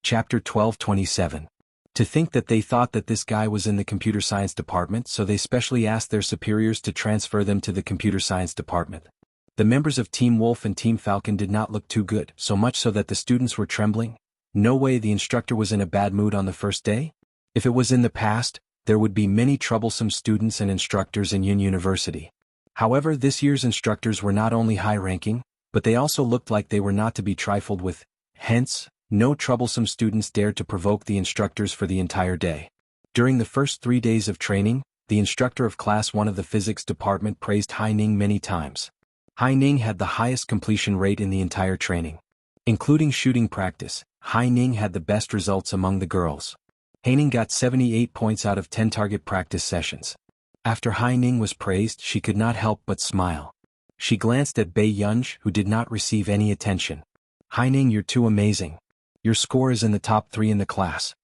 Chapter 12:27. To think that they thought that this guy was in the computer science department, so they specially asked their superiors to transfer them to the computer science department. The members of Team Wolf and Team Falcon did not look too good, so much so that the students were trembling. No way the instructor was in a bad mood on the first day? If it was in the past, there would be many troublesome students and instructors in Yin University. However, this year's instructors were not only high-ranking, but they also looked like they were not to be trifled with. Hence, no troublesome students dared to provoke the instructors for the entire day. During the first 3 days of training, the instructor of Class 1 of the physics department praised Hai Ning many times. Hai Ning had the highest completion rate in the entire training. Including shooting practice, Hai Ning had the best results among the girls. Hai Ning got 78 points out of 10 target practice sessions. After Hai Ning was praised, she could not help but smile. She glanced at Bei Yunj, who did not receive any attention. Hai Ning, you're too amazing. Your score is in the top 3 in the class.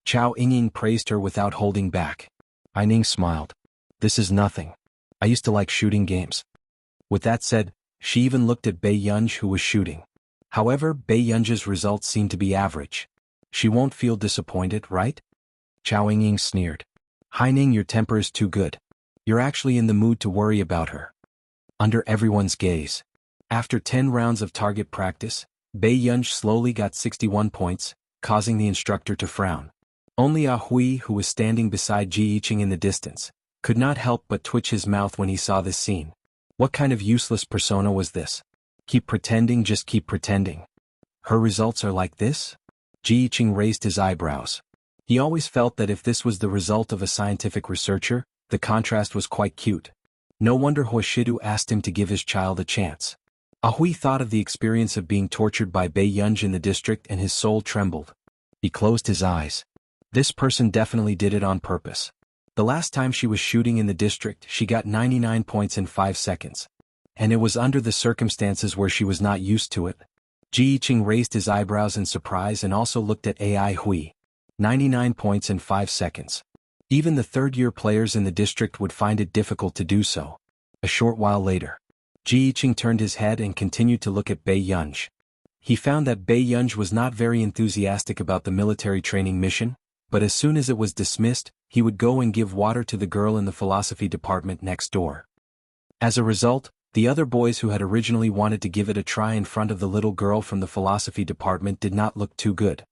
Chao Yingying praised her without holding back. Hai Ning smiled. This is nothing. I used to like shooting games. With that said, she even looked at Bei Yunj, who was shooting. However, Bei Yunj's results seemed to be average. She won't feel disappointed, right? Chao Yingying sneered. Hai Ning, your temper is too good. You're actually in the mood to worry about her. Under everyone's gaze. After 10 rounds of target practice, Bei Yunj slowly got 61 points, causing the instructor to frown. Only Ah Hui, who was standing beside Ji Yiqing in the distance, could not help but twitch his mouth when he saw this scene. What kind of useless persona was this? Keep pretending, just keep pretending. Her results are like this? Ji Yiqing raised his eyebrows. He always felt that if this was the result of a scientific researcher, the contrast was quite cute. No wonder Huashidu asked him to give his child a chance. Ah Hui thought of the experience of being tortured by Bei Yunj in the district and his soul trembled. He closed his eyes. This person definitely did it on purpose. The last time she was shooting in the district, she got 99 points in 5 seconds. And it was under the circumstances where she was not used to it. Ji Yiqing raised his eyebrows in surprise and also looked at Ai Hui. 99 points in 5 seconds. Even the third-year players in the district would find it difficult to do so. A short while later, Ji Yiqing turned his head and continued to look at Bei Yunj. He found that Bei Yunj was not very enthusiastic about the military training mission, but as soon as it was dismissed, he would go and give water to the girl in the philosophy department next door. As a result, the other boys who had originally wanted to give it a try in front of the little girl from the philosophy department did not look too good.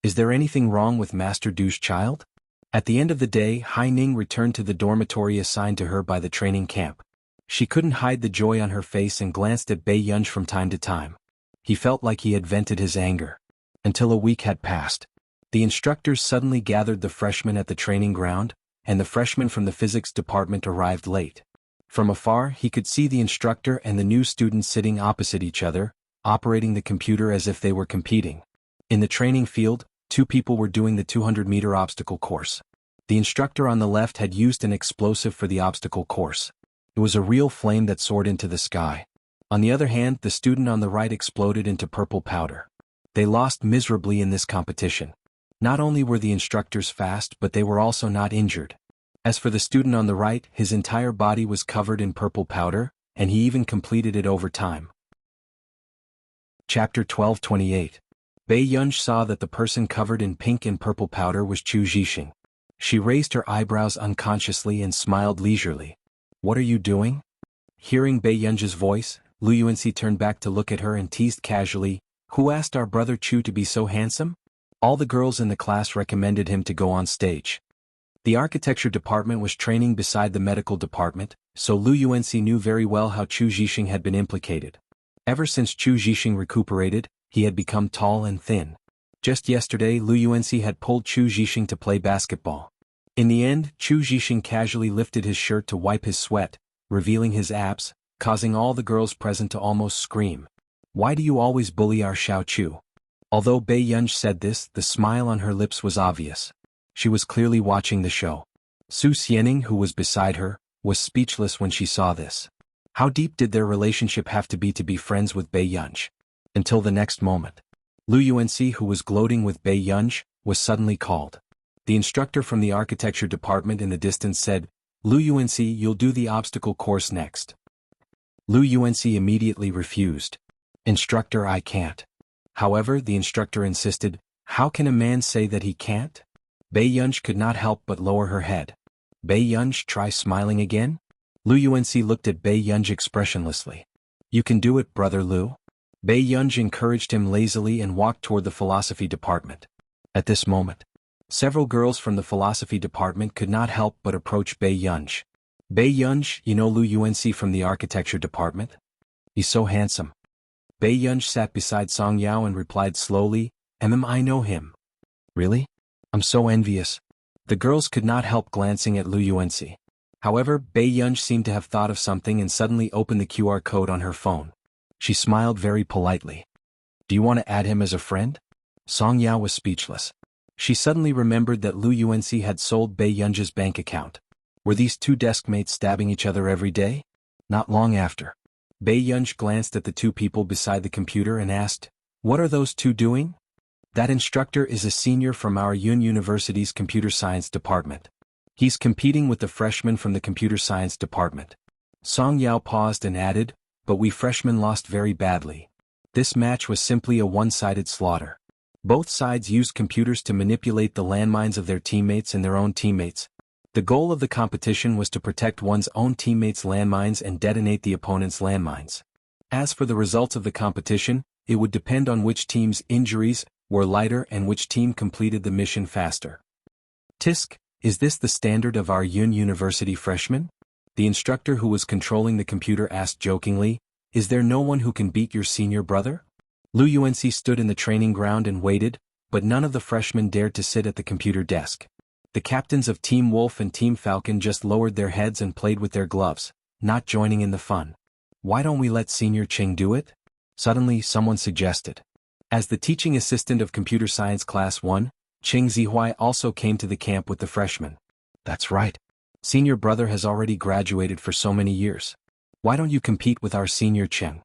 Is there anything wrong with Master Du's child? At the end of the day, Hai Ning returned to the dormitory assigned to her by the training camp. She couldn't hide the joy on her face and glanced at Bei Yunj from time to time. He felt like he had vented his anger. Until a week had passed. The instructors suddenly gathered the freshmen at the training ground, and the freshmen from the physics department arrived late. From afar, he could see the instructor and the new students sitting opposite each other, operating the computer as if they were competing. In the training field, 2 people were doing the 200-meter obstacle course. The instructor on the left had used an explosive for the obstacle course. It was a real flame that soared into the sky. On the other hand, the student on the right exploded into purple powder. They lost miserably in this competition. Not only were the instructors fast, but they were also not injured. As for the student on the right, his entire body was covered in purple powder, and he even completed it over time. Chapter 12:28. Bei Yunj saw that the person covered in pink and purple powder was Chu Zhixing. She raised her eyebrows unconsciously and smiled leisurely. What are you doing? Hearing Bei Yunj's voice, Lu Yuanxi turned back to look at her and teased casually, Who asked our brother Chu to be so handsome? All the girls in the class recommended him to go on stage. The architecture department was training beside the medical department, so Lu Yuanxi knew very well how Chu Zhixing had been implicated. Ever since Chu Zhixing recuperated, he had become tall and thin. Just yesterday, Lu Yuanxi had pulled Chu Zhixing to play basketball. In the end, Chu Zhixing casually lifted his shirt to wipe his sweat, revealing his abs, causing all the girls present to almost scream. Why do you always bully our Xiao Chu? Although Bei Yunj said this, the smile on her lips was obvious. She was clearly watching the show. Su Xianing, who was beside her, was speechless when she saw this. How deep did their relationship have to be friends with Bei Yunj? Until the next moment. Lu Yuanxi, who was gloating with Bei Yunj, was suddenly called. The instructor from the architecture department in the distance said, Lu Yuanxi, you'll do the obstacle course next. Lu Yuanxi immediately refused. Instructor, I can't. However, the instructor insisted, How can a man say that he can't? Bei Yunji could not help but lower her head. Bei Yunji, try smiling again? Lu Yuanxi looked at Bei Yunji expressionlessly. You can do it, brother Lu. Bei Yunji encouraged him lazily and walked toward the philosophy department. At this moment, several girls from the philosophy department could not help but approach Bei Yunji. Bei Yunji, you know Lu Yuanxi from the architecture department? He's so handsome. Bei Yunji sat beside Song Yao and replied slowly, I know him. Really? I'm so envious. The girls could not help glancing at Lu Yuanxi. However, Bei Yunji seemed to have thought of something and suddenly opened the QR code on her phone. She smiled very politely. Do you want to add him as a friend? Song Yao was speechless. She suddenly remembered that Lu Yuanxi had sold Bei Yunji's bank account. Were these two deskmates stabbing each other every day? Not long after. Bei Yunji glanced at the two people beside the computer and asked, What are those two doing? That instructor is a senior from our Yun University's computer science department. He's competing with the freshman from the computer science department. Song Yao paused and added, But we freshmen lost very badly. This match was simply a one-sided slaughter. Both sides used computers to manipulate the landmines of their teammates and their own teammates. The goal of the competition was to protect one's own teammates' landmines and detonate the opponent's landmines. As for the results of the competition, it would depend on which team's injuries were lighter and which team completed the mission faster. Tisk, is this the standard of our Yun University freshmen? The instructor who was controlling the computer asked jokingly, Is there no one who can beat your senior brother? Lu Yuanxi stood in the training ground and waited, but none of the freshmen dared to sit at the computer desk. The captains of Team Wolf and Team Falcon just lowered their heads and played with their gloves, not joining in the fun. Why don't we let Senior Cheng do it? Suddenly someone suggested. As the teaching assistant of Computer Science Class 1, Cheng Zihuai also came to the camp with the freshmen. That's right. Senior brother has already graduated for so many years. Why don't you compete with our Senior Cheng?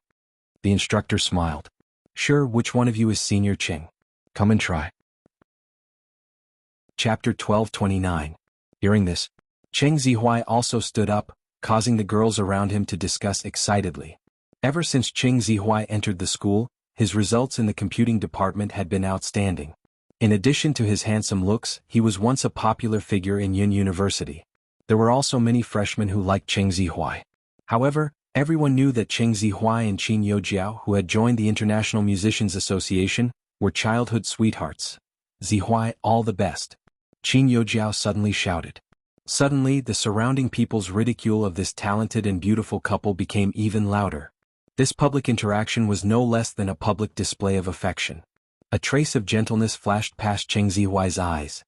The instructor smiled. Sure, which one of you is Senior Cheng? Come and try. Chapter 1229. Hearing this, Cheng Zihuai also stood up, causing the girls around him to discuss excitedly. Ever since Cheng Zihuai entered the school, his results in the computing department had been outstanding. In addition to his handsome looks, he was once a popular figure in Yun University. There were also many freshmen who liked Cheng Zihuai. However, everyone knew that Cheng Zihuai and Qin Youjiao, who had joined the International Musicians Association, were childhood sweethearts. Zihuai, all the best. Qin Youjiao suddenly shouted. Suddenly, the surrounding people's ridicule of this talented and beautiful couple became even louder. This public interaction was no less than a public display of affection. A trace of gentleness flashed past Cheng Zihuai's eyes.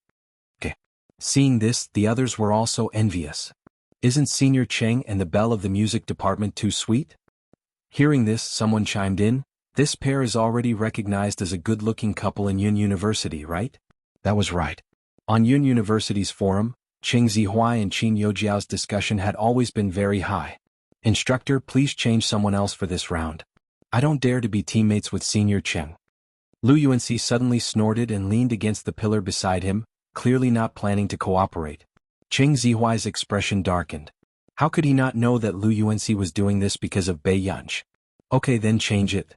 Seeing this, the others were also envious. Isn't Senior Cheng and the belle of the music department too sweet? Hearing this, someone chimed in, This pair is already recognized as a good-looking couple in Yun University, right? That was right. On Yun University's forum, Cheng Zihuai and Qin Youjiao's discussion had always been very high. Instructor, please change someone else for this round. I don't dare to be teammates with Senior Cheng. Lu Yuanxi suddenly snorted and leaned against the pillar beside him, clearly not planning to cooperate. Cheng Zihuai's expression darkened. How could he not know that Lu Yuanxi was doing this because of Bei Yunji? Okay, then change it.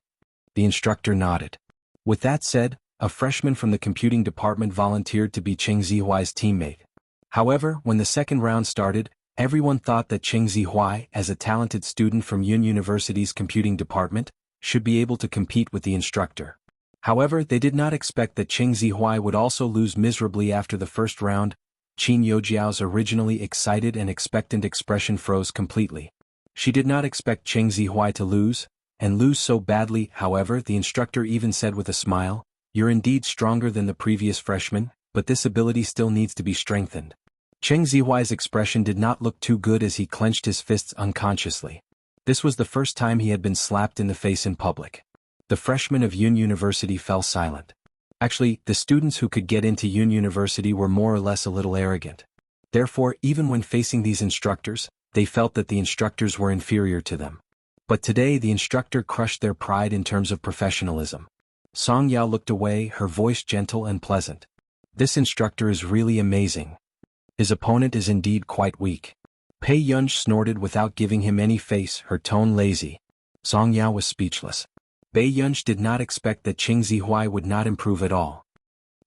The instructor nodded. With that said, a freshman from the computing department volunteered to be Cheng Zihuai's teammate. However, when the second round started, everyone thought that Cheng Zihuai, as a talented student from Yun University's computing department, should be able to compete with the instructor. However, they did not expect that Cheng Zihuai would also lose miserably after the first round. Qin Youjiao's originally excited and expectant expression froze completely. She did not expect Cheng Zihuai to lose, and lose so badly. However, the instructor even said with a smile, You're indeed stronger than the previous freshman, but this ability still needs to be strengthened. Cheng Zihuai's expression did not look too good as he clenched his fists unconsciously. This was the first time he had been slapped in the face in public. The freshmen of Yun University fell silent. Actually, the students who could get into Yun University were more or less a little arrogant. Therefore, even when facing these instructors, they felt that the instructors were inferior to them. But today the instructor crushed their pride in terms of professionalism. Song Yao looked away, her voice gentle and pleasant. This instructor is really amazing. His opponent is indeed quite weak. Bei Yunji snorted without giving him any face, her tone lazy. Song Yao was speechless. Bei Yunji did not expect that Cheng Zihuai would not improve at all.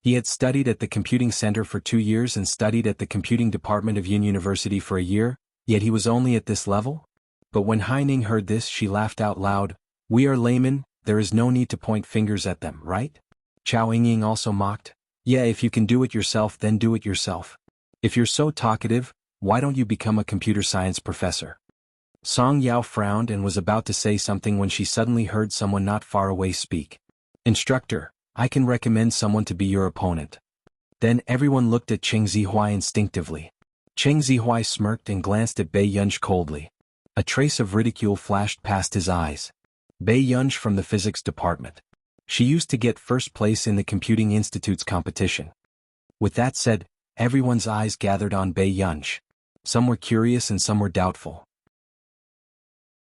He had studied at the computing center for 2 years and studied at the computing department of Yin University for a year, yet he was only at this level? But when Haining heard this, she laughed out loud. We are laymen, there is no need to point fingers at them, right? Chao Yingying also mocked. Yeah, if you can do it yourself, then do it yourself. If you're so talkative, why don't you become a computer science professor? Song Yao frowned and was about to say something when she suddenly heard someone not far away speak. Instructor, I can recommend someone to be your opponent. Then everyone looked at Cheng Zihuai instinctively. Cheng Zihuai smirked and glanced at Bei Yunj coldly. A trace of ridicule flashed past his eyes. Bei Yunj from the physics department. She used to get first place in the Computing Institute's competition. With that said, everyone's eyes gathered on Bei Yunj. Some were curious and some were doubtful.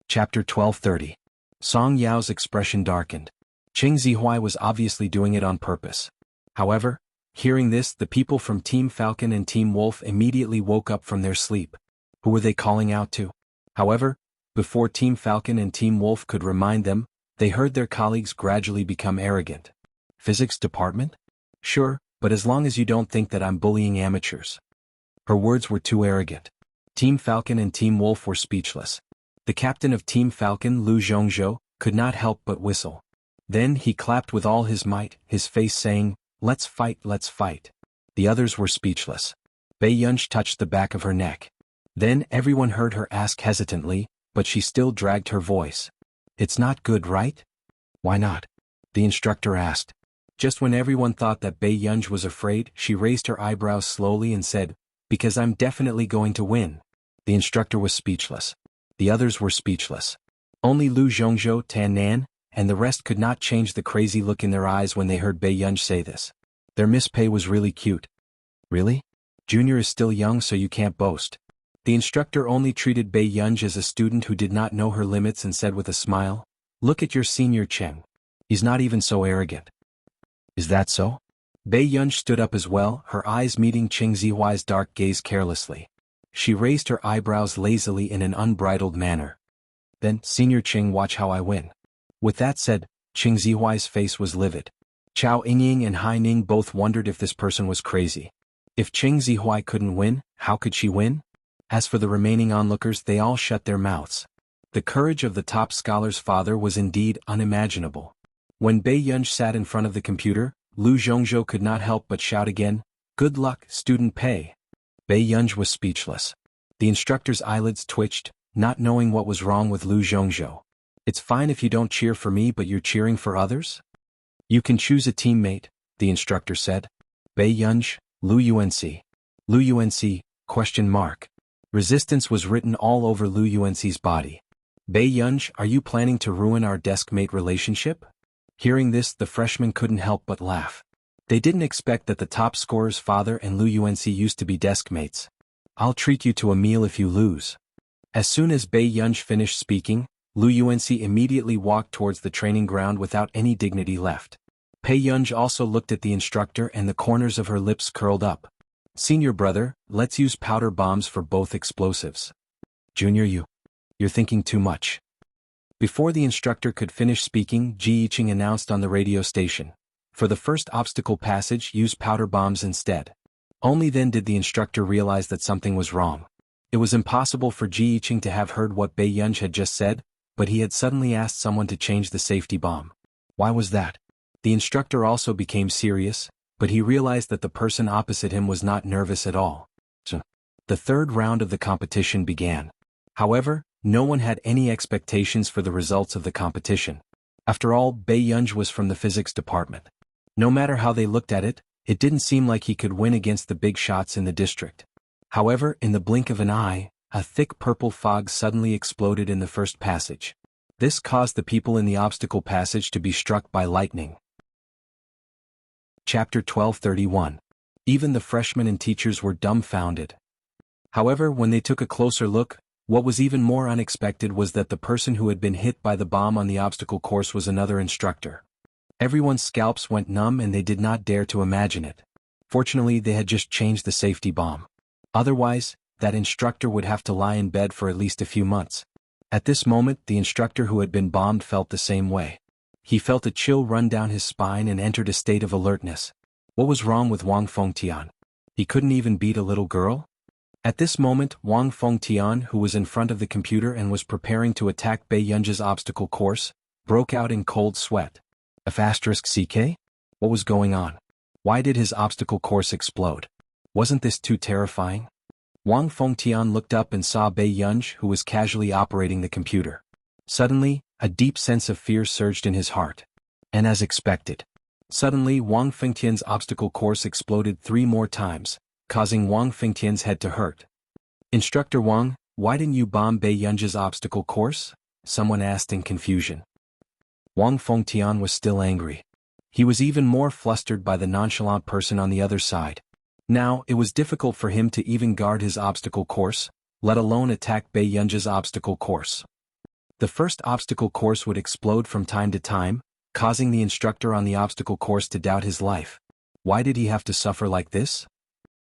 Chapter 1230. Song Yao's expression darkened. Cheng Zihuai was obviously doing it on purpose. However, hearing this, the people from Team Falcon and Team Wolf immediately woke up from their sleep. Who were they calling out to? However, before Team Falcon and Team Wolf could remind them, they heard their colleagues gradually become arrogant. Physics department? Sure, but as long as you don't think that I'm bullying amateurs. Her words were too arrogant. Team Falcon and Team Wolf were speechless. The captain of Team Falcon, Lu Zhongzhou, could not help but whistle. Then he clapped with all his might, his face saying, let's fight, let's fight. The others were speechless. Bei Yunj touched the back of her neck. Then everyone heard her ask hesitantly, but she still dragged her voice. It's not good, right? Why not? The instructor asked. Just when everyone thought that Bei Yunj was afraid, she raised her eyebrows slowly and said, because I'm definitely going to win. The instructor was speechless. The others were speechless. Only Lu Zhongzhou, Tan Nan, and the rest could not change the crazy look in their eyes when they heard Bei Yunj say this. Their Miss Pei was really cute. Really? Junior is still young, so you can't boast. The instructor only treated Bei Yunj as a student who did not know her limits and said with a smile, look at your senior Cheng. He's not even so arrogant. Is that so? Bei Yunj stood up as well, her eyes meeting Cheng Zihuai's dark gaze carelessly. She raised her eyebrows lazily in an unbridled manner. Then, Senior Cheng, watch how I win. With that said, Cheng Zihuai's face was livid. Chao Yingying and Haining both wondered if this person was crazy. If Cheng Zihuai couldn't win, how could she win? As for the remaining onlookers, they all shut their mouths. The courage of the top scholar's father was indeed unimaginable. When Bei Yunj sat in front of the computer, Lu Zhongzhou could not help but shout again, good luck, student Pei. Bei Yunj was speechless. The instructor's eyelids twitched, not knowing what was wrong with Lu Zhongzhou. It's fine if you don't cheer for me, but you're cheering for others? You can choose a teammate, the instructor said. Bei Yunj, Lu Yuanci. Lu Yuanci, question mark. Resistance was written all over Lu Yuanci's body. Bei Yunj, are you planning to ruin our deskmate relationship? Hearing this, the freshmen couldn't help but laugh. They didn't expect that the top scorer's father and Lu Yuanci used to be deskmates. I'll treat you to a meal if you lose. As soon as Bei Yunj finished speaking, Lu Yuanci immediately walked towards the training ground without any dignity left. Bei Yunj also looked at the instructor and the corners of her lips curled up. Senior brother, let's use powder bombs for both explosives. Junior, you're thinking too much. Before the instructor could finish speaking, Ji Yiqing announced on the radio station. For the first obstacle passage, use powder bombs instead. Only then did the instructor realize that something was wrong. It was impossible for Ji Yiqing to have heard what Bei Yunj had just said, but he had suddenly asked someone to change the safety bomb. Why was that? The instructor also became serious, but he realized that the person opposite him was not nervous at all. So, the third round of the competition began. However, no one had any expectations for the results of the competition. After all, Bei Yunj was from the physics department. No matter how they looked at it, it didn't seem like he could win against the big shots in the district. However, in the blink of an eye, a thick purple fog suddenly exploded in the first passage. This caused the people in the obstacle passage to be struck by lightning. Chapter 1231. Even the freshmen and teachers were dumbfounded. However, when they took a closer look, what was even more unexpected was that the person who had been hit by the bomb on the obstacle course was another instructor. Everyone's scalps went numb and they did not dare to imagine it. Fortunately, they had just changed the safety bomb. Otherwise, that instructor would have to lie in bed for at least a few months. At this moment, the instructor who had been bombed felt the same way. He felt a chill run down his spine and entered a state of alertness. What was wrong with Wang Fengtian? He couldn't even beat a little girl? At this moment, Wang Fengtian, who was in front of the computer and was preparing to attack Bei Yunji's obstacle course, broke out in cold sweat. F***CK? What was going on? Why did his obstacle course explode? Wasn't this too terrifying? Wang Fengtian looked up and saw Bei Yunji, who was casually operating the computer. Suddenly, a deep sense of fear surged in his heart. And as expected, suddenly Wang Fengtian's obstacle course exploded 3 more times, causing Wang Fengtian's head to hurt. "Instructor Wang, why didn't you bomb Bei Yunji's obstacle course?" someone asked in confusion. Wang Fengtian was still angry. He was even more flustered by the nonchalant person on the other side. Now, it was difficult for him to even guard his obstacle course, let alone attack Bei Yunji's obstacle course. The first obstacle course would explode from time to time, causing the instructor on the obstacle course to doubt his life. Why did he have to suffer like this?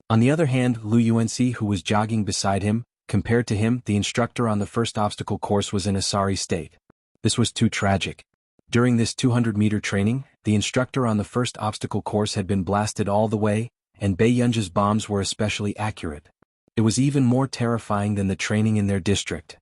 On the other hand, Lu Yuanxi, who was jogging beside him, compared to him, the instructor on the first obstacle course was in a sorry state. This was too tragic. During this 200-meter training, the instructor on the first obstacle course had been blasted all the way, and Bei Yunji's bombs were especially accurate. It was even more terrifying than the training in their district.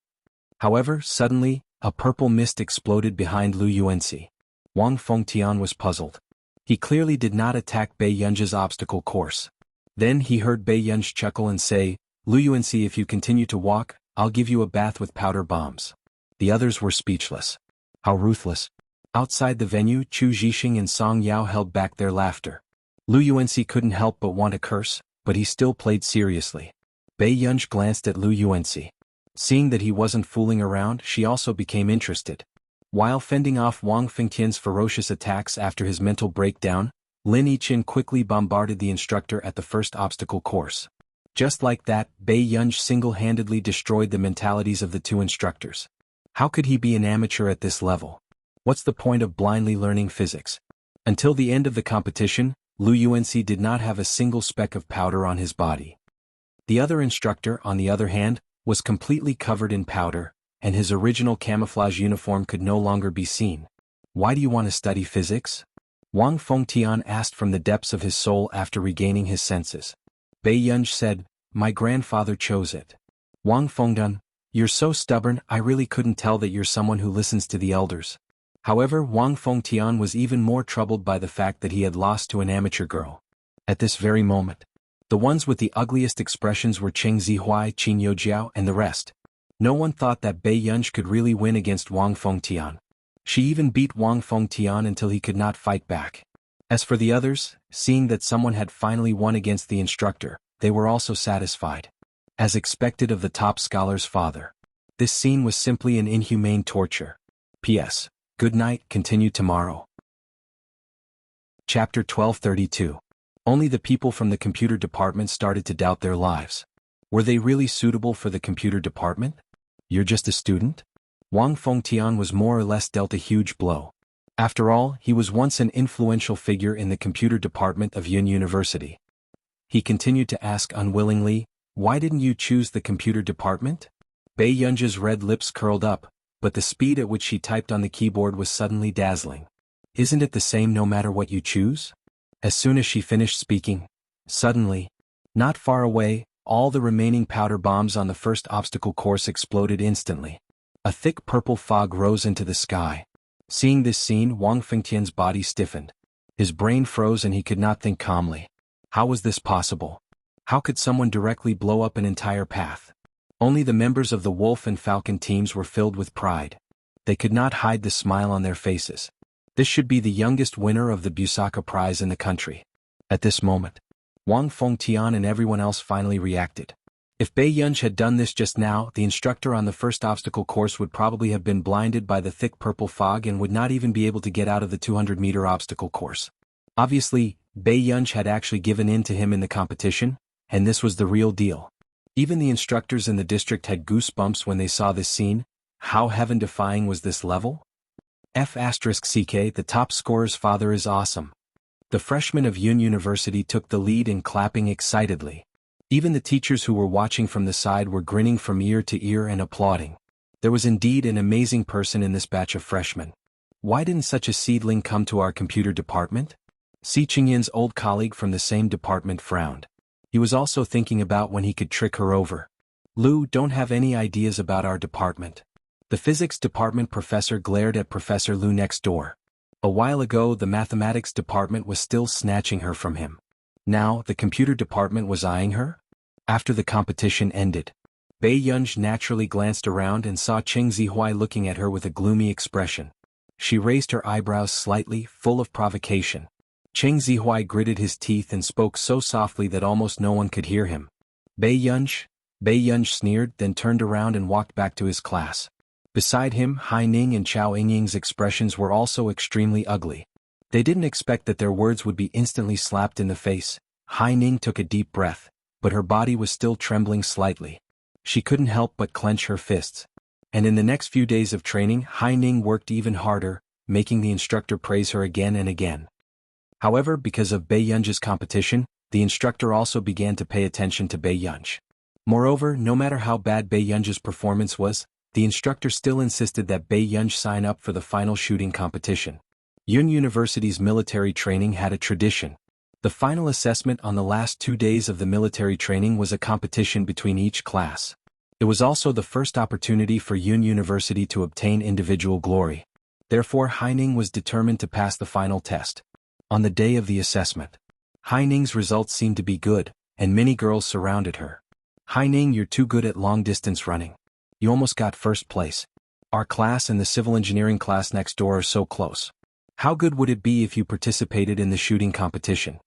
However, suddenly, a purple mist exploded behind Lu Yuanxi. Wang Fengtian was puzzled. He clearly did not attack Bei Yunji's obstacle course. Then he heard Bei Yunji chuckle and say, "Lu Yuanxi, if you continue to walk, I'll give you a bath with powder bombs." The others were speechless. How ruthless. Outside the venue, Chu Zhixing and Song Yao held back their laughter. Lu Yuanxi couldn't help but want to curse, but he still played seriously. Bei Yunji glanced at Lu Yuanxi. Seeing that he wasn't fooling around, she also became interested. While fending off Wang Fengtian's ferocious attacks after his mental breakdown, Lin Yiqin quickly bombarded the instructor at the first obstacle course. Just like that, Bei Yunji single-handedly destroyed the mentalities of the 2 instructors. How could he be an amateur at this level? What's the point of blindly learning physics? Until the end of the competition, Lu Yuanxi did not have a single speck of powder on his body. The other instructor, on the other hand, was completely covered in powder, and his original camouflage uniform could no longer be seen. "Why do you want to study physics?" Wang Fengtian asked from the depths of his soul after regaining his senses. Bei Yunji said, "My grandfather chose it." Wang Fengtian, "You're so stubborn, I really couldn't tell that you're someone who listens to the elders." However, Wang Fengtian was even more troubled by the fact that he had lost to an amateur girl. At this very moment, the ones with the ugliest expressions were Cheng Zihuai, Qin Youjiao, and the rest. No one thought that Bei Yunji could really win against Wang Fengtian. She even beat Wang Fengtian until he could not fight back. As for the others, seeing that someone had finally won against the instructor, they were also satisfied. As expected of the top scholar's father. This scene was simply an inhumane torture. P.S. Good night, continue tomorrow. Chapter 1232. Only the people from the computer department started to doubt their lives. Were they really suitable for the computer department? You're just a student? Wang Fengtian was more or less dealt a huge blow. After all, he was once an influential figure in the computer department of Yun University. He continued to ask unwillingly, "Why didn't you choose the computer department?" Bei Yunji's red lips curled up, but the speed at which she typed on the keyboard was suddenly dazzling. "Isn't it the same no matter what you choose?" As soon as she finished speaking, suddenly, not far away, all the remaining powder bombs on the first obstacle course exploded instantly. A thick purple fog rose into the sky. Seeing this scene, Wang Fengtian's body stiffened. His brain froze and he could not think calmly. How was this possible? How could someone directly blow up an entire path? Only the members of the Wolf and Falcon teams were filled with pride. They could not hide the smile on their faces. This should be the youngest winner of the Busaka Prize in the country. At this moment, Wang Fengtian and everyone else finally reacted. If Bei Yunji had done this just now, the instructor on the first obstacle course would probably have been blinded by the thick purple fog and would not even be able to get out of the 200-meter obstacle course. Obviously, Bei Yunji had actually given in to him in the competition, and this was the real deal. Even the instructors in the district had goosebumps when they saw this scene. How heaven-defying was this level? F***CK, the top scorer's father is awesome. The freshmen of Yun University took the lead in clapping excitedly. Even the teachers who were watching from the side were grinning from ear to ear and applauding. There was indeed an amazing person in this batch of freshmen. Why didn't such a seedling come to our computer department? Si Qingyin's old colleague from the same department frowned. He was also thinking about when he could trick her over. Lu, don't have any ideas about our department. The physics department professor glared at Professor Lu next door. A while ago the mathematics department was still snatching her from him. Now the computer department was eyeing her? After the competition ended, Bei Yunj naturally glanced around and saw Cheng Zihuai looking at her with a gloomy expression. She raised her eyebrows slightly, full of provocation. Cheng Zihuai gritted his teeth and spoke so softly that almost no one could hear him. Bei Yunj sneered, then turned around and walked back to his class. Beside him, Hai Ning and Chao Yingying's expressions were also extremely ugly. They didn't expect that their words would be instantly slapped in the face. Hai Ning took a deep breath, but her body was still trembling slightly. She couldn't help but clench her fists. And in the next few days of training, Hai Ning worked even harder, making the instructor praise her again and again. However, because of Bei Yunj's competition, the instructor also began to pay attention to Bei Yunj. Moreover, no matter how bad Bei Yunj's performance was, the instructor still insisted that Bei Yunj sign up for the final shooting competition. Yun University's military training had a tradition. The final assessment on the last 2 days of the military training was a competition between each class. It was also the first opportunity for Yun University to obtain individual glory. Therefore, Hai Ning was determined to pass the final test. On the day of the assessment, Hai Ning's results seemed to be good, and many girls surrounded her. Hai Ning, you're too good at long-distance running. You almost got first place. Our class and the civil engineering class next door are so close. How good would it be if you participated in the shooting competition?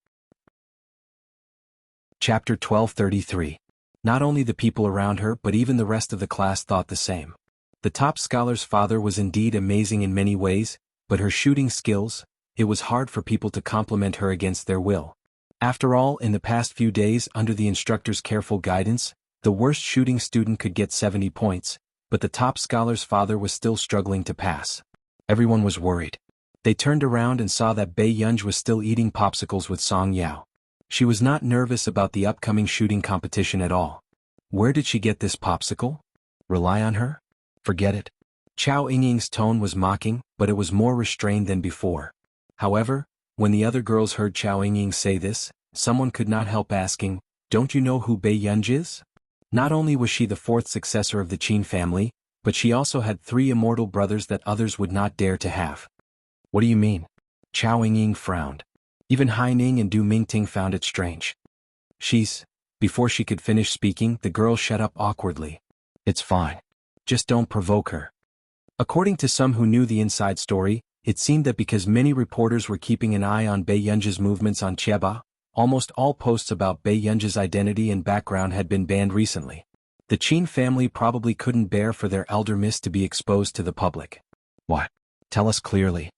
Chapter 1233. Not only the people around her but even the rest of the class thought the same. The top scholar's father was indeed amazing in many ways, but her shooting skills, it was hard for people to compliment her against their will. After all, in the past few days, under the instructor's careful guidance, the worst shooting student could get 70 points, but the top scholar's father was still struggling to pass. Everyone was worried. They turned around and saw that Bei Yunj was still eating popsicles with Song Yao. She was not nervous about the upcoming shooting competition at all. Where did she get this popsicle? Rely on her? Forget it. Chao Yingying's tone was mocking, but it was more restrained than before. However, when the other girls heard Chao Yingying say this, someone could not help asking, "Don't you know who Bei Yunj is?" Not only was she the fourth successor of the Qin family, but she also had 3 immortal brothers that others would not dare to have. What do you mean? Chao Yingying frowned. Even Hai Ning and Du Mingting found it strange. Before she could finish speaking, the girl shut up awkwardly. It's fine. Just don't provoke her. According to some who knew the inside story, it seemed that because many reporters were keeping an eye on Bei Yunj's movements on Chieba, almost all posts about Bei Yunj's identity and background had been banned recently. The Qin family probably couldn't bear for their elder miss to be exposed to the public. What? Tell us clearly.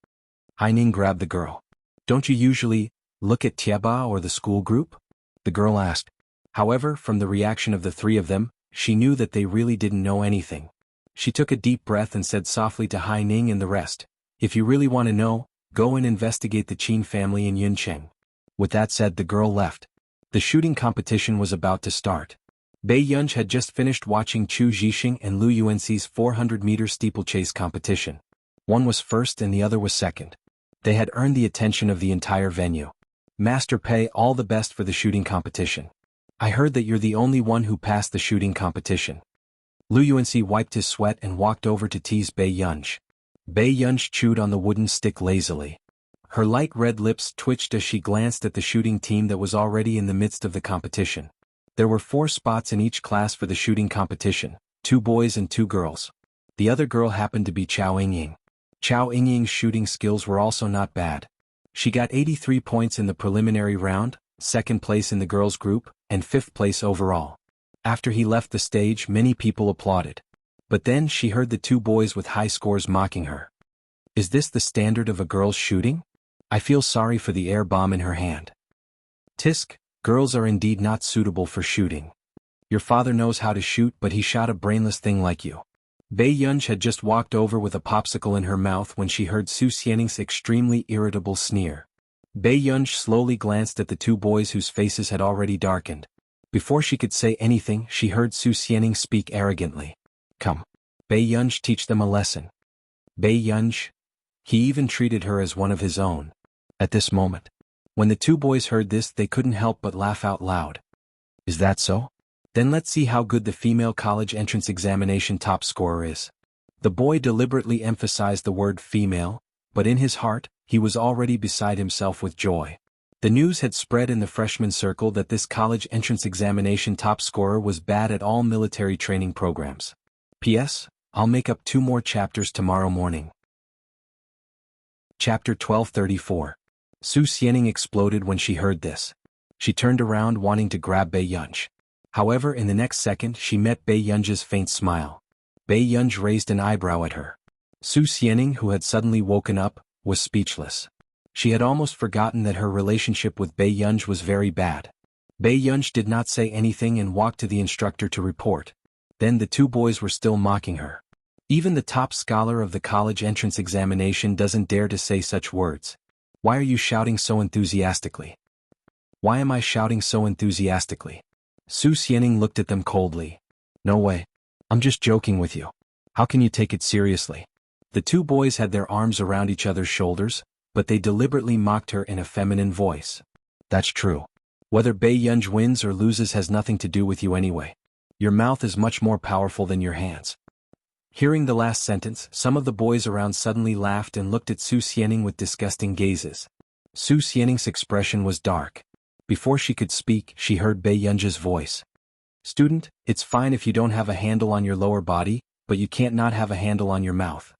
Hai Ning grabbed the girl. Don't you usually look at Tieba or the school group? The girl asked. However, from the reaction of the 3 of them, she knew that they really didn't know anything. She took a deep breath and said softly to Hai Ning and the rest, "If you really want to know, go and investigate the Qin family in Yuncheng." With that said, the girl left. The shooting competition was about to start. Bei Yunj had just finished watching Chu Zhixing and Lu Yuanxi's 400-meter steeplechase competition. One was first and the other was second. They had earned the attention of the entire venue. "Master Pei, all the best for the shooting competition. I heard that you're the only one who passed the shooting competition." Lu Yuanxi wiped his sweat and walked over to tease Bei Yunj. Bei Yunj chewed on the wooden stick lazily. Her light red lips twitched as she glanced at the shooting team that was already in the midst of the competition. There were 4 spots in each class for the shooting competition, 2 boys and 2 girls. The other girl happened to be Chao Yingying. Chao Yingying's shooting skills were also not bad. She got 83 points in the preliminary round, 2nd place in the girls' group, and 5th place overall. After he left the stage, many people applauded. But then she heard the 2 boys with high scores mocking her. Is this the standard of a girl's shooting? I feel sorry for the air bomb in her hand. Tisk, girls are indeed not suitable for shooting. Your father knows how to shoot, but he shot a brainless thing like you. Bei Yunj had just walked over with a popsicle in her mouth when she heard Su Xianing's extremely irritable sneer. Bei Yunj slowly glanced at the 2 boys whose faces had already darkened. Before she could say anything, she heard Su Xianing speak arrogantly. Come. Bei Yunj, teach them a lesson. Bei Yunj. He even treated her as one of his own. At this moment, When the two boys heard this, they couldn't help but laugh out loud. Is that so? Then let's see how good the female college entrance examination top scorer is. The boy deliberately emphasized the word female, but in his heart, he was already beside himself with joy. The news had spread in the freshman circle that this college entrance examination top scorer was bad at all military training programs. P.S. I'll make up 2 more chapters tomorrow morning. Chapter 1234. Su Xianing exploded when she heard this. She turned around wanting to grab Bei Yunj. However, in the next second she met Bei Yunj's faint smile. Bei Yunj raised an eyebrow at her. Su Xianing, who had suddenly woken up, was speechless. She had almost forgotten that her relationship with Bei Yunj was very bad. Bei Yunj did not say anything and walked to the instructor to report. Then the two boys were still mocking her. Even the top scholar of the college entrance examination doesn't dare to say such words. Why are you shouting so enthusiastically? Why am I shouting so enthusiastically? Su Xianing looked at them coldly. No way. I'm just joking with you. How can you take it seriously? The two boys had their arms around each other's shoulders, but they deliberately mocked her in a feminine voice. That's true. Whether Bei Yunj wins or loses has nothing to do with you anyway. Your mouth is much more powerful than your hands. Hearing the last sentence, some of the boys around suddenly laughed and looked at Su Xianing with disgusting gazes. Su Xianing's expression was dark. Before she could speak, she heard Bei Yunj's voice. Student, it's fine if you don't have a handle on your lower body, but you can't not have a handle on your mouth.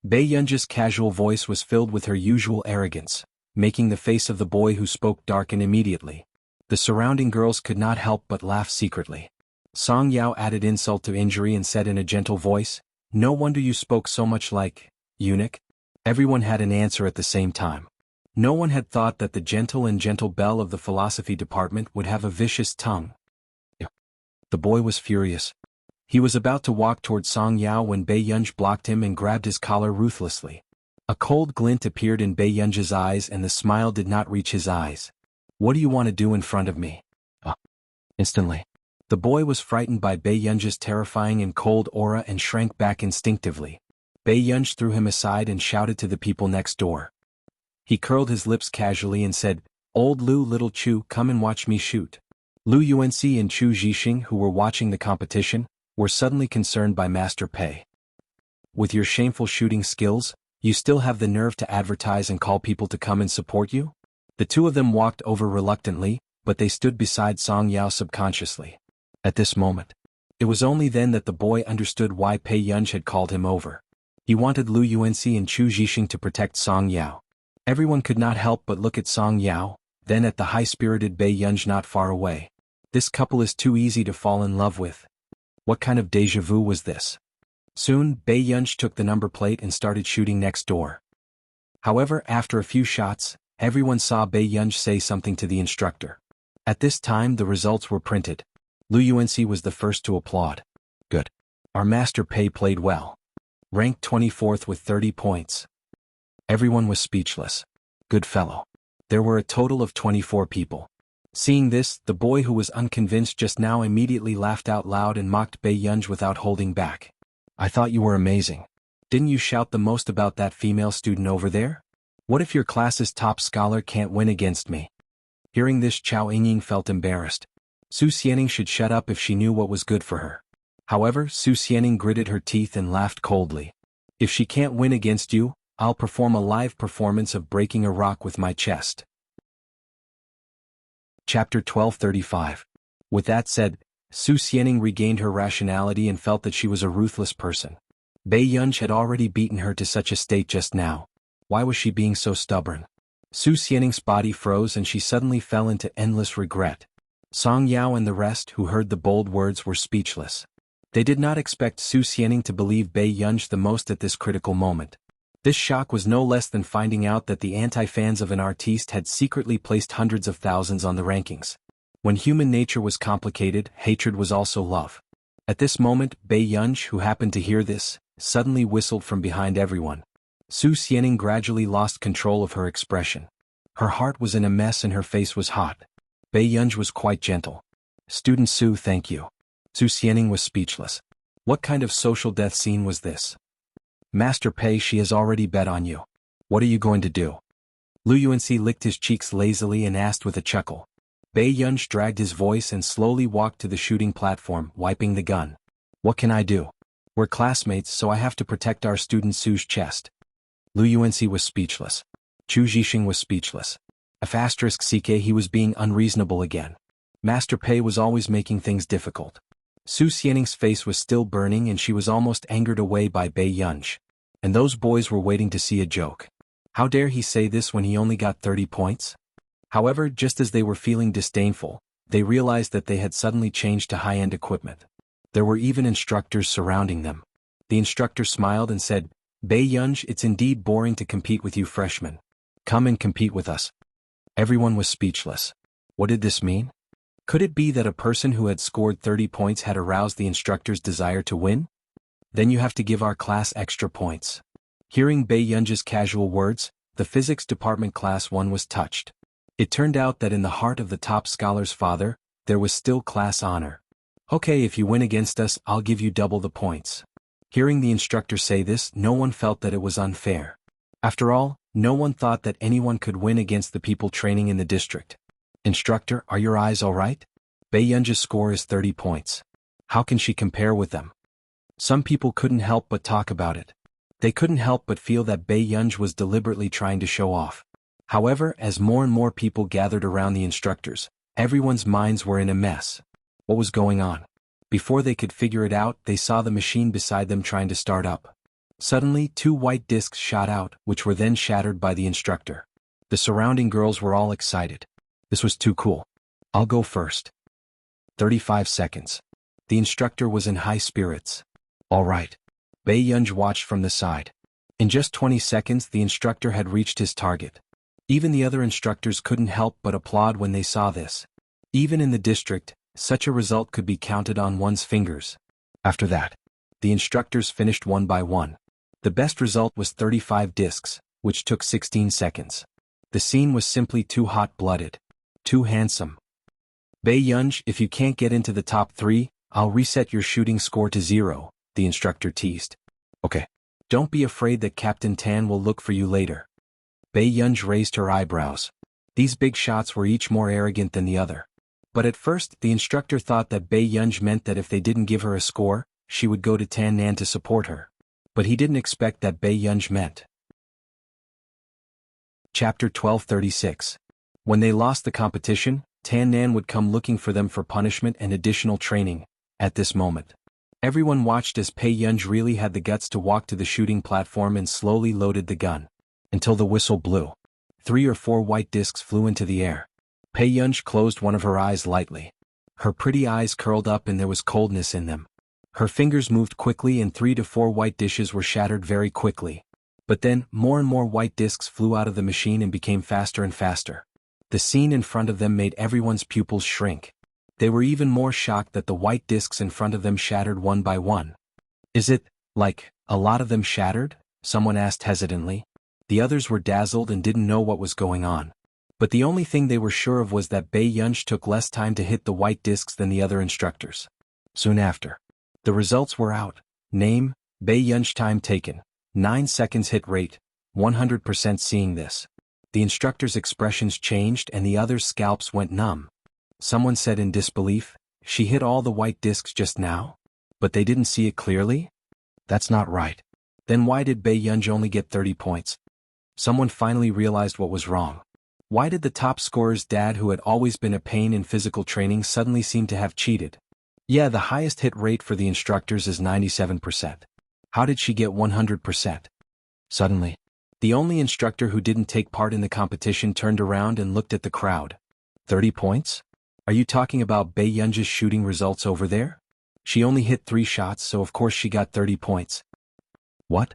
Bei Yunj's casual voice was filled with her usual arrogance, making the face of the boy who spoke darken immediately. The surrounding girls could not help but laugh secretly. Song Yao added insult to injury and said in a gentle voice, No wonder you spoke so much like eunuch. Everyone had an answer at the same time. No one had thought that the gentle belle of the philosophy department would have a vicious tongue. The boy was furious. He was about to walk toward Song Yao when Bei Yunj blocked him and grabbed his collar ruthlessly. A cold glint appeared in Bei Yunj's eyes and the smile did not reach his eyes. What do you want to do in front of me? Instantly. The boy was frightened by Bei Yunj's terrifying and cold aura and shrank back instinctively. Bei Yunj threw him aside and shouted to the people next door. He curled his lips casually and said, Old Lu, little Chu, come and watch me shoot. Lu Yuanxi and Chu Zhixing, who were watching the competition, were suddenly concerned by Master Pei. With your shameful shooting skills, you still have the nerve to advertise and call people to come and support you? The two of them walked over reluctantly, but they stood beside Song Yao subconsciously. At this moment, it was only then that the boy understood why Bei Yunj had called him over. He wanted Lu Yuanxi and Chu Zhixing to protect Song Yao. Everyone could not help but look at Song Yao, then at the high-spirited Bei Yunj not far away. This couple is too easy to fall in love with. What kind of déjà vu was this? Soon, Bei Yunj took the number plate and started shooting next door. However, after a few shots, everyone saw Bei Yunj say something to the instructor. At this time the results were printed. Lu Yuanxi was the first to applaud. Good. Our Master Pei played well. Ranked 24th with 30 points. Everyone was speechless. Good fellow. There were a total of 24 people. Seeing this, the boy who was unconvinced just now immediately laughed out loud and mocked Bei Yunj without holding back. I thought you were amazing. Didn't you shout the most about that female student over there? What if your class's top scholar can't win against me? Hearing this, Chao Yingying felt embarrassed. Su Xianing should shut up if she knew what was good for her. However, Su Xianing gritted her teeth and laughed coldly. If she can't win against you, I'll perform a live performance of breaking a rock with my chest. Chapter 1235. With that said, Su Xianing regained her rationality and felt that she was a ruthless person. Bei Yunj had already beaten her to such a state just now. Why was she being so stubborn? Su Xianing's body froze and she suddenly fell into endless regret. Song Yao and the rest who heard the bold words were speechless. They did not expect Su Xianing to believe Bei Yunj the most at this critical moment. This shock was no less than finding out that the anti-fans of an artiste had secretly placed hundreds of thousands on the rankings. When human nature was complicated, hatred was also love. At this moment, Bei Yunj, who happened to hear this, suddenly whistled from behind everyone. Su Xianing gradually lost control of her expression. Her heart was in a mess and her face was hot. Bei Yunj was quite gentle. Student Su, thank you. Su Xianing was speechless. What kind of social death scene was this? Master Pei, she has already bet on you. What are you going to do? Lu Yuanxi licked his cheeks lazily and asked with a chuckle. Bei Yunj dragged his voice and slowly walked to the shooting platform, wiping the gun. What can I do? We're classmates, so I have to protect our student Su's chest. Lu Yuanxi was speechless. Chu Zhixing was speechless. *CK he was being unreasonable again. Master Pei was always making things difficult. Su Xianing's face was still burning and she was almost angered away by Bei Yunj. And those boys were waiting to see a joke. How dare he say this when he only got 30 points? However, just as they were feeling disdainful, they realized that they had suddenly changed to high-end equipment. There were even instructors surrounding them. The instructor smiled and said, Bei Yunj, it's indeed boring to compete with you freshmen. Come and compete with us. Everyone was speechless. What did this mean? Could it be that a person who had scored 30 points had aroused the instructor's desire to win? Then you have to give our class extra points. Hearing Bei Yunj's casual words, the physics department class 1 was touched. It turned out that in the heart of the top scholar's father, there was still class honor. Okay, if you win against us, I'll give you double the points. Hearing the instructor say this, no one felt that it was unfair. After all, no one thought that anyone could win against the people training in the district. Instructor, are your eyes all right? Bei Yunj's score is 30 points. How can she compare with them? Some people couldn't help but talk about it. They couldn't help but feel that Bei Yunj was deliberately trying to show off. However, as more and more people gathered around the instructors, everyone's minds were in a mess. What was going on? Before they could figure it out, they saw the machine beside them trying to start up. Suddenly, 2 white discs shot out, which were then shattered by the instructor. The surrounding girls were all excited. This was too cool. I'll go first. 35 seconds. The instructor was in high spirits. All right. Bei Yunj watched from the side. In just 20 seconds, the instructor had reached his target. Even the other instructors couldn't help but applaud when they saw this. Even in the district, such a result could be counted on one's fingers. After that, the instructors finished one by one. The best result was 35 discs, which took 16 seconds. The scene was simply too hot-blooded. Too handsome. Bei Yunj, if you can't get into the top 3, I'll reset your shooting score to 0, the instructor teased. Okay. Don't be afraid that Captain Tan will look for you later. Bei Yunj raised her eyebrows. These big shots were each more arrogant than the other. But at first, the instructor thought that Bei Yunj meant that if they didn't give her a score, she would go to Tan Nan to support her. But he didn't expect that Bei Yunj meant. Chapter 1236. When they lost the competition, Tan Nan would come looking for them for punishment and additional training. At this moment, everyone watched as Bei Yunj really had the guts to walk to the shooting platform and slowly loaded the gun. Until the whistle blew. 3 or 4 white discs flew into the air. Bei Yunj closed one of her eyes lightly. Her pretty eyes curled up and there was coldness in them. Her fingers moved quickly and 3 to 4 white dishes were shattered very quickly. But then, more and more white discs flew out of the machine and became faster and faster. The scene in front of them made everyone's pupils shrink. They were even more shocked that the white discs in front of them shattered one by one. Is it, like, a lot of them shattered? Someone asked hesitantly. The others were dazzled and didn't know what was going on. But the only thing they were sure of was that Bei Yunj took less time to hit the white discs than the other instructors. Soon after, the results were out. Name, Bei Yunj. Time taken, 9 seconds. Hit rate, 100%. Seeing this, the instructor's expressions changed and the others' scalps went numb. Someone said in disbelief, she hit all the white discs just now? But they didn't see it clearly? That's not right. Then why did Bei Yunj only get 30 points? Someone finally realized what was wrong. Why did the top scorer's dad, who had always been a pain in physical training, suddenly seem to have cheated? Yeah, the highest hit rate for the instructors is 97%. How did she get 100%? Suddenly, the only instructor who didn't take part in the competition turned around and looked at the crowd. 30 points? Are you talking about Bei Yunj's shooting results over there? She only hit 3 shots, so of course she got 30 points. What?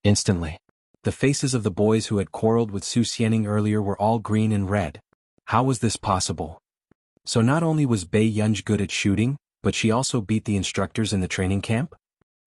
Instantly, the faces of the boys who had quarreled with Su Xianing earlier were all green and red. How was this possible? So not only was Bei Yunj good at shooting, but she also beat the instructors in the training camp?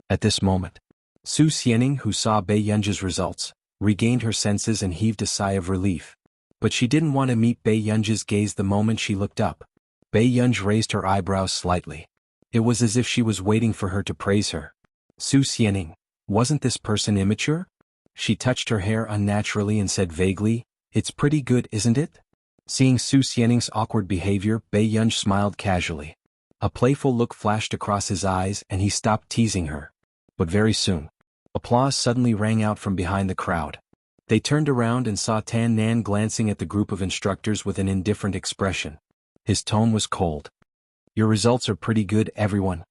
At this moment, Su Xianing, who saw Bei Yunj's results, regained her senses and heaved a sigh of relief. But she didn't want to meet Bei Yunj's gaze the moment she looked up. Bei Yunj raised her eyebrows slightly. It was as if she was waiting for her to praise her. Su Xianing, wasn't this person immature? She touched her hair unnaturally and said vaguely, It's pretty good, isn't it? Seeing Su Xianing's awkward behavior, Bei Yunj smiled casually. A playful look flashed across his eyes and he stopped teasing her. But very soon, applause suddenly rang out from behind the crowd. They turned around and saw Tan Nan glancing at the group of instructors with an indifferent expression. His tone was cold. Your results are pretty good, everyone.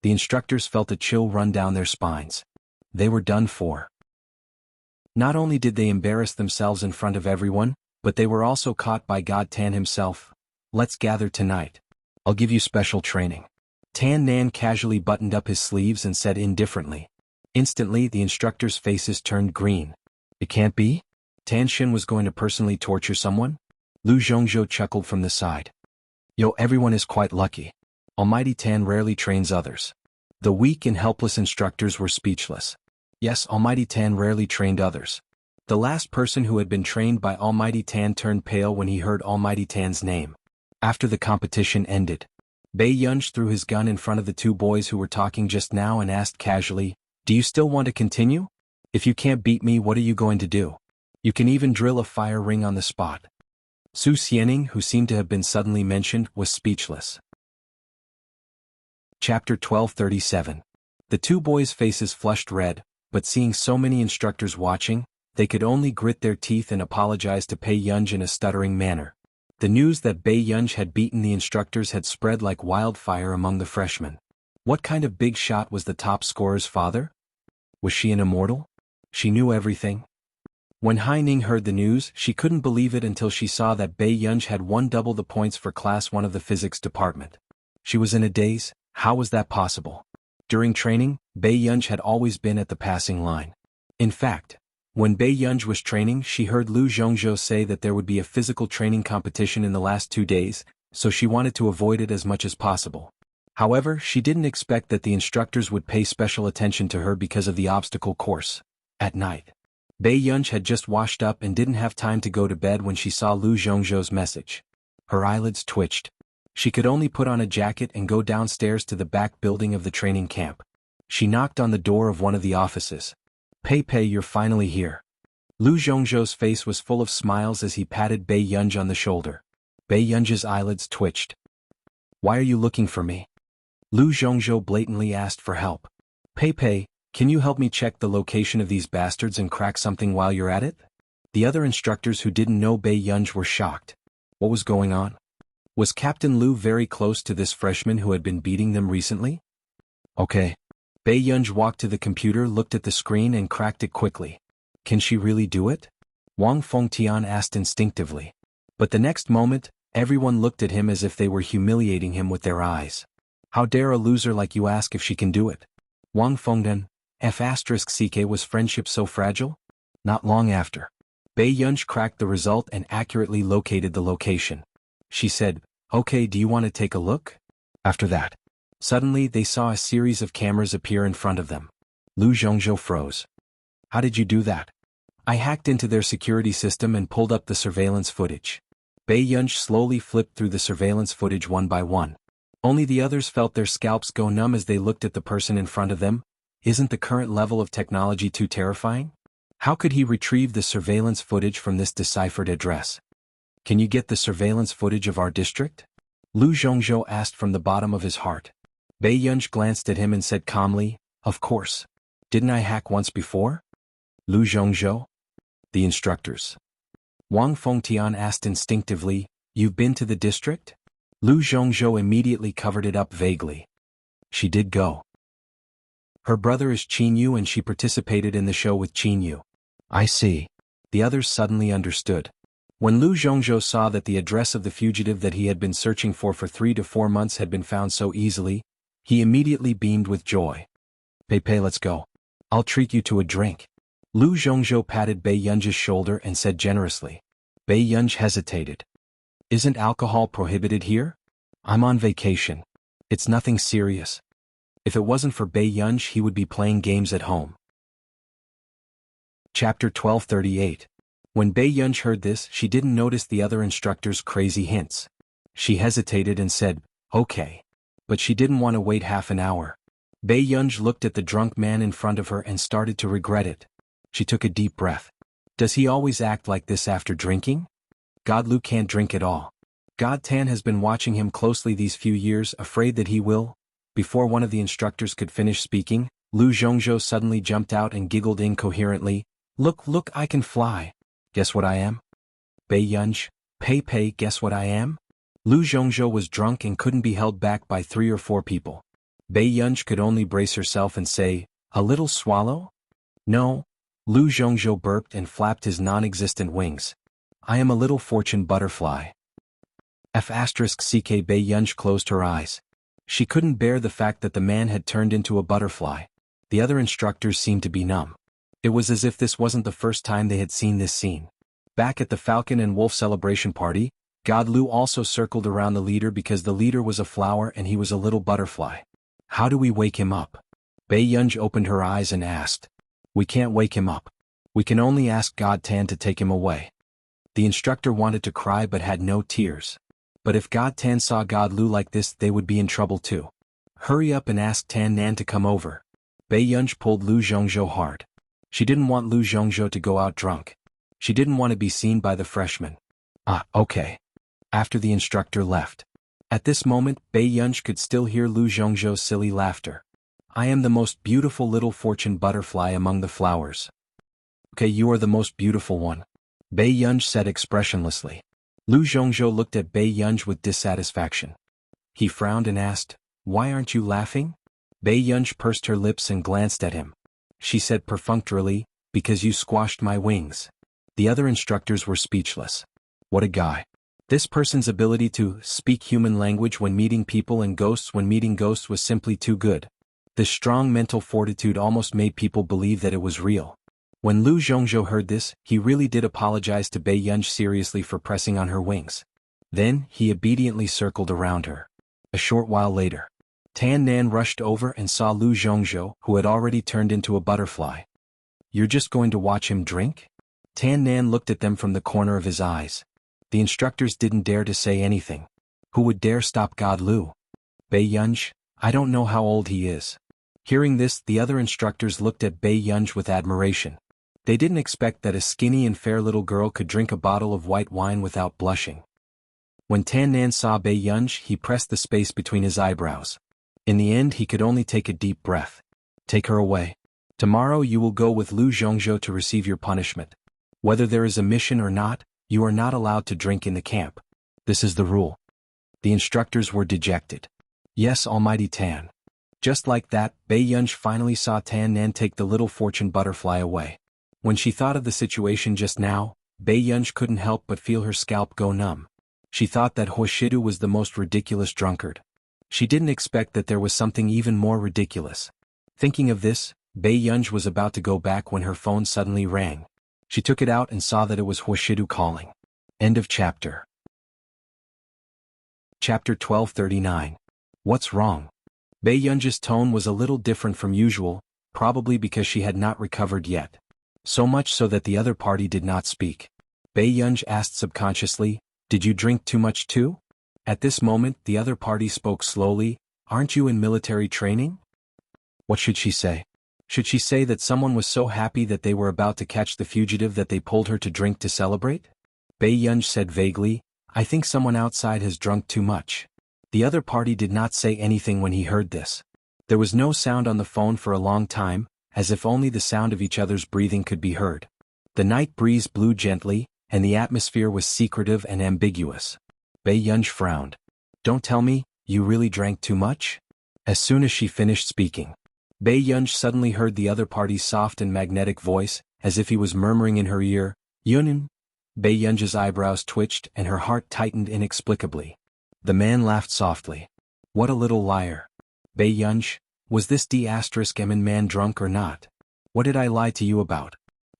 The instructors felt a chill run down their spines. They were done for. Not only did they embarrass themselves in front of everyone, but they were also caught by God Tan himself. Let's gather tonight. I'll give you special training. Tan Nan casually buttoned up his sleeves and said indifferently. Instantly, the instructors' faces turned green. It can't be? Tan Shin was going to personally torture someone? Lu Zhongzhou chuckled from the side. Yo, everyone is quite lucky. Almighty Tan rarely trains others. The weak and helpless instructors were speechless. Yes, Almighty Tan rarely trained others. The last person who had been trained by Almighty Tan turned pale when he heard Almighty Tan's name. After the competition ended, Bei Yunj threw his gun in front of the two boys who were talking just now and asked casually, "Do you still want to continue? If you can't beat me, what are you going to do? You can even drill a fire ring on the spot." Su Xianing, who seemed to have been suddenly mentioned, was speechless. Chapter 1237. The two boys' faces flushed red, but seeing so many instructors watching, they could only grit their teeth and apologize to Bei Yunj in a stuttering manner. The news that Bei Yunj had beaten the instructors had spread like wildfire among the freshmen. What kind of big shot was the top scorer's father? Was she an immortal? She knew everything. When Hai Ning heard the news, she couldn't believe it until she saw that Bei Yunj had won double the points for Class 1 of the physics department. She was in a daze. How was that possible? During training, Bei Yunj had always been at the passing line. In fact, when Bei Yunj was training, she heard Lu Zhongzhou say that there would be a physical training competition in the last 2 days, so she wanted to avoid it as much as possible. However, she didn't expect that the instructors would pay special attention to her because of the obstacle course. At night, Bei Yunj had just washed up and didn't have time to go to bed when she saw Lu Zhongzhou's message. Her eyelids twitched. She could only put on a jacket and go downstairs to the back building of the training camp. She knocked on the door of one of the offices. Pei, you're finally here. Lu Zhongzhou's face was full of smiles as he patted Bei Yunj on the shoulder. Bei Yunj's eyelids twitched. Why are you looking for me? Lu Zhongzhou blatantly asked for help. Pei, can you help me check the location of these bastards and crack something while you're at it? The other instructors who didn't know Bei Yunj were shocked. What was going on? Was Captain Lu very close to this freshman who had been beating them recently? Okay. Bei Yunj walked to the computer, looked at the screen and cracked it quickly. Can she really do it? Wang Fengtian asked instinctively. But the next moment, everyone looked at him as if they were humiliating him with their eyes. How dare a loser like you ask if she can do it? Wang Fengdan, F***CK was friendship so fragile? Not long after, Bei Yunj cracked the result and accurately located the location. She said, "Okay, do you want to take a look?" After that, suddenly they saw a series of cameras appear in front of them. Lu Zhongzhou froze. How did you do that? I hacked into their security system and pulled up the surveillance footage. Bei Yunj slowly flipped through the surveillance footage one by one. Only the others felt their scalps go numb as they looked at the person in front of them. Isn't the current level of technology too terrifying? How could he retrieve the surveillance footage from this deciphered address? Can you get the surveillance footage of our district? Lu Zhongzhou asked from the bottom of his heart. Bei Yunj glanced at him and said calmly, "Of course. Didn't I hack once before?" Lu Zhongzhou? The instructors. Wang Fengtian asked instinctively, "You've been to the district?" Lu Zhongzhou immediately covered it up vaguely. She did go. Her brother is Qin Yu and she participated in the show with Qin Yu. I see. The others suddenly understood. When Lu Zhongzhou saw that the address of the fugitive that he had been searching for 3 to 4 months had been found so easily, he immediately beamed with joy. Pei, let's go. I'll treat you to a drink. Lu Zhongzhou patted Bei Yunj's shoulder and said generously. Bei Yunj hesitated. Isn't alcohol prohibited here? I'm on vacation. It's nothing serious. If it wasn't for Bei Yunj, he would be playing games at home. Chapter 1238. When Bei Yunj heard this, she didn't notice the other instructor's crazy hints. She hesitated and said, "Okay." But she didn't want to wait half an hour. Bei Yunj looked at the drunk man in front of her and started to regret it. She took a deep breath. Does he always act like this after drinking? God Lu can't drink at all. God Tan has been watching him closely these few years, afraid that he will. Before one of the instructors could finish speaking, Lu Zhongzhou suddenly jumped out and giggled incoherently. Look, I can fly. Guess what I am? Bei Yunj, Pei, guess what I am? Lu Zhongzhou was drunk and couldn't be held back by 3 or 4 people. Bei Yunj could only brace herself and say, a little swallow? No. Lu Zhongzhou burped and flapped his non-existent wings. I am a little fortune butterfly. F***ck Bei Yunj closed her eyes. She couldn't bear the fact that the man had turned into a butterfly. The other instructors seemed to be numb. It was as if this wasn't the first time they had seen this scene. Back at the Falcon and Wolf celebration party, God Lu also circled around the leader because the leader was a flower and he was a little butterfly. How do we wake him up? Bei Yunj opened her eyes and asked. We can't wake him up. We can only ask God Tan to take him away. The instructor wanted to cry but had no tears. But if God Tan saw God Lu like this, they would be in trouble too. Hurry up and ask Tan Nan to come over. Bei Yunj pulled Lu Zhongzhou hard. She didn't want Lu Zhongzhou to go out drunk. She didn't want to be seen by the freshmen. Okay. After the instructor left. At this moment, Bei Yunj could still hear Lu Zhongzhou's silly laughter. I am the most beautiful little fortune butterfly among the flowers. Okay, you are the most beautiful one. Bei Yunj said expressionlessly. Lu Zhongzhou looked at Bei Yunj with dissatisfaction. He frowned and asked, why aren't you laughing? Bei Yunj pursed her lips and glanced at him. She said perfunctorily, because you squashed my wings. The other instructors were speechless. What a guy. This person's ability to speak human language when meeting people and ghosts when meeting ghosts was simply too good. This strong mental fortitude almost made people believe that it was real. When Lu Zhongzhou heard this, he really did apologize to Bei Yunj seriously for pressing on her wings. Then, he obediently circled around her. A short while later, Tan Nan rushed over and saw Lu Zhongzhou, who had already turned into a butterfly. You're just going to watch him drink? Tan Nan looked at them from the corner of his eyes. The instructors didn't dare to say anything. Who would dare stop God Lu? Bei Yunj, I don't know how old he is. Hearing this, the other instructors looked at Bei Yunj with admiration. They didn't expect that a skinny and fair little girl could drink a bottle of white wine without blushing. When Tan Nan saw Bei Yunj, he pressed the space between his eyebrows. In the end, he could only take a deep breath. Take her away. Tomorrow you will go with Lu Zhongzhou to receive your punishment. Whether there is a mission or not, you are not allowed to drink in the camp. This is the rule. The instructors were dejected. Yes, Almighty Tan. Just like that, Bei Yunj finally saw Tan Nan take the little fortune butterfly away. When she thought of the situation just now, Bei Yunj couldn't help but feel her scalp go numb. She thought that Hoshidu was the most ridiculous drunkard. She didn't expect that there was something even more ridiculous. Thinking of this, Bei Yunj was about to go back when her phone suddenly rang. She took it out and saw that it was Hoshidu calling. End of chapter. Chapter 1239. What's wrong? Bei Yunj's tone was a little different from usual, probably because she had not recovered yet. So much so that the other party did not speak. Bei Yunj asked subconsciously, did you drink too much too? At this moment, the other party spoke slowly, aren't you in military training? What should she say? Should she say that someone was so happy that they were about to catch the fugitive that they pulled her to drink to celebrate? Bei Yunj said vaguely, I think someone outside has drunk too much. The other party did not say anything when he heard this. There was no sound on the phone for a long time, as if only the sound of each other's breathing could be heard. The night breeze blew gently, and the atmosphere was secretive and ambiguous. Bei Yunj frowned. Don't tell me, you really drank too much? As soon as she finished speaking, Bei Yunj suddenly heard the other party's soft and magnetic voice, as if he was murmuring in her ear, Yunin. Bei Yunj's eyebrows twitched and her heart tightened inexplicably. The man laughed softly. What a little liar. Bei Yunj, was this D***M man drunk or not? What did I lie to you about?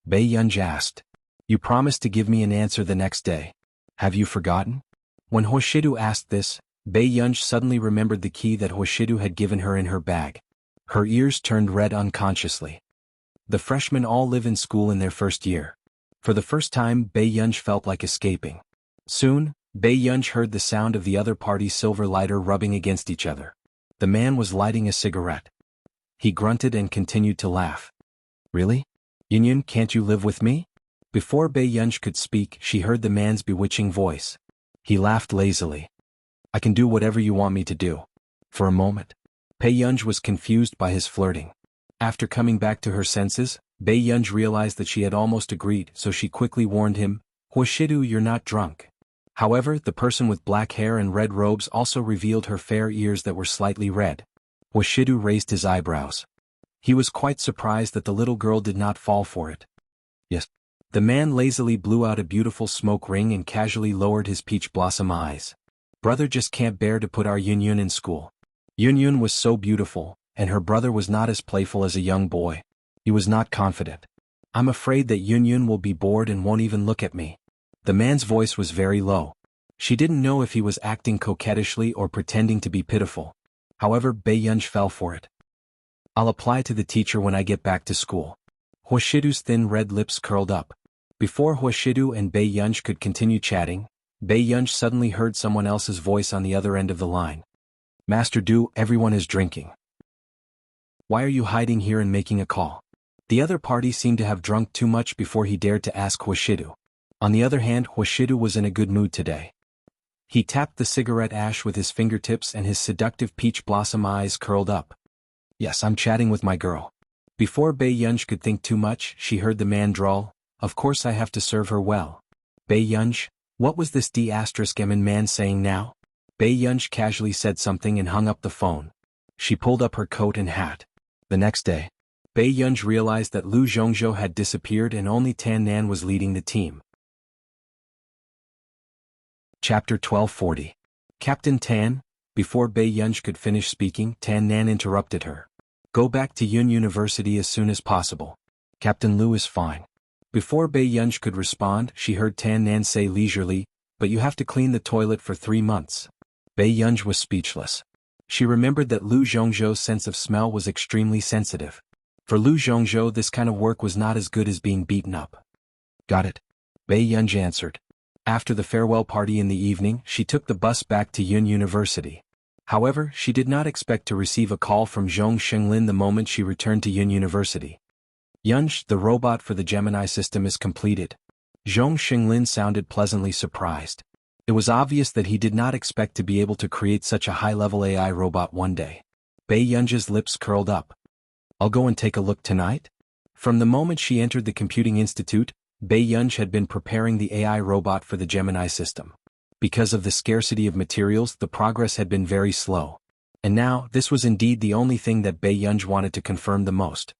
Bei Yunj asked. You promised to give me an answer the next day. Have you forgotten? When Hoshidu asked this, Bei Yunj suddenly remembered the key that Hoshidu had given her in her bag. Her ears turned red unconsciously. The freshmen all live in school in their first year. For the first time, Bei Yunj felt like escaping. Soon, Bei Yunj heard the sound of the other party's silver lighter rubbing against each other. The man was lighting a cigarette. He grunted and continued to laugh. Really? Yunyun, can't you live with me? Before Bei Yunj could speak, she heard the man's bewitching voice. He laughed lazily. I can do whatever you want me to do. For a moment, Bei Yunj was confused by his flirting. After coming back to her senses, Bei Yunj realized that she had almost agreed, so she quickly warned him, Huashidu, you're not drunk. However, the person with black hair and red robes also revealed her fair ears that were slightly red. Huashidu raised his eyebrows. He was quite surprised that the little girl did not fall for it. Yes. The man lazily blew out a beautiful smoke ring and casually lowered his peach blossom eyes. Brother just can't bear to put our Yunyun in school. Yunyun was so beautiful, and her brother was not as playful as a young boy. He was not confident. I'm afraid that Yunyun will be bored and won't even look at me. The man's voice was very low. She didn't know if he was acting coquettishly or pretending to be pitiful. However, Bei Yunj fell for it. I'll apply to the teacher when I get back to school. Huashidu's thin red lips curled up. Before Huashidu and Bei Yunj could continue chatting, Bei Yunj suddenly heard someone else's voice on the other end of the line. Master Du, everyone is drinking. Why are you hiding here and making a call? The other party seemed to have drunk too much before he dared to ask Huashidu. On the other hand, Huashidu was in a good mood today. He tapped the cigarette ash with his fingertips and his seductive peach blossom eyes curled up. Yes, I'm chatting with my girl. Before Bei Yunj could think too much, she heard the man drawl, of course I have to serve her well. Bei Yunj, what was this D***M man saying now? Bei Yunj casually said something and hung up the phone. She pulled up her coat and hat. The next day, Bei Yunj realized that Lu Zhongzhou had disappeared and only Tan Nan was leading the team. Chapter 1240. Captain Tan. Before Bei Yunj could finish speaking, Tan Nan interrupted her. Go back to Yun University as soon as possible. Captain Lu is fine. Before Bei Yunj could respond, she heard Tan Nan say leisurely, but you have to clean the toilet for 3 months. Bei Yunj was speechless. She remembered that Lu Zhongzhou's sense of smell was extremely sensitive. For Lu Zhongzhou, this kind of work was not as good as being beaten up. Got it. Bei Yunj answered. After the farewell party in the evening, she took the bus back to Yun University. However, she did not expect to receive a call from Zhong Xinglin the moment she returned to Yun University. Yunj, the robot for the Gemini system is completed. Zhong Xinglin sounded pleasantly surprised. It was obvious that he did not expect to be able to create such a high-level AI robot one day. Bei Yunj's lips curled up. I'll go and take a look tonight? From the moment she entered the Computing Institute, Bei Yunj had been preparing the AI robot for the Gemini system. Because of the scarcity of materials, the progress had been very slow. And now, this was indeed the only thing that Bei Yunj wanted to confirm the most.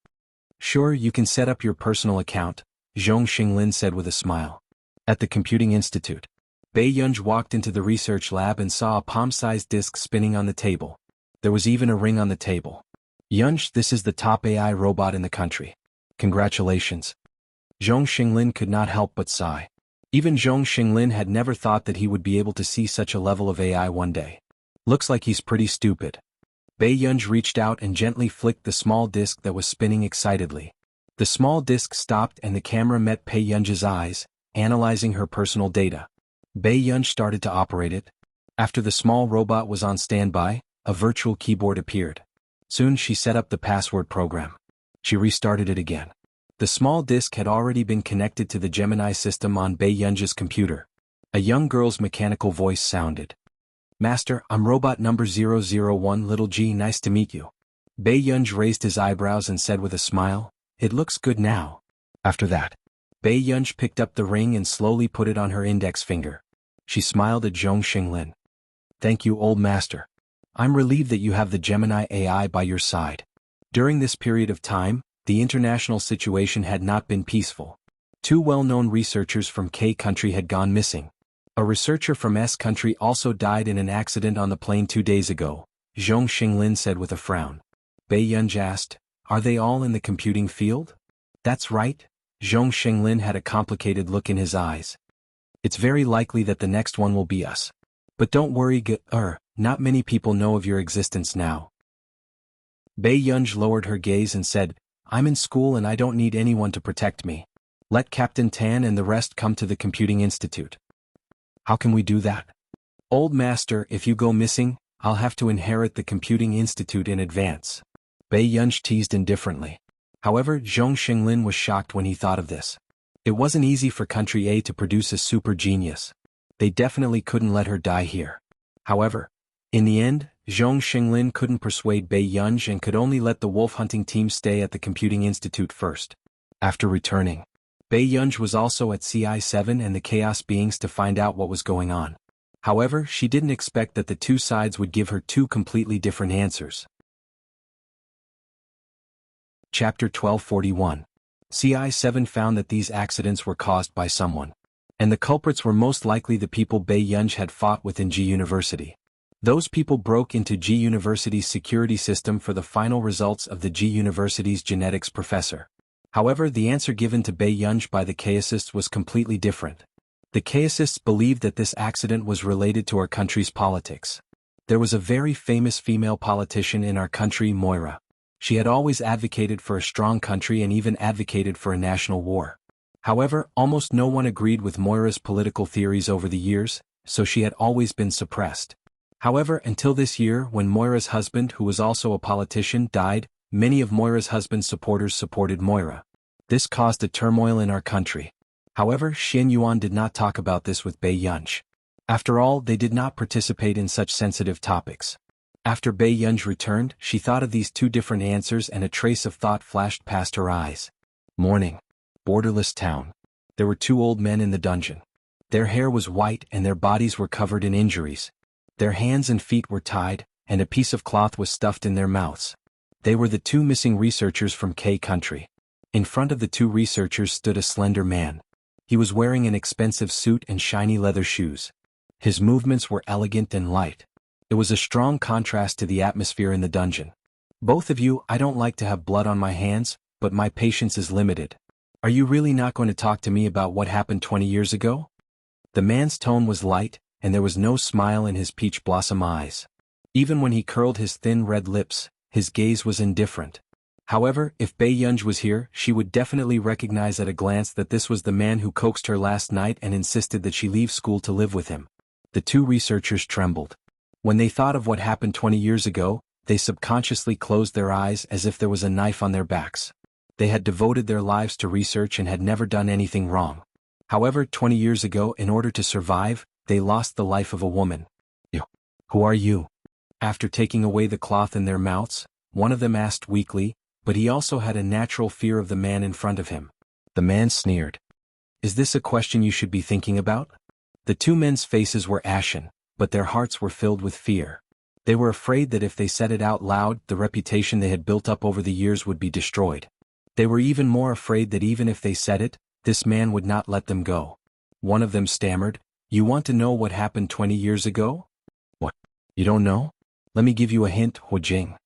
Sure, you can set up your personal account, Zhong Xinglin said with a smile. At the Computing Institute, Bei Yunj walked into the research lab and saw a palm-sized disk spinning on the table. There was even a ring on the table. Yunj, this is the top AI robot in the country. Congratulations. Zhong Xinglin could not help but sigh. Even Zhong Xinglin had never thought that he would be able to see such a level of AI one day. Looks like he's pretty stupid. Bei Yunj reached out and gently flicked the small disk that was spinning excitedly. The small disk stopped and the camera met Bei Yunj's eyes, analyzing her personal data. Bei Yunj started to operate it. After the small robot was on standby, a virtual keyboard appeared. Soon she set up the password program. She restarted it again. The small disk had already been connected to the Gemini system on Bei Yunj's computer. A young girl's mechanical voice sounded. Master, I'm robot number 001 little G, nice to meet you. Bei Yunj raised his eyebrows and said with a smile, it looks good now. After that, Bei Yunj picked up the ring and slowly put it on her index finger. She smiled at Zhong Xinglin. Thank you, old master. I'm relieved that you have the Gemini AI by your side. During this period of time, the international situation had not been peaceful. 2 well-known researchers from K country had gone missing. A researcher from S country also died in an accident on the plane 2 days ago, Zhong Xinglin said with a frown. Bei Yunj asked, are they all in the computing field? That's right. Zhong Xinglin had a complicated look in his eyes. It's very likely that the next one will be us. But don't worry, not many people know of your existence now. Bei Yunj lowered her gaze and said, I'm in school and I don't need anyone to protect me. Let Captain Tan and the rest come to the Computing Institute. How can we do that? Old master, if you go missing, I'll have to inherit the Computing Institute in advance. Bei Yunj teased indifferently. However, Zhong Xinglin was shocked when he thought of this. It wasn't easy for Country A to produce a super genius. They definitely couldn't let her die here. However, in the end, Zhong Xinglin couldn't persuade Bai Yunj and could only let the wolf hunting team stay at the Computing Institute first. After returning, Bai Yunj was also at CI7 and the Chaos Beings to find out what was going on. However, she didn't expect that the two sides would give her two completely different answers. Chapter 1241. CI7 found that these accidents were caused by someone, and the culprits were most likely the people Bai Yunj had fought within G University. Those people broke into G University's security system for the final results of the G University's genetics professor. However, the answer given to Bai Yunj by the Chaosists was completely different. The Chaosists believed that this accident was related to our country's politics. There was a very famous female politician in our country, Moira. She had always advocated for a strong country and even advocated for a national war. However, almost no one agreed with Moira's political theories over the years, so she had always been suppressed. However, until this year, when Moira's husband, who was also a politician, died, many of Moira's husband's supporters supported Moira. This caused a turmoil in our country. However, Xian Yuan did not talk about this with Bai Yunj. After all, they did not participate in such sensitive topics. After Bai Yunj returned, she thought of these two different answers and a trace of thought flashed past her eyes. Morning. Borderless town. There were two old men in the dungeon. Their hair was white and their bodies were covered in injuries. Their hands and feet were tied, and a piece of cloth was stuffed in their mouths. They were the two missing researchers from K country. In front of the two researchers stood a slender man. He was wearing an expensive suit and shiny leather shoes. His movements were elegant and light. It was a strong contrast to the atmosphere in the dungeon. Both of you, I don't like to have blood on my hands, but my patience is limited. Are you really not going to talk to me about what happened 20 years ago? The man's tone was light, and there was no smile in his peach blossom eyes. Even when he curled his thin red lips, his gaze was indifferent. However, if Bai Yunj was here, she would definitely recognize at a glance that this was the man who coaxed her last night and insisted that she leave school to live with him. The two researchers trembled. When they thought of what happened 20 years ago, they subconsciously closed their eyes as if there was a knife on their backs. They had devoted their lives to research and had never done anything wrong. However, 20 years ago, in order to survive, they lost the life of a woman. Who are you? After taking away the cloth in their mouths, one of them asked weakly, but he also had a natural fear of the man in front of him. The man sneered. Is this a question you should be thinking about? The two men's faces were ashen, but their hearts were filled with fear. They were afraid that if they said it out loud, the reputation they had built up over the years would be destroyed. They were even more afraid that even if they said it, this man would not let them go. One of them stammered, "You want to know what happened 20 years ago?" "What? You don't know? Let me give you a hint, Hu Jing."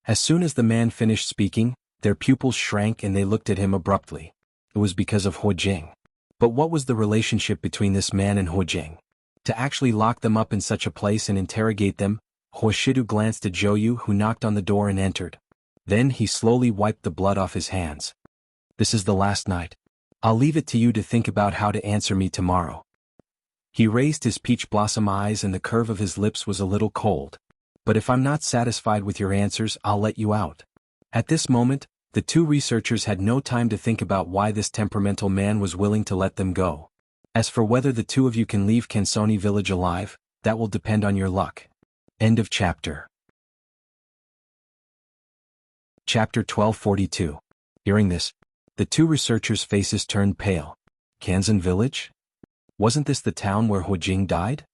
As soon as the man finished speaking, their pupils shrank and they looked at him abruptly. It was because of Hu Jing. But what was the relationship between this man and Hu Jing? To actually lock them up in such a place and interrogate them, Huashidu glanced at Zhou, who knocked on the door and entered. Then he slowly wiped the blood off his hands. "This is the last night. I'll leave it to you to think about how to answer me tomorrow." He raised his peach blossom eyes and the curve of his lips was a little cold. "But if I'm not satisfied with your answers, I'll let you out." At this moment, the two researchers had no time to think about why this temperamental man was willing to let them go. As for whether the two of you can leave Kensoni village alive, that will depend on your luck. End of chapter. Chapter 1242. Hearing this, the two researchers' faces turned pale. Kansan village? Wasn't this the town where Hu Jing died?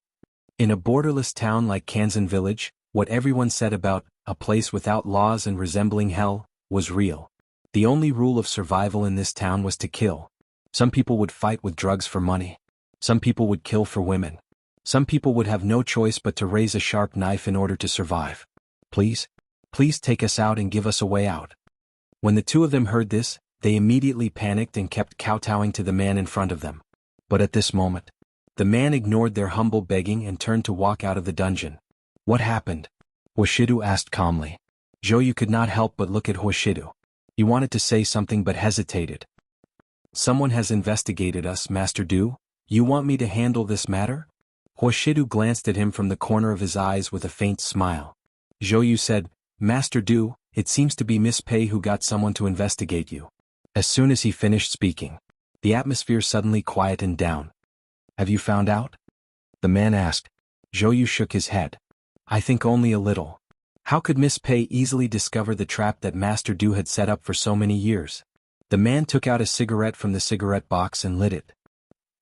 In a borderless town like Kansan village, what everyone said about a place without laws and resembling hell was real. The only rule of survival in this town was to kill. Some people would fight with drugs for money. Some people would kill for women. Some people would have no choice but to raise a sharp knife in order to survive. Please take us out and give us a way out." When the two of them heard this, they immediately panicked and kept kowtowing to the man in front of them. But at this moment, the man ignored their humble begging and turned to walk out of the dungeon. "What happened?" Huashidu asked calmly. Zhou could not help but look at Huashidu. He wanted to say something but hesitated. "Someone has investigated us, Master Du. You want me to handle this matter?" Huashidu glanced at him from the corner of his eyes with a faint smile. Zhou said, "Master Du, it seems to be Miss Pei who got someone to investigate you." As soon as he finished speaking, The atmosphere suddenly quietened down. Have you found out? The man asked. Zhou Yu shook his head. I think only a little. How could Miss Pei easily discover the trap that Master Du had set up for so many years? The man took out a cigarette from the cigarette box and lit it.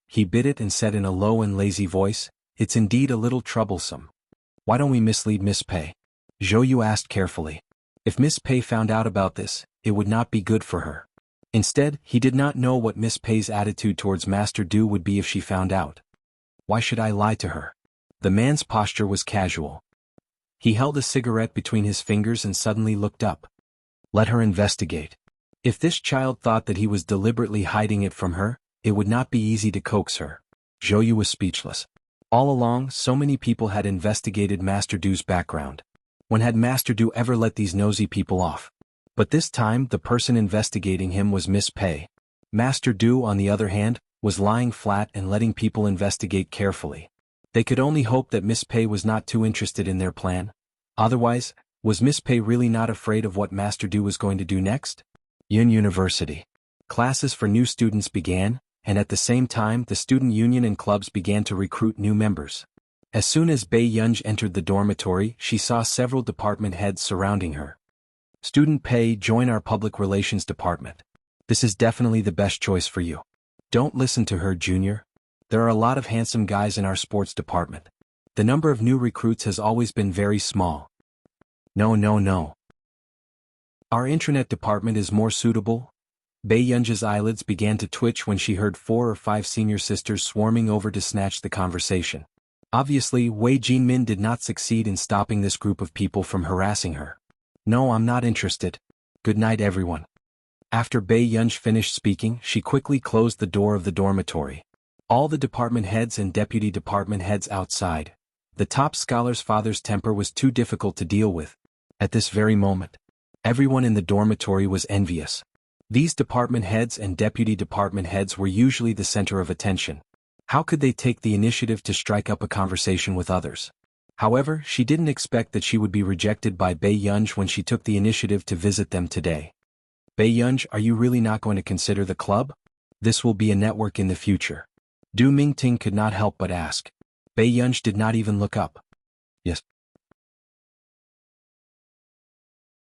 He bit it and said in a low and lazy voice, It's indeed a little troublesome. Why don't we mislead Miss Pei? Zhou Yu asked carefully. If Miss Pei found out about this, it would not be good for her. Instead, he did not know what Miss Pei's attitude towards Master Du would be if she found out. Why should I lie to her? The man's posture was casual. He held a cigarette between his fingers and suddenly looked up. Let her investigate. If this child thought that he was deliberately hiding it from her, it would not be easy to coax her. Zhou Yu was speechless. All along, so many people had investigated Master Du's background. When had Master Du ever let these nosy people off? But this time the person investigating him was Miss Pei. Master Du, on the other hand, was lying flat and letting people investigate carefully. They could only hope that Miss Pei was not too interested in their plan. Otherwise, was Miss Pei really not afraid of what Master Du was going to do next? Yun University. Classes for new students began, and at the same time the student union and clubs began to recruit new members. As soon as Bei Yunj entered the dormitory, she saw several department heads surrounding her. Student Pei, join our public relations department. This is definitely the best choice for you. Don't listen to her, Junior. There are a lot of handsome guys in our sports department. The number of new recruits has always been very small. No. Our intranet department is more suitable. Bei Yunja's eyelids began to twitch when she heard 4 or 5 senior sisters swarming over to snatch the conversation. Obviously, Wei Jinmin did not succeed in stopping this group of people from harassing her. No, I'm not interested. Good night, everyone. After Bei Yunj finished speaking, she quickly closed the door of the dormitory. All the department heads and deputy department heads outside. The top scholar's father's temper was too difficult to deal with. At this very moment, everyone in the dormitory was envious. These department heads and deputy department heads were usually the center of attention. How could they take the initiative to strike up a conversation with others? However, she didn't expect that she would be rejected by Bei Yunj when she took the initiative to visit them today. Bei Yunj, are you really not going to consider the club? This will be a network in the future. Du Mingting could not help but ask. Bei Yunj did not even look up. Yes.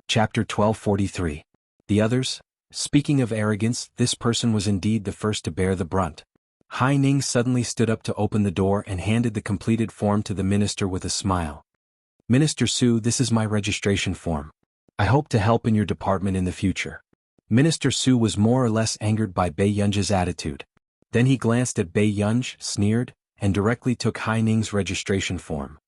Chapter 1243. The others? Speaking of arrogance, this person was indeed the first to bear the brunt. Hai Ning suddenly stood up to open the door and handed the completed form to the minister with a smile. Minister Su, this is my registration form. I hope to help in your department in the future. Minister Su was more or less angered by Bei Yunj's attitude. Then he glanced at Bei Yunj, sneered, and directly took Hai Ning's registration form.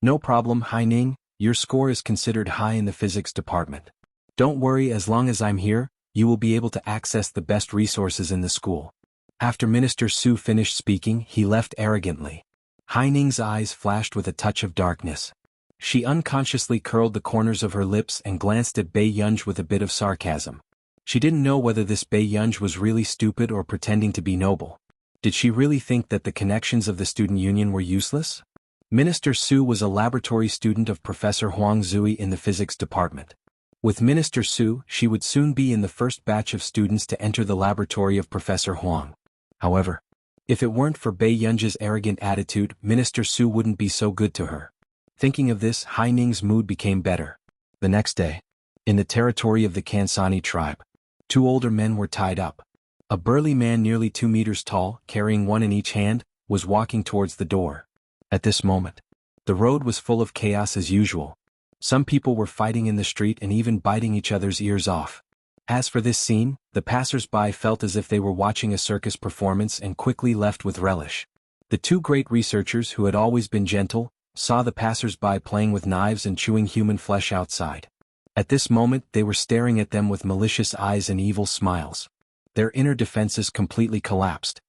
No problem, Hai Ning, your score is considered high in the physics department. Don't worry, as long as I'm here, you will be able to access the best resources in the school. After Minister Su finished speaking, he left arrogantly. Hai Ning's eyes flashed with a touch of darkness. She unconsciously curled the corners of her lips and glanced at Bei Yunj with a bit of sarcasm. She didn't know whether this Bei Yunj was really stupid or pretending to be noble. Did she really think that the connections of the student union were useless? Minister Su was a laboratory student of Professor Huang Zui in the physics department. With Minister Su, she would soon be in the first batch of students to enter the laboratory of Professor Huang. However, if it weren't for Bei Yunj's arrogant attitude, Minister Su wouldn't be so good to her. Thinking of this, Hai Ning's mood became better. The next day, in the territory of the Kansani tribe, 2 older men were tied up. A burly man nearly 2 meters tall, carrying one in each hand, was walking towards the door. At this moment, the road was full of chaos as usual. Some people were fighting in the street and even biting each other's ears off. As for this scene, the passers-by felt as if they were watching a circus performance and quickly left with relish. The 2 great researchers who had always been gentle, saw the passers-by playing with knives and chewing human flesh outside. At this moment they were staring at them with malicious eyes and evil smiles. Their inner defenses completely collapsed.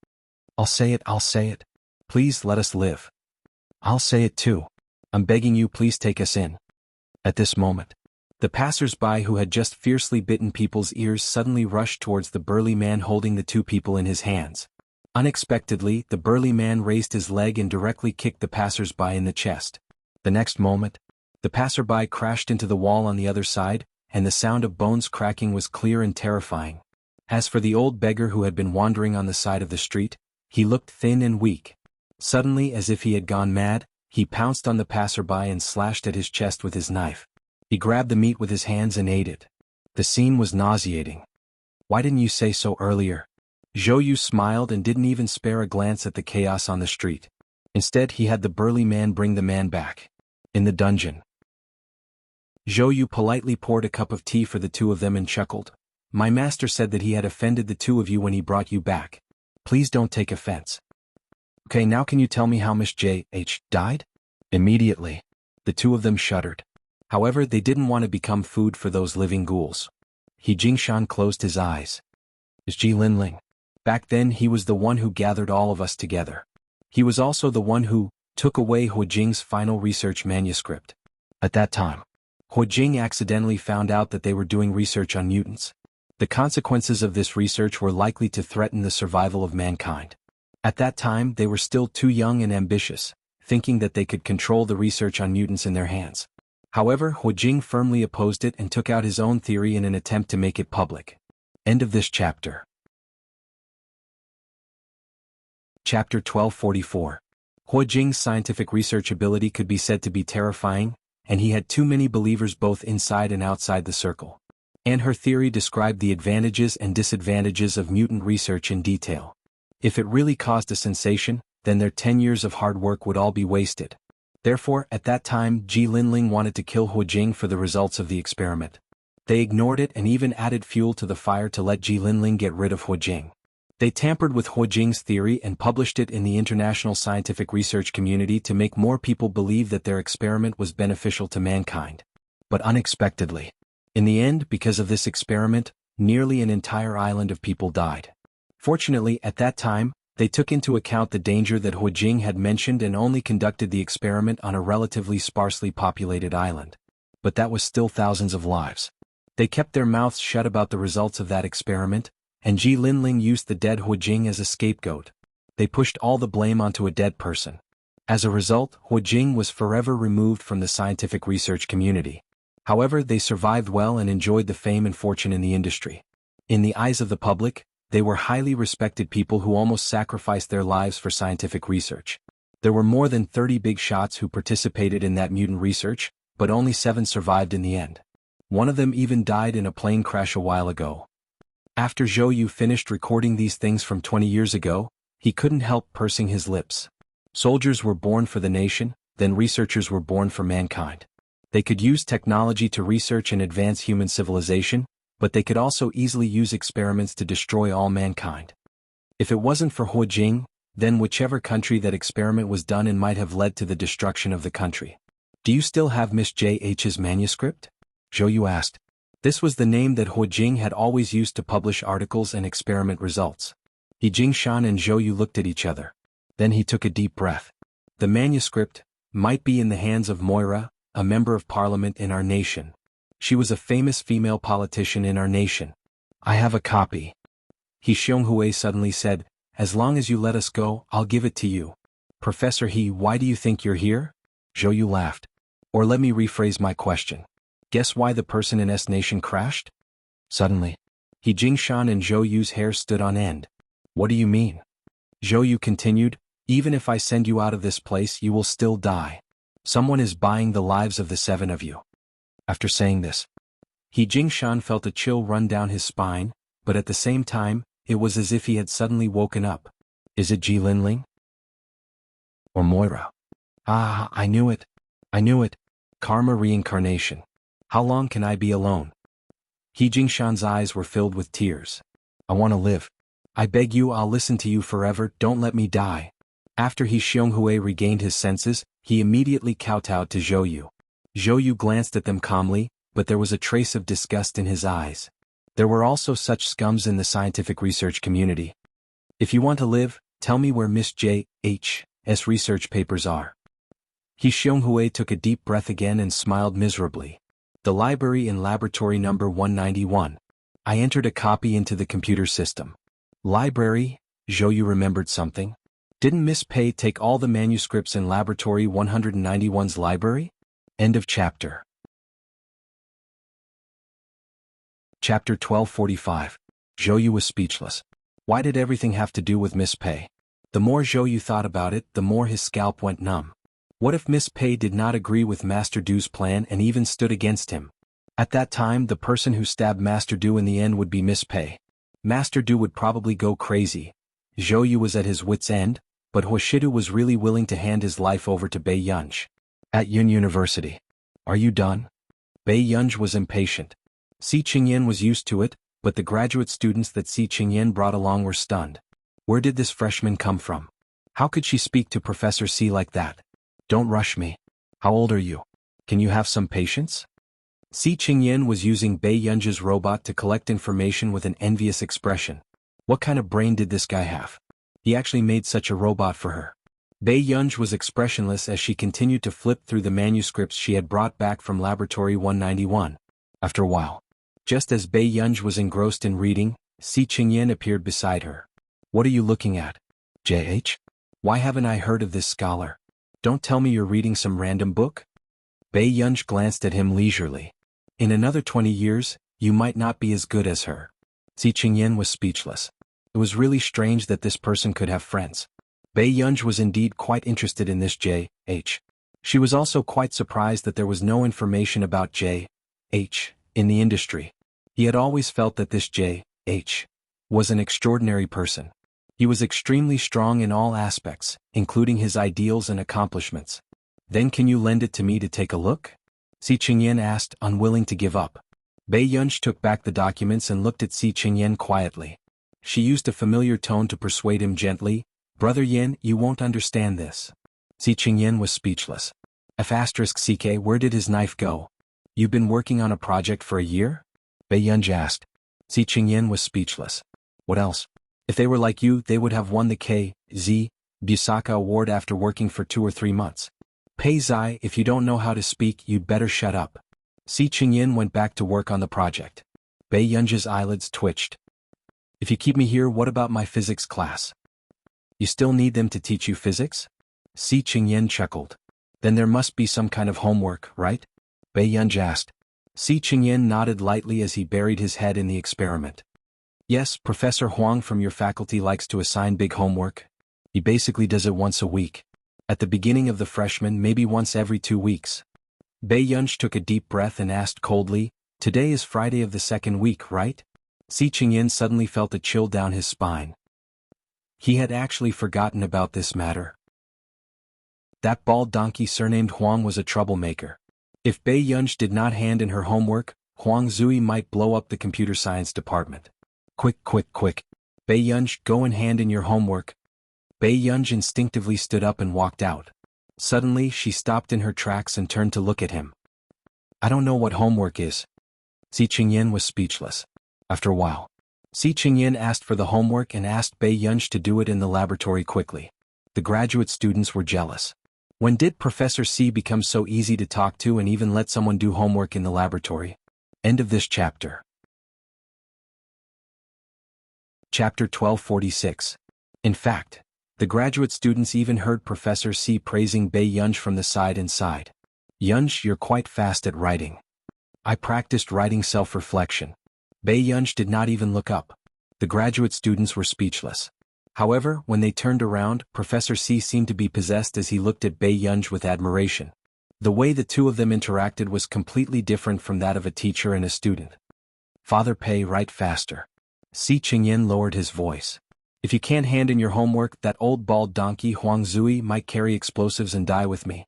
I'll say it. Please let us live. I'll say it too. I'm begging you, please take us in. At this moment, the passers-by who had just fiercely bitten people's ears suddenly rushed towards the burly man holding the 2 people in his hands. Unexpectedly, the burly man raised his leg and directly kicked the passers-by in the chest. The next moment, the passerby crashed into the wall on the other side, and the sound of bones cracking was clear and terrifying. As for the old beggar who had been wandering on the side of the street, he looked thin and weak. Suddenly, as if he had gone mad, he pounced on the passerby and slashed at his chest with his knife. He grabbed the meat with his hands and ate it. The scene was nauseating. "Why didn't you say so earlier?" Zhou Yu smiled and didn't even spare a glance at the chaos on the street. Instead, he had the burly man bring the man back. In the dungeon, Zhou Yu politely poured a cup of tea for the two of them and chuckled. "My master said that he had offended the two of you when he brought you back. Please don't take offense. Okay, now can you tell me how Miss J.H. died?" Immediately, the two of them shuddered. However, they didn't want to become food for those living ghouls. He Jingshan closed his eyes. "Is Ji Linling. Back then he was the one who gathered all of us together. He was also the one who took away Hu Jing's final research manuscript. At that time, Hu Jing accidentally found out that they were doing research on mutants. The consequences of this research were likely to threaten the survival of mankind. At that time they were still too young and ambitious, thinking that they could control the research on mutants in their hands. However, Hu Jing firmly opposed it and took out his own theory in an attempt to make it public." End of this chapter. Chapter 1244. Hu Jing's scientific research ability could be said to be terrifying, and he had too many believers both inside and outside the circle. And her theory described the advantages and disadvantages of mutant research in detail. If it really caused a sensation, then their 10 years of hard work would all be wasted. Therefore, at that time, Ji Linling wanted to kill Hu Jing for the results of the experiment. They ignored it and even added fuel to the fire to let Ji Linling get rid of Hu Jing. They tampered with Hu Jing's theory and published it in the international scientific research community to make more people believe that their experiment was beneficial to mankind. But unexpectedly, in the end, because of this experiment, nearly an entire island of people died. Fortunately, at that time, they took into account the danger that Hu Jing had mentioned and only conducted the experiment on a relatively sparsely populated island. But that was still thousands of lives. They kept their mouths shut about the results of that experiment, and Ji Linling used the dead Hu Jing as a scapegoat. They pushed all the blame onto a dead person. As a result, Hu Jing was forever removed from the scientific research community. However, they survived well and enjoyed the fame and fortune in the industry. In the eyes of the public, they were highly respected people who almost sacrificed their lives for scientific research. There were more than 30 big shots who participated in that mutant research, but only 7 survived in the end. One of them even died in a plane crash a while ago. After Zhou Yu finished recording these things from 20 years ago, he couldn't help pursing his lips. Soldiers were born for the nation, then researchers were born for mankind. They could use technology to research and advance human civilization, but they could also easily use experiments to destroy all mankind. If it wasn't for Hu Jing, then whichever country that experiment was done in might have led to the destruction of the country. "Do you still have Miss J.H.'s manuscript?" Zhou Yu asked. This was the name that Hu Jing had always used to publish articles and experiment results. He Jingshan and Zhou Yu looked at each other. Then he took a deep breath. "The manuscript might be in the hands of Moira, a member of parliament in our nation. She was a famous female politician in our nation. I have a copy." He Xionghui suddenly said, "As long as you let us go, I'll give it to you." "Professor He, why do you think you're here?" Zhou Yu laughed. "Or let me rephrase my question. Guess why the person in S Nation crashed?" Suddenly, He Jingshan and Zhou Yu's hair stood on end. "What do you mean?" Zhou Yu continued, "Even if I send you out of this place, you will still die. Someone is buying the lives of the 7 of you." After saying this, He Jingshan felt a chill run down his spine, but at the same time, it was as if he had suddenly woken up. Is it Ji Linling? Or Moira? Ah, I knew it. I knew it. Karma reincarnation. How long can I be alone? He Jingshan's eyes were filled with tears. "I want to live. I beg you, I'll listen to you forever, don't let me die." After He Xionghui regained his senses, he immediately kowtowed to Zhou Yu. Zhou Yu glanced at them calmly, but there was a trace of disgust in his eyes. There were also such scums in the scientific research community. "If you want to live, tell me where Miss J.H.'s research papers are." He Xionghui took a deep breath again and smiled miserably. "The library in laboratory number 191. I entered a copy into the computer system." Library? Zhou Yu remembered something. Didn't Miss Pei take all the manuscripts in laboratory 191's library? End of chapter. Chapter 1245. Zhou Yu was speechless. Why did everything have to do with Miss Pei? The more Zhou Yu thought about it, the more his scalp went numb. What if Miss Pei did not agree with Master Du's plan and even stood against him? At that time, the person who stabbed Master Du in the end would be Miss Pei. Master Du would probably go crazy. Zhou Yu was at his wit's end, but Huashidu was really willing to hand his life over to Bei Yunj. At Yun University. Are you done? Bei Yunj was impatient. Si Qingyan was used to it, but the graduate students that Si Qingyan brought along were stunned. Where did this freshman come from? How could she speak to Professor Si like that? Don't rush me. How old are you? Can you have some patience? Si Qingyan was using Bei Yunj's robot to collect information with an envious expression. What kind of brain did this guy have? He actually made such a robot for her. Bei Yunj was expressionless as she continued to flip through the manuscripts she had brought back from Laboratory 191. After a while, just as Bei Yunj was engrossed in reading, Si Qingyan appeared beside her. What are you looking at? JH? Why haven't I heard of this scholar? Don't tell me you're reading some random book? Bei Yunj glanced at him leisurely. In another 20 years, you might not be as good as her. Si Qingyan was speechless. It was really strange that this person could have friends. Bei Yunj was indeed quite interested in this J.H. She was also quite surprised that there was no information about J.H. in the industry. He had always felt that this J.H. was an extraordinary person. He was extremely strong in all aspects, including his ideals and accomplishments. Then can you lend it to me to take a look? Si Qingyan asked, unwilling to give up. Bei Yunj took back the documents and looked at Si Qingyan quietly. She used a familiar tone to persuade him gently, Brother Yin, you won't understand this. Si Qingyan was speechless. F***CK, where did his knife go? You've been working on a project for a year? Bei Yunj asked. Si Qingyan was speechless. What else? If they were like you, they would have won the K.Z. Busaka Award after working for 2 or 3 months. Pei Zai, if you don't know how to speak, you'd better shut up. Si Qingyan went back to work on the project. Bei Yunj's eyelids twitched. If you keep me here, what about my physics class? You still need them to teach you physics? Si Qingyan chuckled. Then there must be some kind of homework, right? Bei Yunj asked. Si Qingyan nodded lightly as he buried his head in the experiment. Yes, Professor Huang from your faculty likes to assign big homework. He basically does it once a week. At the beginning of the freshman, maybe once every 2 weeks. Bei Yunj took a deep breath and asked coldly, Today is Friday of the 2nd week, right? Si Qingyan suddenly felt a chill down his spine. He had actually forgotten about this matter. That bald donkey surnamed Huang was a troublemaker. If Bei Yunj did not hand in her homework, Huang Zui might blow up the computer science department. Quick, quick, quick. Bei Yunj, go and hand in your homework. Bei Yunj instinctively stood up and walked out. Suddenly, she stopped in her tracks and turned to look at him. I don't know what homework is. Si Qingyan was speechless. After a while, Si Qingyan asked for the homework and asked Bei Yunj to do it in the laboratory quickly. The graduate students were jealous. When did Professor Si become so easy to talk to and even let someone do homework in the laboratory? End of this chapter. Chapter 1246. In fact, the graduate students even heard Professor Si praising Bei Yunj from the side and sighed. Yunj, you're quite fast at writing. I practiced writing self-reflection. Bei Yunj did not even look up. The graduate students were speechless. However, when they turned around, Professor Si seemed to be possessed as he looked at Bei Yunj with admiration. The way the two of them interacted was completely different from that of a teacher and a student. Father Pei, write faster. Si Qingyan lowered his voice. If you can't hand in your homework, that old bald donkey Huang Zui might carry explosives and die with me.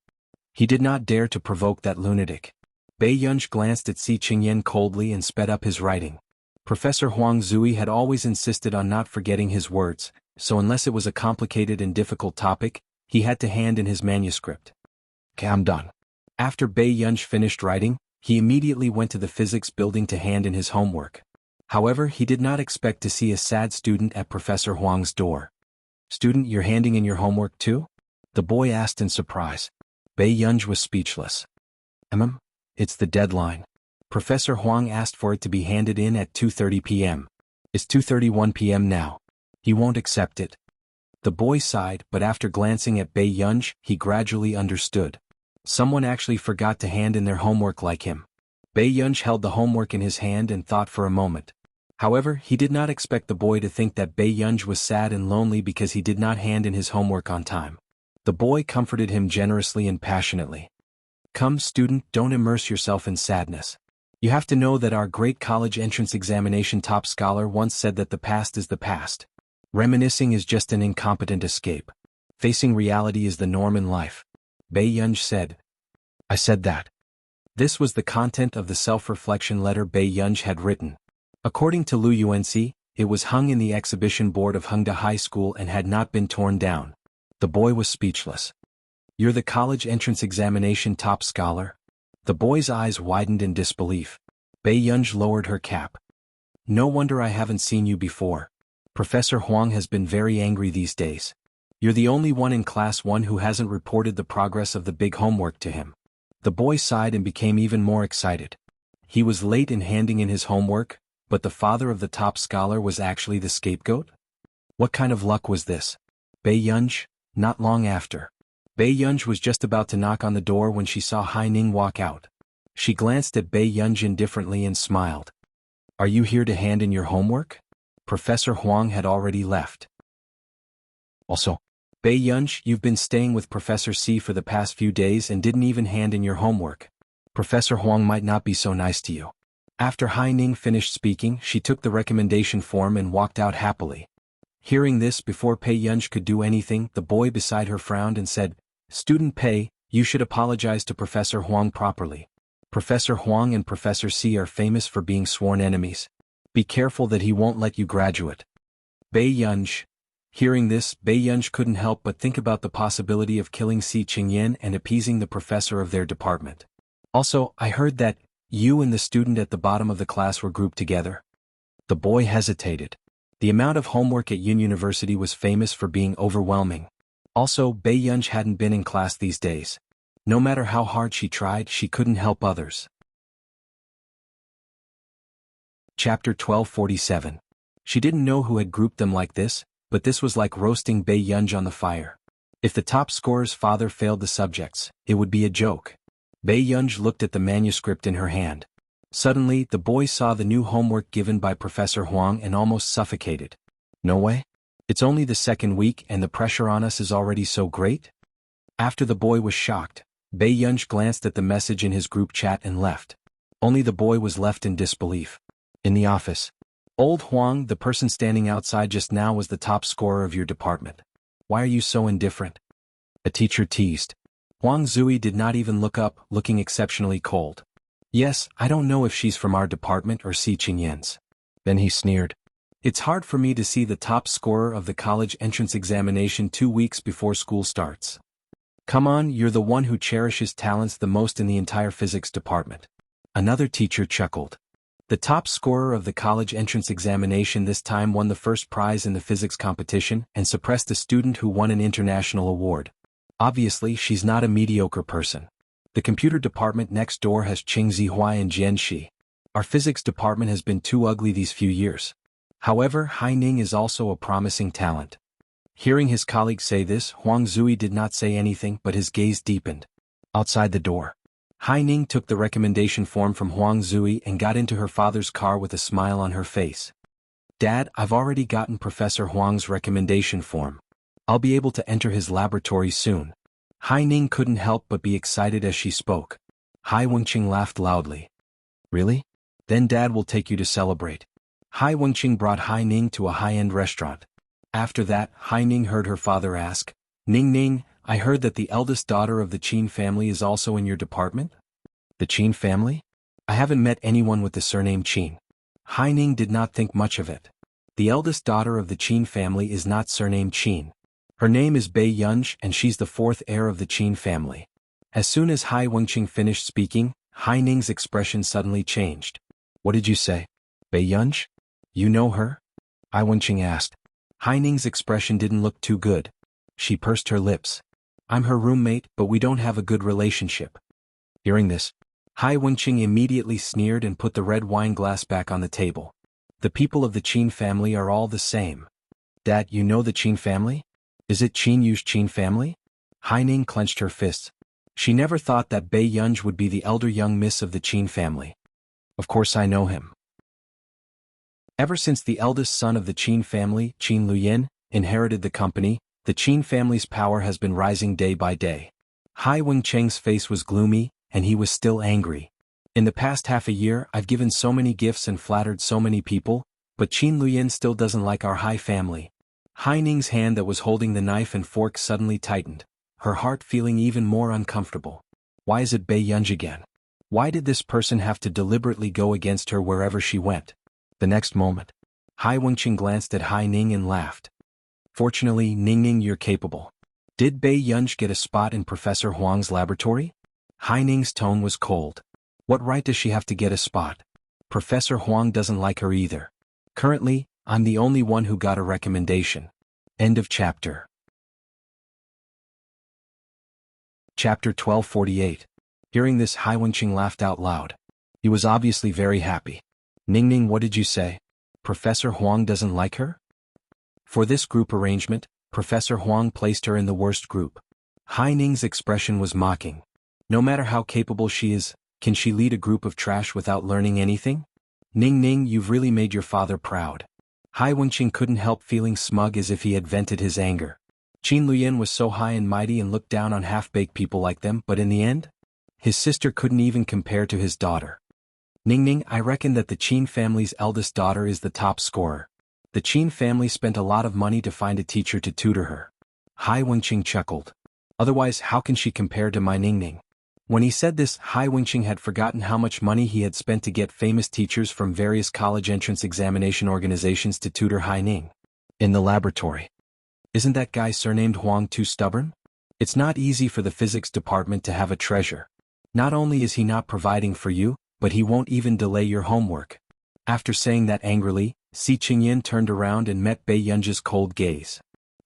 He did not dare to provoke that lunatic. Bei Yunj glanced at Si Qingyan coldly and sped up his writing. Professor Huang Zui had always insisted on not forgetting his words, so unless it was a complicated and difficult topic, he had to hand in his manuscript. Okay, I'm done. After Bei Yunj finished writing, he immediately went to the physics building to hand in his homework. However, he did not expect to see a sad student at Professor Huang's door. Student, you're handing in your homework too? The boy asked in surprise. Bei Yunj was speechless. It's the deadline. Professor Huang asked for it to be handed in at 2:30 p.m. It's 2:31 p.m. now. He won't accept it. The boy sighed, but after glancing at Bei Yunj, he gradually understood. Someone actually forgot to hand in their homework like him. Bei Yunj held the homework in his hand and thought for a moment. However, he did not expect the boy to think that Bei Yunj was sad and lonely because he did not hand in his homework on time. The boy comforted him generously and passionately. Come, student, don't immerse yourself in sadness. You have to know that our great college entrance examination top scholar once said that the past is the past. Reminiscing is just an incompetent escape. Facing reality is the norm in life. Bei Yunj said. I said that. This was the content of the self-reflection letter Bei Yunj had written. According to Lu Yuanxi, it was hung in the exhibition board of Hengda High School and had not been torn down. The boy was speechless. You're the college entrance examination top scholar? The boy's eyes widened in disbelief. Bei Yunj lowered her cap. No wonder I haven't seen you before. Professor Huang has been very angry these days. You're the only one in class 1 who hasn't reported the progress of the big homework to him. The boy sighed and became even more excited. He was late in handing in his homework, but the father of the top scholar was actually the scapegoat? What kind of luck was this? Bei Yunj, not long after. Bei Yunj was just about to knock on the door when she saw Hai Ning walk out. She glanced at Bei Yunj indifferently and smiled. Are you here to hand in your homework? Professor Huang had already left. Also, Bei Yunj, you've been staying with Professor C for the past few days and didn't even hand in your homework. Professor Huang might not be so nice to you. After Hai Ning finished speaking, she took the recommendation form and walked out happily. Hearing this, before Bei Yunj could do anything, the boy beside her frowned and said, Student Pei, you should apologize to Professor Huang properly. Professor Huang and Professor C are famous for being sworn enemies. Be careful that he won't let you graduate. Bei Yunj. Hearing this, Bei Yunj couldn't help but think about the possibility of killing Si Qingyan and appeasing the professor of their department. Also, I heard that you and the student at the bottom of the class were grouped together. The boy hesitated. The amount of homework at Yun University was famous for being overwhelming. Also, Bei Yunj hadn't been in class these days. No matter how hard she tried, she couldn't help others. Chapter 1247. She didn't know who had grouped them like this, but this was like roasting Bei Yunj on the fire. If the top scorer's father failed the subjects, it would be a joke. Bei Yunj looked at the manuscript in her hand. Suddenly, the boy saw the new homework given by Professor Huang and almost suffocated. No way? It's only the second week and the pressure on us is already so great? After the boy was shocked, Bei Yunj glanced at the message in his group chat and left. Only the boy was left in disbelief. In the office. Old Huang, the person standing outside just now was the top scorer of your department. Why are you so indifferent? A teacher teased. Huang Zui did not even look up, looking exceptionally cold. Yes, I don't know if she's from our department or Si Qingyan's. Then he sneered. It's hard for me to see the top scorer of the college entrance examination 2 weeks before school starts. Come on, you're the one who cherishes talents the most in the entire physics department. Another teacher chuckled. The top scorer of the college entrance examination this time won the first prize in the physics competition and suppressed a student who won an international award. Obviously, she's not a mediocre person. The computer department next door has Qing Zihuai and Jian Shi. Our physics department has been too ugly these few years. However, Hai Ning is also a promising talent. Hearing his colleague say this, Huang Zui did not say anything but his gaze deepened. Outside the door. Hai Ning took the recommendation form from Huang Zui and got into her father's car with a smile on her face. Dad, I've already gotten Professor Huang's recommendation form. I'll be able to enter his laboratory soon. Hai Ning couldn't help but be excited as she spoke. Hai Wenqing laughed loudly. Really? Then Dad will take you to celebrate. Hai Wenqing brought Hai Ning to a high-end restaurant. After that, Hai Ning heard her father ask, Ning Ning, I heard that the eldest daughter of the Qin family is also in your department? The Qin family? I haven't met anyone with the surname Qin. Hai Ning did not think much of it. The eldest daughter of the Qin family is not surnamed Qin. Her name is Bei Yunj and she's the fourth heir of the Qin family. As soon as Hai Wenqing finished speaking, Hai Ning's expression suddenly changed. What did you say? Bei Yunj? You know her? Hai Wenqing asked. Hai Ning's expression didn't look too good. She pursed her lips. I'm her roommate, but we don't have a good relationship. Hearing this, Hai Wenqing immediately sneered and put the red wine glass back on the table. The people of the Qin family are all the same. Dad, you know the Qin family? Is it Qin Yu's Qin family? Hai Ning clenched her fists. She never thought that Bei Yunj would be the elder young miss of the Qin family. Of course I know him. Ever since the eldest son of the Qin family, Qin Luyin, inherited the company, the Qin family's power has been rising day by day. Hai Wengcheng's face was gloomy, and he was still angry. In the past half a year I've given so many gifts and flattered so many people, but Qin Luyin still doesn't like our Hai family. Hai Ning's hand that was holding the knife and fork suddenly tightened, her heart feeling even more uncomfortable. Why is it Bei Yunj again? Why did this person have to deliberately go against her wherever she went? The next moment, Hai Wengcheng glanced at Hai Ning and laughed. Fortunately, Ning, you're capable. Did Bei Yunj get a spot in Professor Huang's laboratory? Hai Ning's tone was cold. What right does she have to get a spot? Professor Huang doesn't like her either. Currently, I'm the only one who got a recommendation. End of chapter. Chapter 1248. Hearing this, Hai Wengcheng laughed out loud. He was obviously very happy. Ning, what did you say? Professor Huang doesn't like her? For this group arrangement, Professor Huang placed her in the worst group. Hai Ning's expression was mocking. No matter how capable she is, can she lead a group of trash without learning anything? Ning, you've really made your father proud. Hai Wengcheng couldn't help feeling smug as if he had vented his anger. Qin Luyin was so high and mighty and looked down on half-baked people like them, but in the end, his sister couldn't even compare to his daughter. Ning, I reckon that the Qin family's eldest daughter is the top scorer. The Qin family spent a lot of money to find a teacher to tutor her. Hai Wengcheng chuckled. Otherwise, how can she compare to my Ning? When he said this, Hai Wengcheng had forgotten how much money he had spent to get famous teachers from various college entrance examination organizations to tutor Hai Ning. In the laboratory. Isn't that guy surnamed Huang too stubborn? It's not easy for the physics department to have a treasure. Not only is he not providing for you, but he won't even delay your homework. After saying that angrily, Si Qingyan turned around and met Bei Yunj's cold gaze.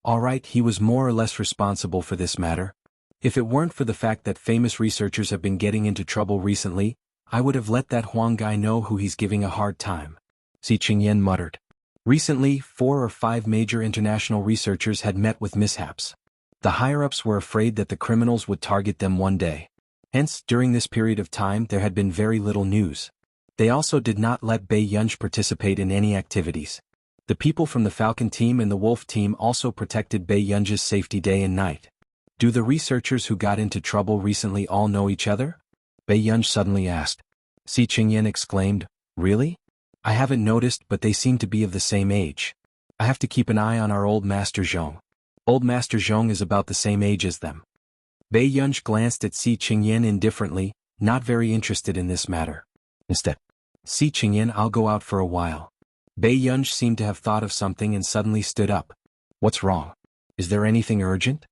Alright, he was more or less responsible for this matter. If it weren't for the fact that famous researchers have been getting into trouble recently, I would have let that Huang guy know who he's giving a hard time. Si Qingyan muttered. Recently, 4 or 5 major international researchers had met with mishaps. The higher-ups were afraid that the criminals would target them one day. Hence, during this period of time there had been very little news. They also did not let Bei Yunj participate in any activities. The people from the Falcon team and the Wolf team also protected Bei Yunj's safety day and night. Do the researchers who got into trouble recently all know each other? Bei Yunj suddenly asked. Si Qingyan exclaimed, Really? I haven't noticed, but they seem to be of the same age. I have to keep an eye on our old Master Zhong. Old Master Zhong is about the same age as them. Bei Yunj glanced at Si Qingyan indifferently, not very interested in this matter. Instead, Si Qingyan, I'll go out for a while. Bei Yunj seemed to have thought of something and suddenly stood up. What's wrong? Is there anything urgent?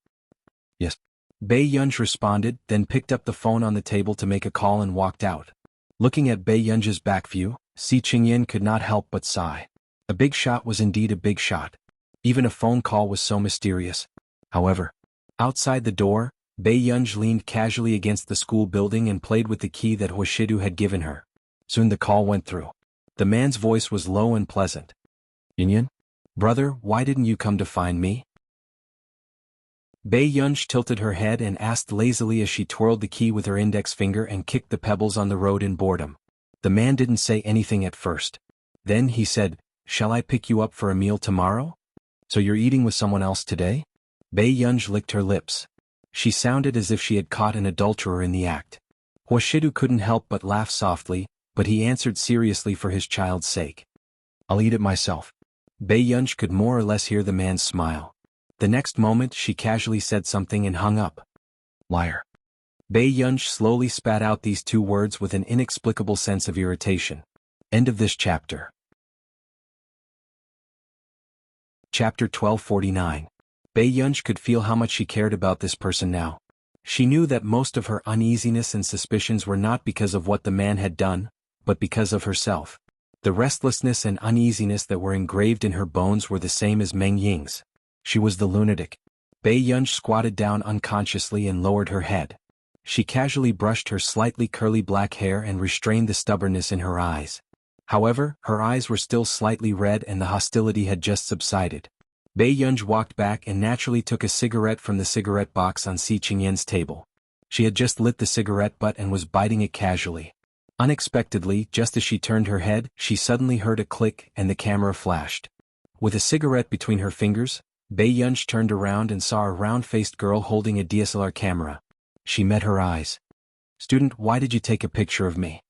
Yes. Bei Yunj responded, then picked up the phone on the table to make a call and walked out. Looking at Bei Yunj's back view, Si Qingyan could not help but sigh. A big shot was indeed a big shot. Even a phone call was so mysterious. However, outside the door, Bei Yunj leaned casually against the school building and played with the key that Huashidu had given her. Soon the call went through. The man's voice was low and pleasant. Yunyan? Brother, why didn't you come to find me? Bei Yunj tilted her head and asked lazily as she twirled the key with her index finger and kicked the pebbles on the road in boredom. The man didn't say anything at first. Then he said, Shall I pick you up for a meal tomorrow? So you're eating with someone else today? Bei Yunj licked her lips. She sounded as if she had caught an adulterer in the act. Huashidu couldn't help but laugh softly, but he answered seriously for his child's sake. I'll eat it myself. Bei Yunj could more or less hear the man's smile. The next moment she casually said something and hung up. Liar. Bei Yunj slowly spat out these 2 words with an inexplicable sense of irritation. End of this chapter. Chapter 1249. Bei Yunj could feel how much she cared about this person now. She knew that most of her uneasiness and suspicions were not because of what the man had done, but because of herself. The restlessness and uneasiness that were engraved in her bones were the same as Meng Ying's. She was the lunatic. Bei Yunj squatted down unconsciously and lowered her head. She casually brushed her slightly curly black hair and restrained the stubbornness in her eyes. However, her eyes were still slightly red and the hostility had just subsided. Bei Yunj walked back and naturally took a cigarette from the cigarette box on Si Qingyan's table. She had just lit the cigarette butt and was biting it casually. Unexpectedly, just as she turned her head, she suddenly heard a click and the camera flashed. With a cigarette between her fingers, Bei Yunj turned around and saw a round-faced girl holding a DSLR camera. She met her eyes. "Student, why did you take a picture of me?"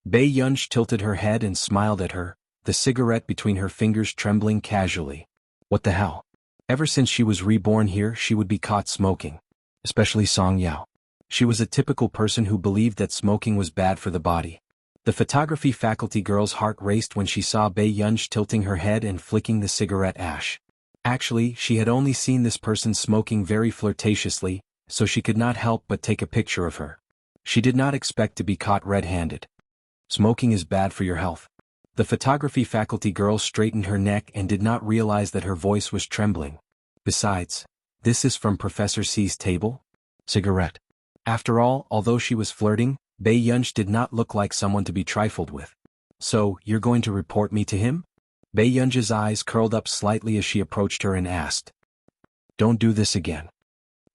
Bei Yunj tilted her head and smiled at her, the cigarette between her fingers trembling casually. What the hell? Ever since she was reborn here, she would be caught smoking. Especially Song Yao. She was a typical person who believed that smoking was bad for the body. The photography faculty girl's heart raced when she saw Bei Yunj tilting her head and flicking the cigarette ash. Actually, she had only seen this person smoking very flirtatiously, so she could not help but take a picture of her. She did not expect to be caught red-handed. Smoking is bad for your health. The photography faculty girl straightened her neck and did not realize that her voice was trembling. Besides, this is from Professor C's table? Cigarette. After all, although she was flirting, Bei Yunj did not look like someone to be trifled with. So, you're going to report me to him? Bei Yunj's eyes curled up slightly as she approached her and asked. Don't do this again.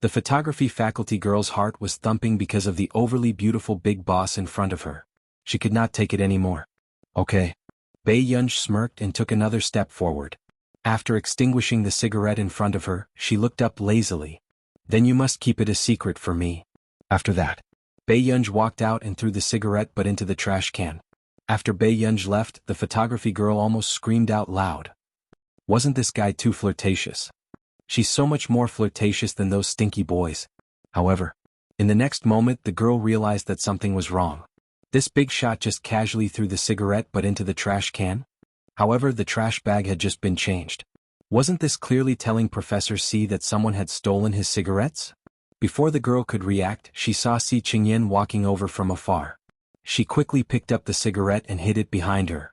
The photography faculty girl's heart was thumping because of the overly beautiful big boss in front of her. She could not take it anymore. Okay. Bei Yunj smirked and took another step forward. After extinguishing the cigarette in front of her, she looked up lazily. Then you must keep it a secret for me. After that, Bei Yunj walked out and threw the cigarette butt into the trash can. After Bei Yunj left, the photography girl almost screamed out loud. Wasn't this guy too flirtatious? She's so much more flirtatious than those stinky boys. However, in the next moment the girl realized that something was wrong. This big shot just casually threw the cigarette butt into the trash can? However, the trash bag had just been changed. Wasn't this clearly telling Professor C that someone had stolen his cigarettes? Before the girl could react, she saw Si Qingyan walking over from afar. She quickly picked up the cigarette and hid it behind her.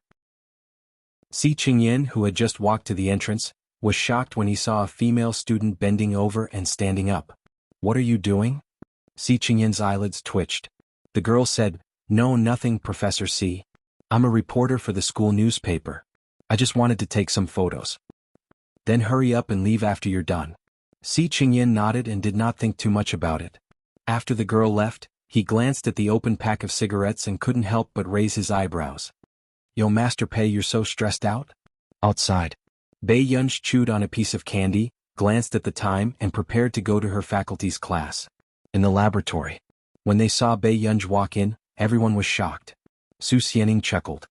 Si Qingyan, who had just walked to the entrance, was shocked when he saw a female student bending over and standing up. What are you doing? Si Qingyan's eyelids twitched. The girl said, No, nothing, Professor C. I'm a reporter for the school newspaper. I just wanted to take some photos. Then hurry up and leave after you're done. Si Qingyan nodded and did not think too much about it. After the girl left, he glanced at the open pack of cigarettes and couldn't help but raise his eyebrows. Yo, Master Pei, you're so stressed out? Outside. Bei Yunj chewed on a piece of candy, glanced at the time and prepared to go to her faculty's class. In the laboratory. When they saw Bei Yunj walk in, everyone was shocked. Su Xianing chuckled.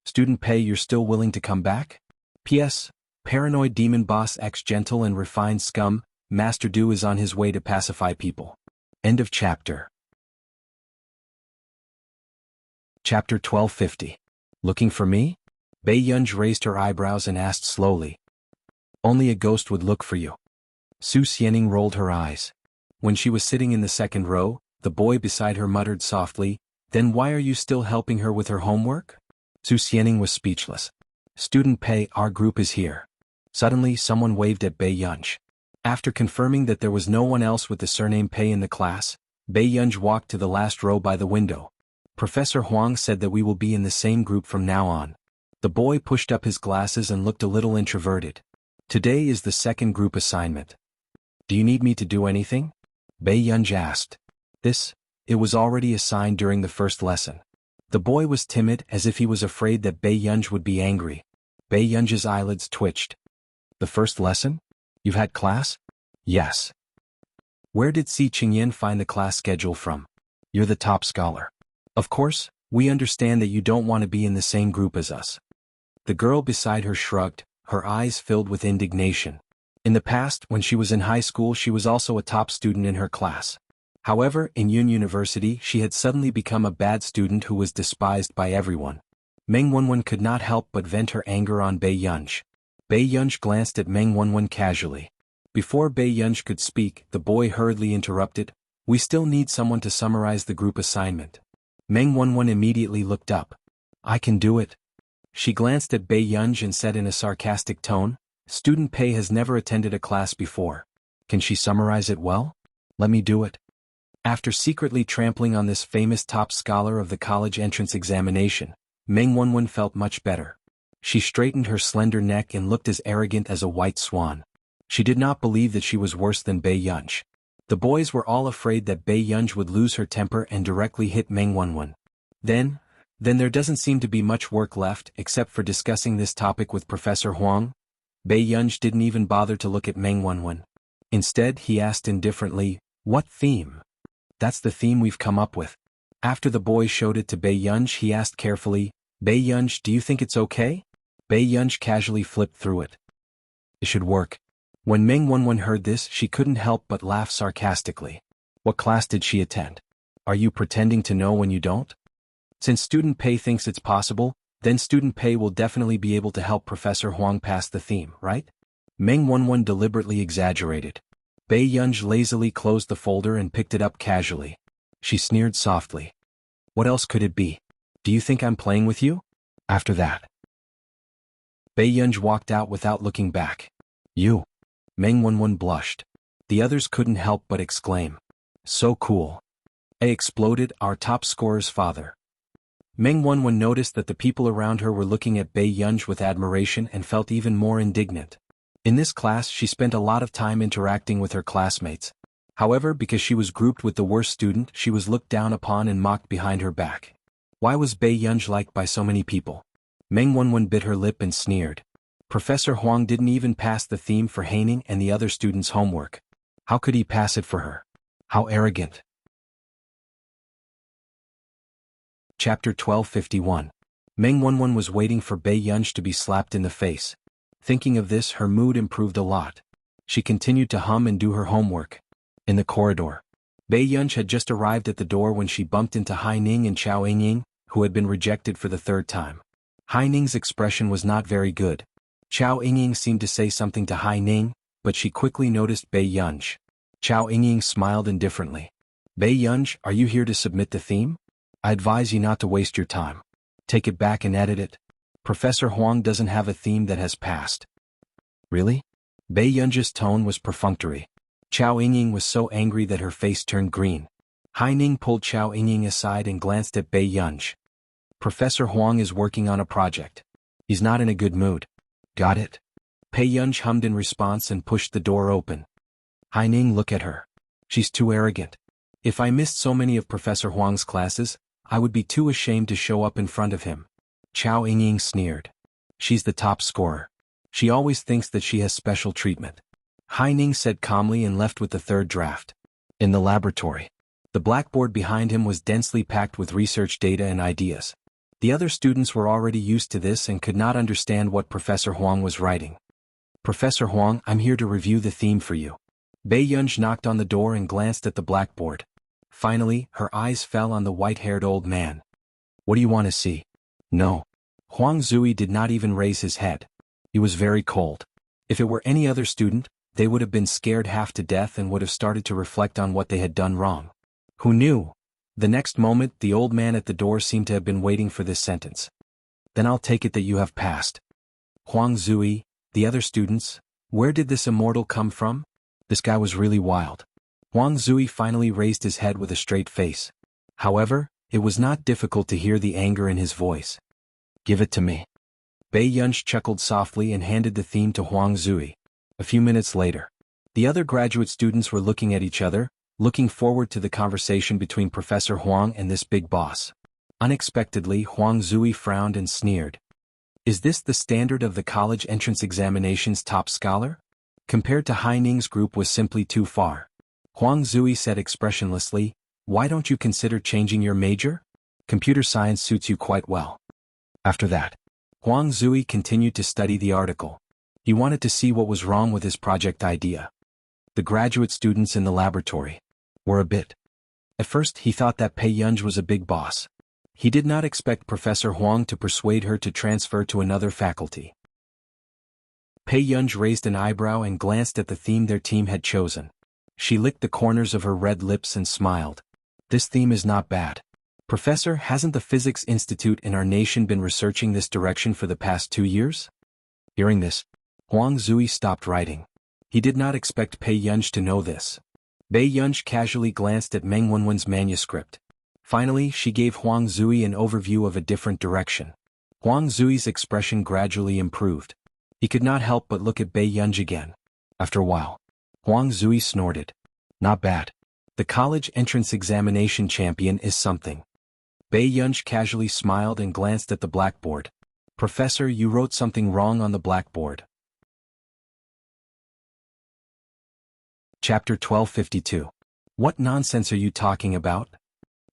Student Pei, you're still willing to come back? P.S. Paranoid demon boss X gentle and refined scum, Master Du is on his way to pacify people. End of chapter. Chapter 1250. Looking for me? Bei Yunj raised her eyebrows and asked slowly. Only a ghost would look for you. Su Xianing rolled her eyes. When she was sitting in the second row, the boy beside her muttered softly, Then why are you still helping her with her homework? Su Xianing was speechless. Student Pei, our group is here. Suddenly someone waved at Bei Yunj. After confirming that there was no one else with the surname Pei in the class, Bei Yunj walked to the last row by the window. Professor Huang said that we will be in the same group from now on. The boy pushed up his glasses and looked a little introverted. Today is the second group assignment. Do you need me to do anything? Bei Yunj asked. It was already assigned during the first lesson. The boy was timid as if he was afraid that Bei Yunj would be angry. Bei Yunj's eyelids twitched. The first lesson? You've had class? Yes. Where did Si Qingyan find the class schedule from? You're the top scholar. Of course, we understand that you don't want to be in the same group as us. The girl beside her shrugged, her eyes filled with indignation. In the past, when she was in high school, she was also a top student in her class. However, in Yun University, she had suddenly become a bad student who was despised by everyone. Meng Wenwen could not help but vent her anger on Bei Yunj. Bei Yunj glanced at Meng Wenwen casually. Before Bei Yunj could speak, the boy hurriedly interrupted, We still need someone to summarize the group assignment. Meng Wenwen immediately looked up. I can do it. She glanced at Bei Yunj and said in a sarcastic tone, Student Pei has never attended a class before. Can she summarize it well? Let me do it. After secretly trampling on this famous top scholar of the college entrance examination, Meng Wenwen felt much better. She straightened her slender neck and looked as arrogant as a white swan. She did not believe that she was worse than Bei Yunj. The boys were all afraid that Bei Yunj would lose her temper and directly hit Meng Wenwen. Then, Then there doesn't seem to be much work left except for discussing this topic with Professor Huang. Bei Yunj didn't even bother to look at Meng Wanwen. Instead, he asked indifferently, "What theme?" "That's the theme we've come up with." After the boy showed it to Bei Yunj, he asked carefully, "Bei Yunj, do you think it's okay?" Bei Yunj casually flipped through it. "It should work." When Meng Wanwen heard this, she couldn't help but laugh sarcastically. "What class did she attend? Are you pretending to know when you don't? Since Student Pei thinks it's possible, then Student Pei will definitely be able to help Professor Huang pass the theme, right?" Meng Wanwen deliberately exaggerated. Bei Yunj lazily closed the folder and picked it up casually. She sneered softly. "What else could it be? Do you think I'm playing with you?" After that, Bei Yunj walked out without looking back. "You." Meng Wanwen blushed. The others couldn't help but exclaim, "So cool." A exploded, our top scorer's father. Meng Wanwen noticed that the people around her were looking at Bei Yunj with admiration and felt even more indignant. In this class, she spent a lot of time interacting with her classmates. However, because she was grouped with the worst student, she was looked down upon and mocked behind her back. Why was Bei Yunj liked by so many people? Meng Wanwen bit her lip and sneered. Professor Huang didn't even pass the theme for Haining and the other students' homework. How could he pass it for her? How arrogant. Chapter 1251. Meng Wanwen was waiting for Bei Yunj to be slapped in the face. Thinking of this, her mood improved a lot. She continued to hum and do her homework. In the corridor, Bei Yunj had just arrived at the door when she bumped into Hai Ning and Chao Yingying, who had been rejected for the third time. Hai Ning's expression was not very good. Chao Yingying seemed to say something to Hai Ning, but she quickly noticed Bei Yunj. Chao Yingying smiled indifferently. "Bei Yunj, are you here to submit the theme? I advise you not to waste your time. Take it back and edit it. Professor Huang doesn't have a theme that has passed." "Really?" Bei Yunj's tone was perfunctory. Chao Yingying was so angry that her face turned green. Hai Ning pulled Chao Yingying aside and glanced at Bei Yunj. "Professor Huang is working on a project. He's not in a good mood." "Got it?" Bei Yunj hummed in response and pushed the door open. Hai Ning, look at her. She's too arrogant. If I missed so many of Professor Huang's classes, I would be too ashamed to show up in front of him. Chao Yingying sneered. She's the top scorer. She always thinks that she has special treatment. Hai Ning said calmly and left with the third draft. In the laboratory, the blackboard behind him was densely packed with research data and ideas. The other students were already used to this and could not understand what Professor Huang was writing. "Professor Huang, I'm here to review the theme for you." Bei Yunj knocked on the door and glanced at the blackboard. Finally, her eyes fell on the white-haired old man. "What do you want to see?" "No." Huang Zui did not even raise his head. He was very cold. If it were any other student, they would have been scared half to death and would have started to reflect on what they had done wrong. Who knew? The next moment, the old man at the door seemed to have been waiting for this sentence. "Then I'll take it that you have passed." Huang Zui, the other students, where did this immortal come from? This guy was really wild. Huang Zui finally raised his head with a straight face. However, it was not difficult to hear the anger in his voice. "Give it to me." Bei Yunj chuckled softly and handed the theme to Huang Zui. A few minutes later, the other graduate students were looking at each other, looking forward to the conversation between Professor Huang and this big boss. Unexpectedly, Huang Zui frowned and sneered. "Is this the standard of the college entrance examination's top scholar? Compared to Hai Ning's group was simply too far." Huang Zui said expressionlessly, "Why don't you consider changing your major? Computer science suits you quite well." After that, Huang Zui continued to study the article. He wanted to see what was wrong with his project idea. The graduate students in the laboratory were a bit. At first, he thought that Bei Yunj was a big boss. He did not expect Professor Huang to persuade her to transfer to another faculty. Bei Yunj raised an eyebrow and glanced at the theme their team had chosen. She licked the corners of her red lips and smiled. "This theme is not bad. Professor, hasn't the Physics Institute in our nation been researching this direction for the past 2 years?" Hearing this, Huang Zui stopped writing. He did not expect Bei Yunj to know this. Bei Yunj casually glanced at Meng Wanwen's manuscript. Finally, she gave Huang Zui an overview of a different direction. Huang Zui's expression gradually improved. He could not help but look at Bei Yunj again. After a while, Huang Zui snorted. "Not bad. The college entrance examination champion is something." Bei Yunj casually smiled and glanced at the blackboard. Professor, you wrote something wrong on the blackboard. Chapter 1252. What nonsense are you talking about?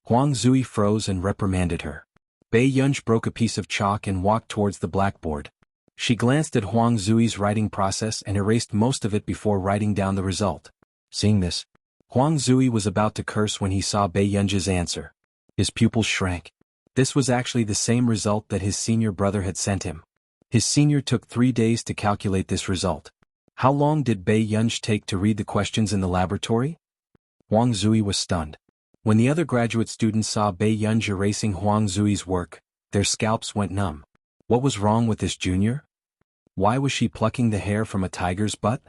Huang Zui froze and reprimanded her. Bei Yunj broke a piece of chalk and walked towards the blackboard. She glanced at Huang Zui's writing process and erased most of it before writing down the result. Seeing this, Huang Zui was about to curse when he saw Bei Yunj's answer. His pupils shrank. This was actually the same result that his senior brother had sent him. His senior took 3 days to calculate this result. How long did Bei Yunj take to read the questions in the laboratory? Huang Zui was stunned. When the other graduate students saw Bei Yunj erasing Huang Zui's work, their scalps went numb. What was wrong with this junior? Why was she plucking the hair from a tiger's butt?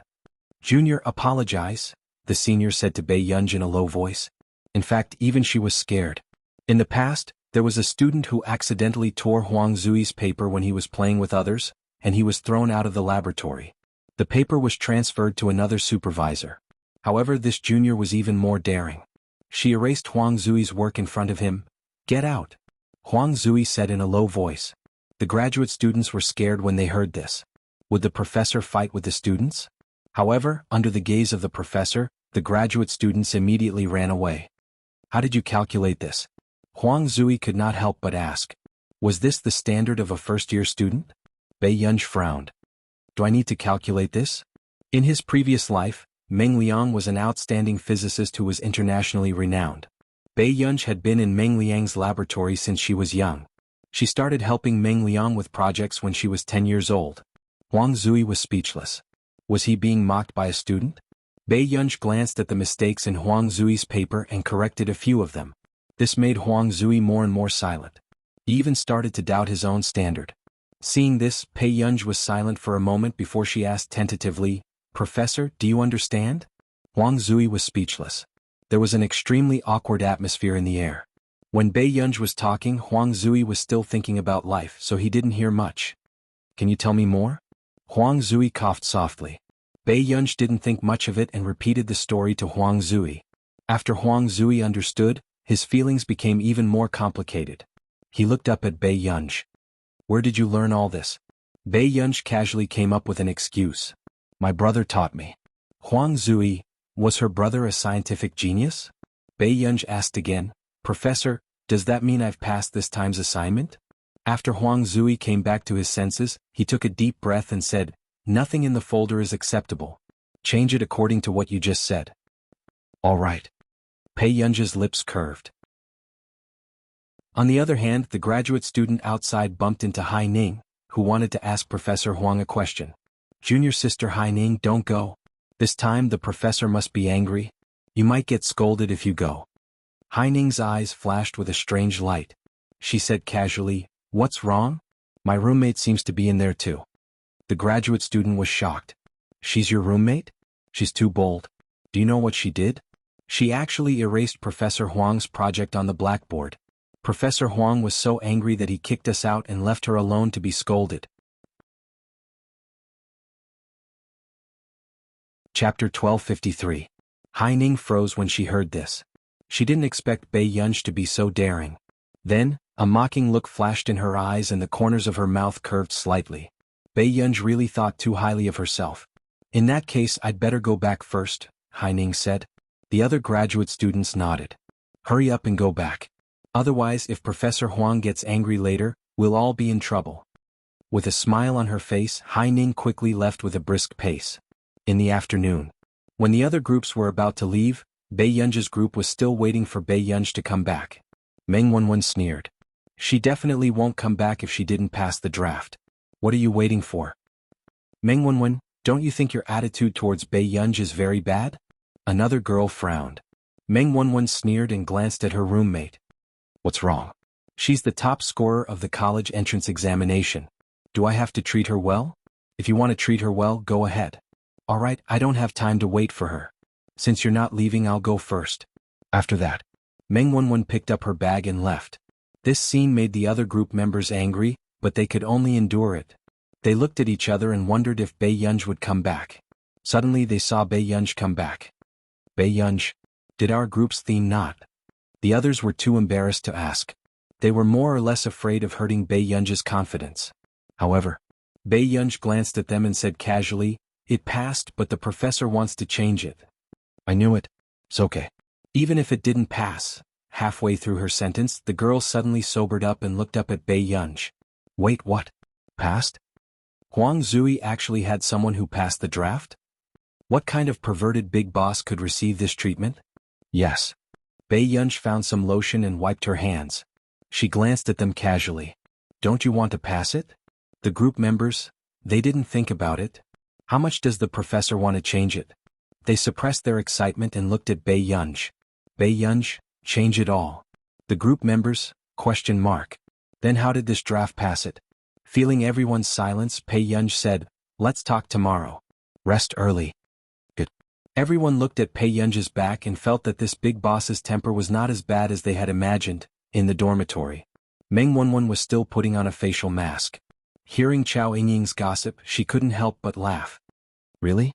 Junior, apologize, the senior said to Bei Yunj in a low voice. In fact, even she was scared. In the past, there was a student who accidentally tore Huang Zui's paper when he was playing with others, and he was thrown out of the laboratory. The paper was transferred to another supervisor. However, this junior was even more daring. She erased Huang Zui's work in front of him. Get out, Huang Zui said in a low voice. The graduate students were scared when they heard this. Would the professor fight with the students? However, under the gaze of the professor, the graduate students immediately ran away. How did you calculate this? Huang Zui could not help but ask. Was this the standard of a first-year student? Bei Yunj frowned. Do I need to calculate this? In his previous life, Meng Liang was an outstanding physicist who was internationally renowned. Bei Yunj had been in Meng Liang's laboratory since she was young. She started helping Meng Liang with projects when she was 10 years old. Huang Zui was speechless. Was he being mocked by a student? Bei Yunj glanced at the mistakes in Huang Zui's paper and corrected a few of them. This made Huang Zui more and more silent. He even started to doubt his own standard. Seeing this, Bei Yunj was silent for a moment before she asked tentatively, Professor, do you understand? Huang Zui was speechless. There was an extremely awkward atmosphere in the air. When Bei Yunj was talking, Huang Zui was still thinking about life, so he didn't hear much. Can you tell me more? Huang Zui coughed softly. Bei Yunj didn't think much of it and repeated the story to Huang Zui. After Huang Zui understood, his feelings became even more complicated. He looked up at Bei Yunj. Where did you learn all this? Bei Yunj casually came up with an excuse. My brother taught me. Huang Zui, was her brother a scientific genius? Bei Yunj asked again, Professor, does that mean I've passed this time's assignment? After Huang Zui came back to his senses, he took a deep breath and said, Nothing in the folder is acceptable. Change it according to what you just said. All right. Bei Yunj's lips curved. On the other hand, the graduate student outside bumped into Hai Ning, who wanted to ask Professor Huang a question. Junior sister Hai Ning, don't go. This time the professor must be angry. You might get scolded if you go. Hai Ning's eyes flashed with a strange light. She said casually, What's wrong? My roommate seems to be in there too. The graduate student was shocked. She's your roommate? She's too bold. Do you know what she did? She actually erased Professor Huang's project on the blackboard. Professor Huang was so angry that he kicked us out and left her alone to be scolded. Chapter 1253. Hai Ning froze when she heard this. She didn't expect Bei Yunj to be so daring. Then, a mocking look flashed in her eyes and the corners of her mouth curved slightly. Bei Yunj really thought too highly of herself. In that case, I'd better go back first, Hai Ning said. The other graduate students nodded. Hurry up and go back. Otherwise, if Professor Huang gets angry later, we'll all be in trouble. With a smile on her face, Hai Ning quickly left with a brisk pace. In the afternoon, when the other groups were about to leave, Bei Yunj's group was still waiting for Bei Yunj to come back. Meng Wanwen sneered. She definitely won't come back if she didn't pass the draft. What are you waiting for? Meng Wanwen, don't you think your attitude towards Bei Yunj is very bad? Another girl frowned. Meng Wanwen sneered and glanced at her roommate. What's wrong? She's the top scorer of the college entrance examination. Do I have to treat her well? If you want to treat her well, go ahead. All right, I don't have time to wait for her. Since you're not leaving, I'll go first. After that, Meng Wanwen picked up her bag and left. This scene made the other group members angry, but they could only endure it. They looked at each other and wondered if Bei Yunj would come back. Suddenly they saw Bei Yunj come back. Bei Yunj, did our group's theme not? The others were too embarrassed to ask. They were more or less afraid of hurting Bei Yun's confidence. However, Bei Yun glanced at them and said casually, "It passed, but the professor wants to change it." "I knew it. It's okay." Even if it didn't pass. Halfway through her sentence, the girl suddenly sobered up and looked up at Bei Yun. "Wait, what? Passed? Huang Zui actually had someone who passed the draft? What kind of perverted big boss could receive this treatment?" "Yes." Bei Yun found some lotion and wiped her hands. She glanced at them casually. "Don't you want to pass it?" The group members, they didn't think about it. How much does the professor want to change it? They suppressed their excitement and looked at Bei Yun. "Bei Yun, change it all." The group members, question mark. "Then how did this draft pass it?" Feeling everyone's silence, Bei Yun said, "Let's talk tomorrow. Rest early." Good. Everyone looked at Bei Yun's back and felt that this big boss's temper was not as bad as they had imagined. In the dormitory, Meng Wanwen was still putting on a facial mask. Hearing Chao Yingying's gossip, she couldn't help but laugh. Really?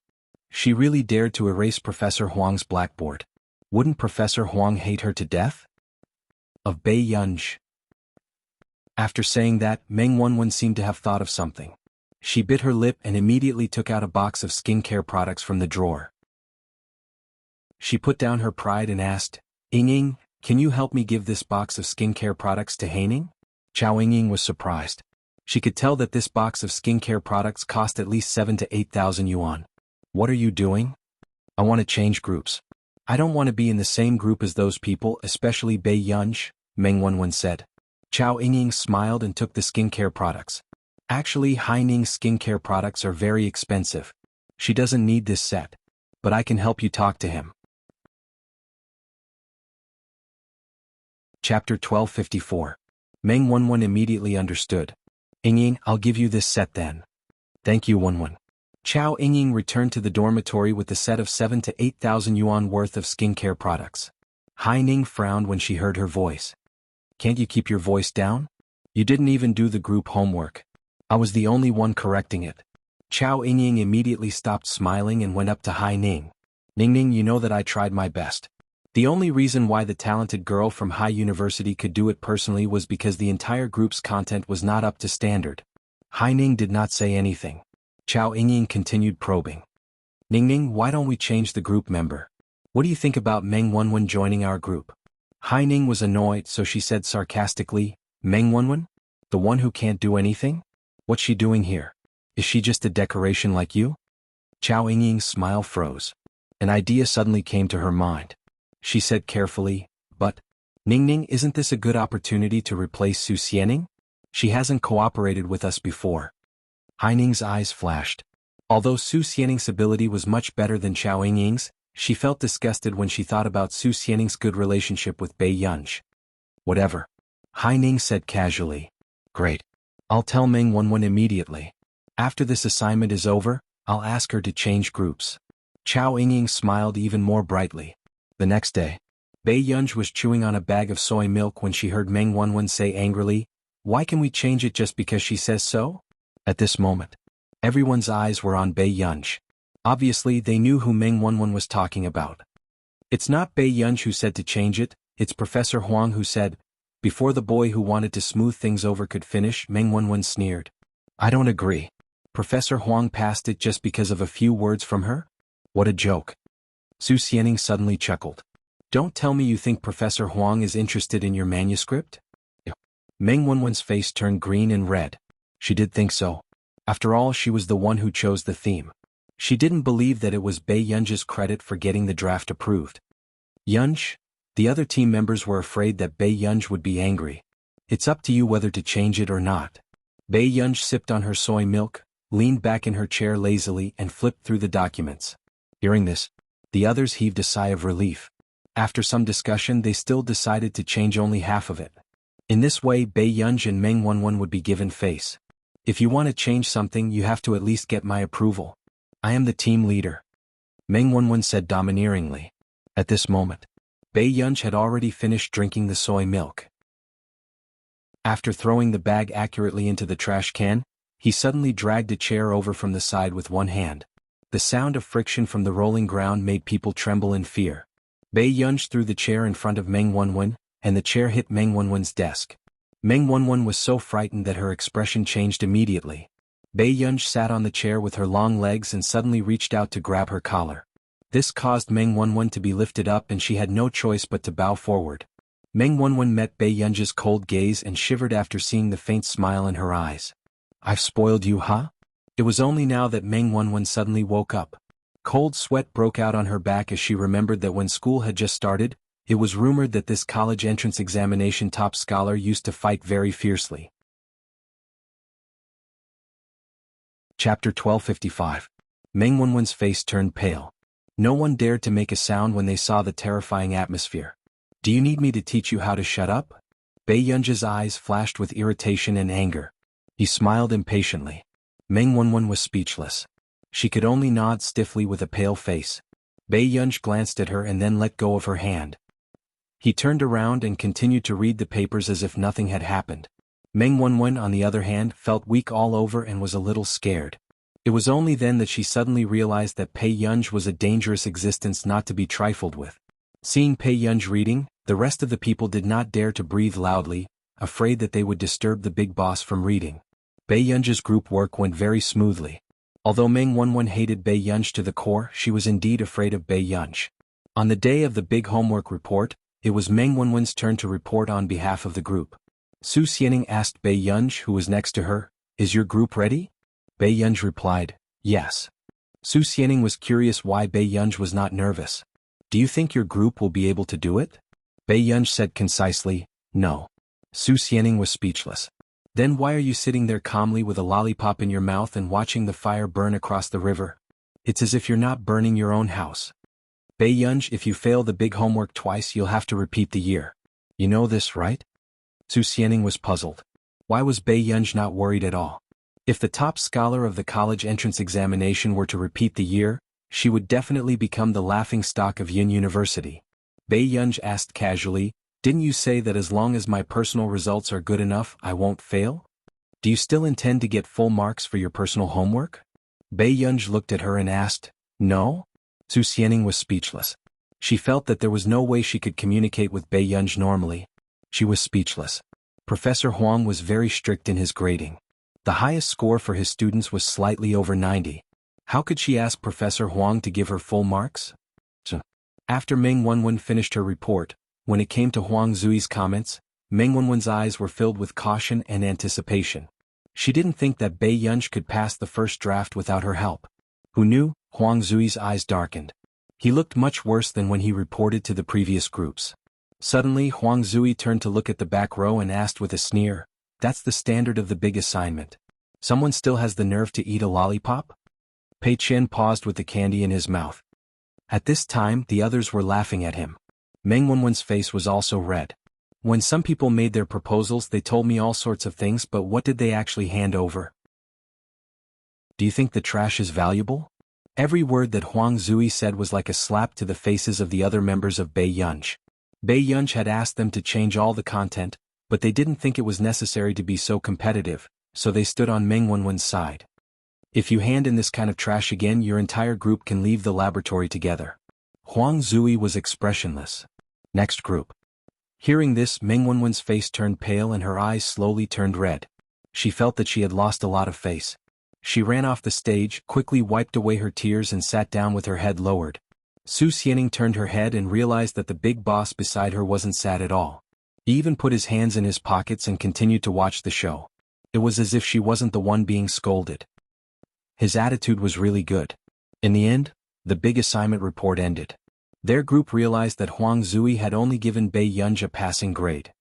She really dared to erase Professor Huang's blackboard. Wouldn't Professor Huang hate her to death? Of Bei Yun. After saying that, Meng Wanwen seemed to have thought of something. She bit her lip and immediately took out a box of skincare products from the drawer. She put down her pride and asked, "Yingying, can you help me give this box of skincare products to Haining?" Chao Yingying was surprised. She could tell that this box of skincare products cost at least 7,000 to 8,000 yuan. "What are you doing?" "I want to change groups. I don't want to be in the same group as those people, especially Bei Yun," Meng Wanwen said. Chao Yingying smiled and took the skincare products. Actually, Haining's skincare products are very expensive. She doesn't need this set. But I can help you talk to him. Chapter 1254. Meng Wanwen immediately understood. "Yingying, I'll give you this set then." "Thank you, Wanwen." Chao Yingying returned to the dormitory with the set of 7,000 to 8,000 yuan worth of skincare products. Haining frowned when she heard her voice. "Can't you keep your voice down? You didn't even do the group homework. I was the only one correcting it." Chao Yingying immediately stopped smiling and went up to Haining. "Ningning, you know that I tried my best. The only reason why the talented girl from Hai University could do it personally was because the entire group's content was not up to standard." Haining did not say anything. Chao Yingying continued probing. "Ningning, why don't we change the group member? What do you think about Meng Wanwen joining our group?" Haining was annoyed, so she said sarcastically, "Meng Wanwen? The one who can't do anything? What's she doing here? Is she just a decoration like you?" Chao Yingying's smile froze. An idea suddenly came to her mind. She said carefully, "But, Ningning, isn't this a good opportunity to replace Su Xianing? She hasn't cooperated with us before." Haining's eyes flashed. Although Su Xianing's ability was much better than Chao Yingying's, she felt disgusted when she thought about Su Xianing's good relationship with Bei Yun. "Whatever," Haining said casually. "Great. I'll tell Meng Wanwen immediately. After this assignment is over, I'll ask her to change groups." Chao Yingying smiled even more brightly. The next day, Bei Yun was chewing on a bag of soy milk when she heard Meng Wanwen say angrily, "Why can we change it just because she says so?" At this moment, everyone's eyes were on Bei Yun. Obviously, they knew who Meng Wanwen was talking about. "It's not Bei Yun who said to change it, it's Professor Huang who said." Before the boy who wanted to smooth things over could finish, Meng Wanwen sneered. "I don't agree. Professor Huang passed it just because of a few words from her? What a joke." Su Xianing suddenly chuckled. "Don't tell me you think Professor Huang is interested in your manuscript?" Meng Wanwen's face turned green and red. She did think so. After all, she was the one who chose the theme. She didn't believe that it was Bei Yun's credit for getting the draft approved. "Yunj?" The other team members were afraid that Bei Yun would be angry. "It's up to you whether to change it or not." Bei Yun sipped on her soy milk, leaned back in her chair lazily and flipped through the documents. Hearing this, the others heaved a sigh of relief. After some discussion, they still decided to change only half of it. In this way, Bei Yun and Meng Wanwen would be given face. "If you want to change something, you have to at least get my approval. I am the team leader," Meng Wanwen said domineeringly. At this moment, Bei Yun had already finished drinking the soy milk. After throwing the bag accurately into the trash can, he suddenly dragged a chair over from the side with one hand. The sound of friction from the rolling ground made people tremble in fear. Bei Yun threw the chair in front of Meng Wanwen, and the chair hit Meng Wanwen's desk. Meng Wanwen was so frightened that her expression changed immediately. Bei Yunj sat on the chair with her long legs and suddenly reached out to grab her collar. This caused Meng Wanwen to be lifted up and she had no choice but to bow forward. Meng Wanwen met Bei Yunj's cold gaze and shivered after seeing the faint smile in her eyes. "I've spoiled you, huh?" It was only now that Meng Wanwen suddenly woke up. Cold sweat broke out on her back as she remembered that when school had just started, it was rumored that this college entrance examination top scholar used to fight very fiercely. Chapter 1255. Meng Wanwen's face turned pale. No one dared to make a sound when they saw the terrifying atmosphere. "Do you need me to teach you how to shut up?" Bei Yunj's eyes flashed with irritation and anger. He smiled impatiently. Meng Wanwen was speechless. She could only nod stiffly with a pale face. Bei Yunj glanced at her and then let go of her hand. He turned around and continued to read the papers as if nothing had happened. Meng Wanwen, on the other hand, felt weak all over and was a little scared. It was only then that she suddenly realized that Bei Yunj was a dangerous existence not to be trifled with. Seeing Bei Yunj reading, the rest of the people did not dare to breathe loudly, afraid that they would disturb the big boss from reading. Bei Yunj's group work went very smoothly. Although Meng Wanwen hated Bei Yunj to the core, she was indeed afraid of Bei Yunj. On the day of the big homework report, it was Meng Wanwen's turn to report on behalf of the group. Su Xianing asked Bei Yunj, who was next to her, "Is your group ready?" Bei Yunj replied, "Yes." Su Xianing was curious why Bei Yunj was not nervous. "Do you think your group will be able to do it?" Bei Yunj said concisely, "No." Su Xianing was speechless. "Then why are you sitting there calmly with a lollipop in your mouth and watching the fire burn across the river? It's as if you're not burning your own house." "Bei Yunj, if you fail the big homework twice you'll have to repeat the year. You know this, right?" Su Xianing was puzzled. Why was Bei Yunj not worried at all? If the top scholar of the college entrance examination were to repeat the year, she would definitely become the laughingstock of Yin University. Bei Yunj asked casually, "Didn't you say that as long as my personal results are good enough, I won't fail? Do you still intend to get full marks for your personal homework?" Bei Yunj looked at her and asked, "No?" Su Xianing was speechless. She felt that there was no way she could communicate with Bei Yunj normally. She was speechless. Professor Huang was very strict in his grading. The highest score for his students was slightly over 90. How could she ask Professor Huang to give her full marks? After Meng Wanwen finished her report, when it came to Huang Zui's comments, Meng Wanwen's eyes were filled with caution and anticipation. She didn't think that Bei Yunj could pass the first draft without her help. Who knew? Huang Zui's eyes darkened. He looked much worse than when he reported to the previous groups. Suddenly Huang Zui turned to look at the back row and asked with a sneer, "That's the standard of the big assignment. Someone still has the nerve to eat a lollipop?" Pei Chen paused with the candy in his mouth. At this time the others were laughing at him. Meng Wanwen's face was also red. "When some people made their proposals they told me all sorts of things, but what did they actually hand over? Do you think the trash is valuable?" Every word that Huang Zui said was like a slap to the faces of the other members of Bei Yunj. Bei Yunj had asked them to change all the content, but they didn't think it was necessary to be so competitive, so they stood on Meng Wanwen's side. "If you hand in this kind of trash again your entire group can leave the laboratory together." Huang Zui was expressionless. Next group. Hearing this, Meng Wanwen's face turned pale and her eyes slowly turned red. She felt that she had lost a lot of face. She ran off the stage, quickly wiped away her tears and sat down with her head lowered. Su Xianing turned her head and realized that the big boss beside her wasn't sad at all. He even put his hands in his pockets and continued to watch the show. It was as if she wasn't the one being scolded. His attitude was really good. In the end, the big assignment report ended. Their group realized that Huang Zui had only given Bei Yunj a passing grade.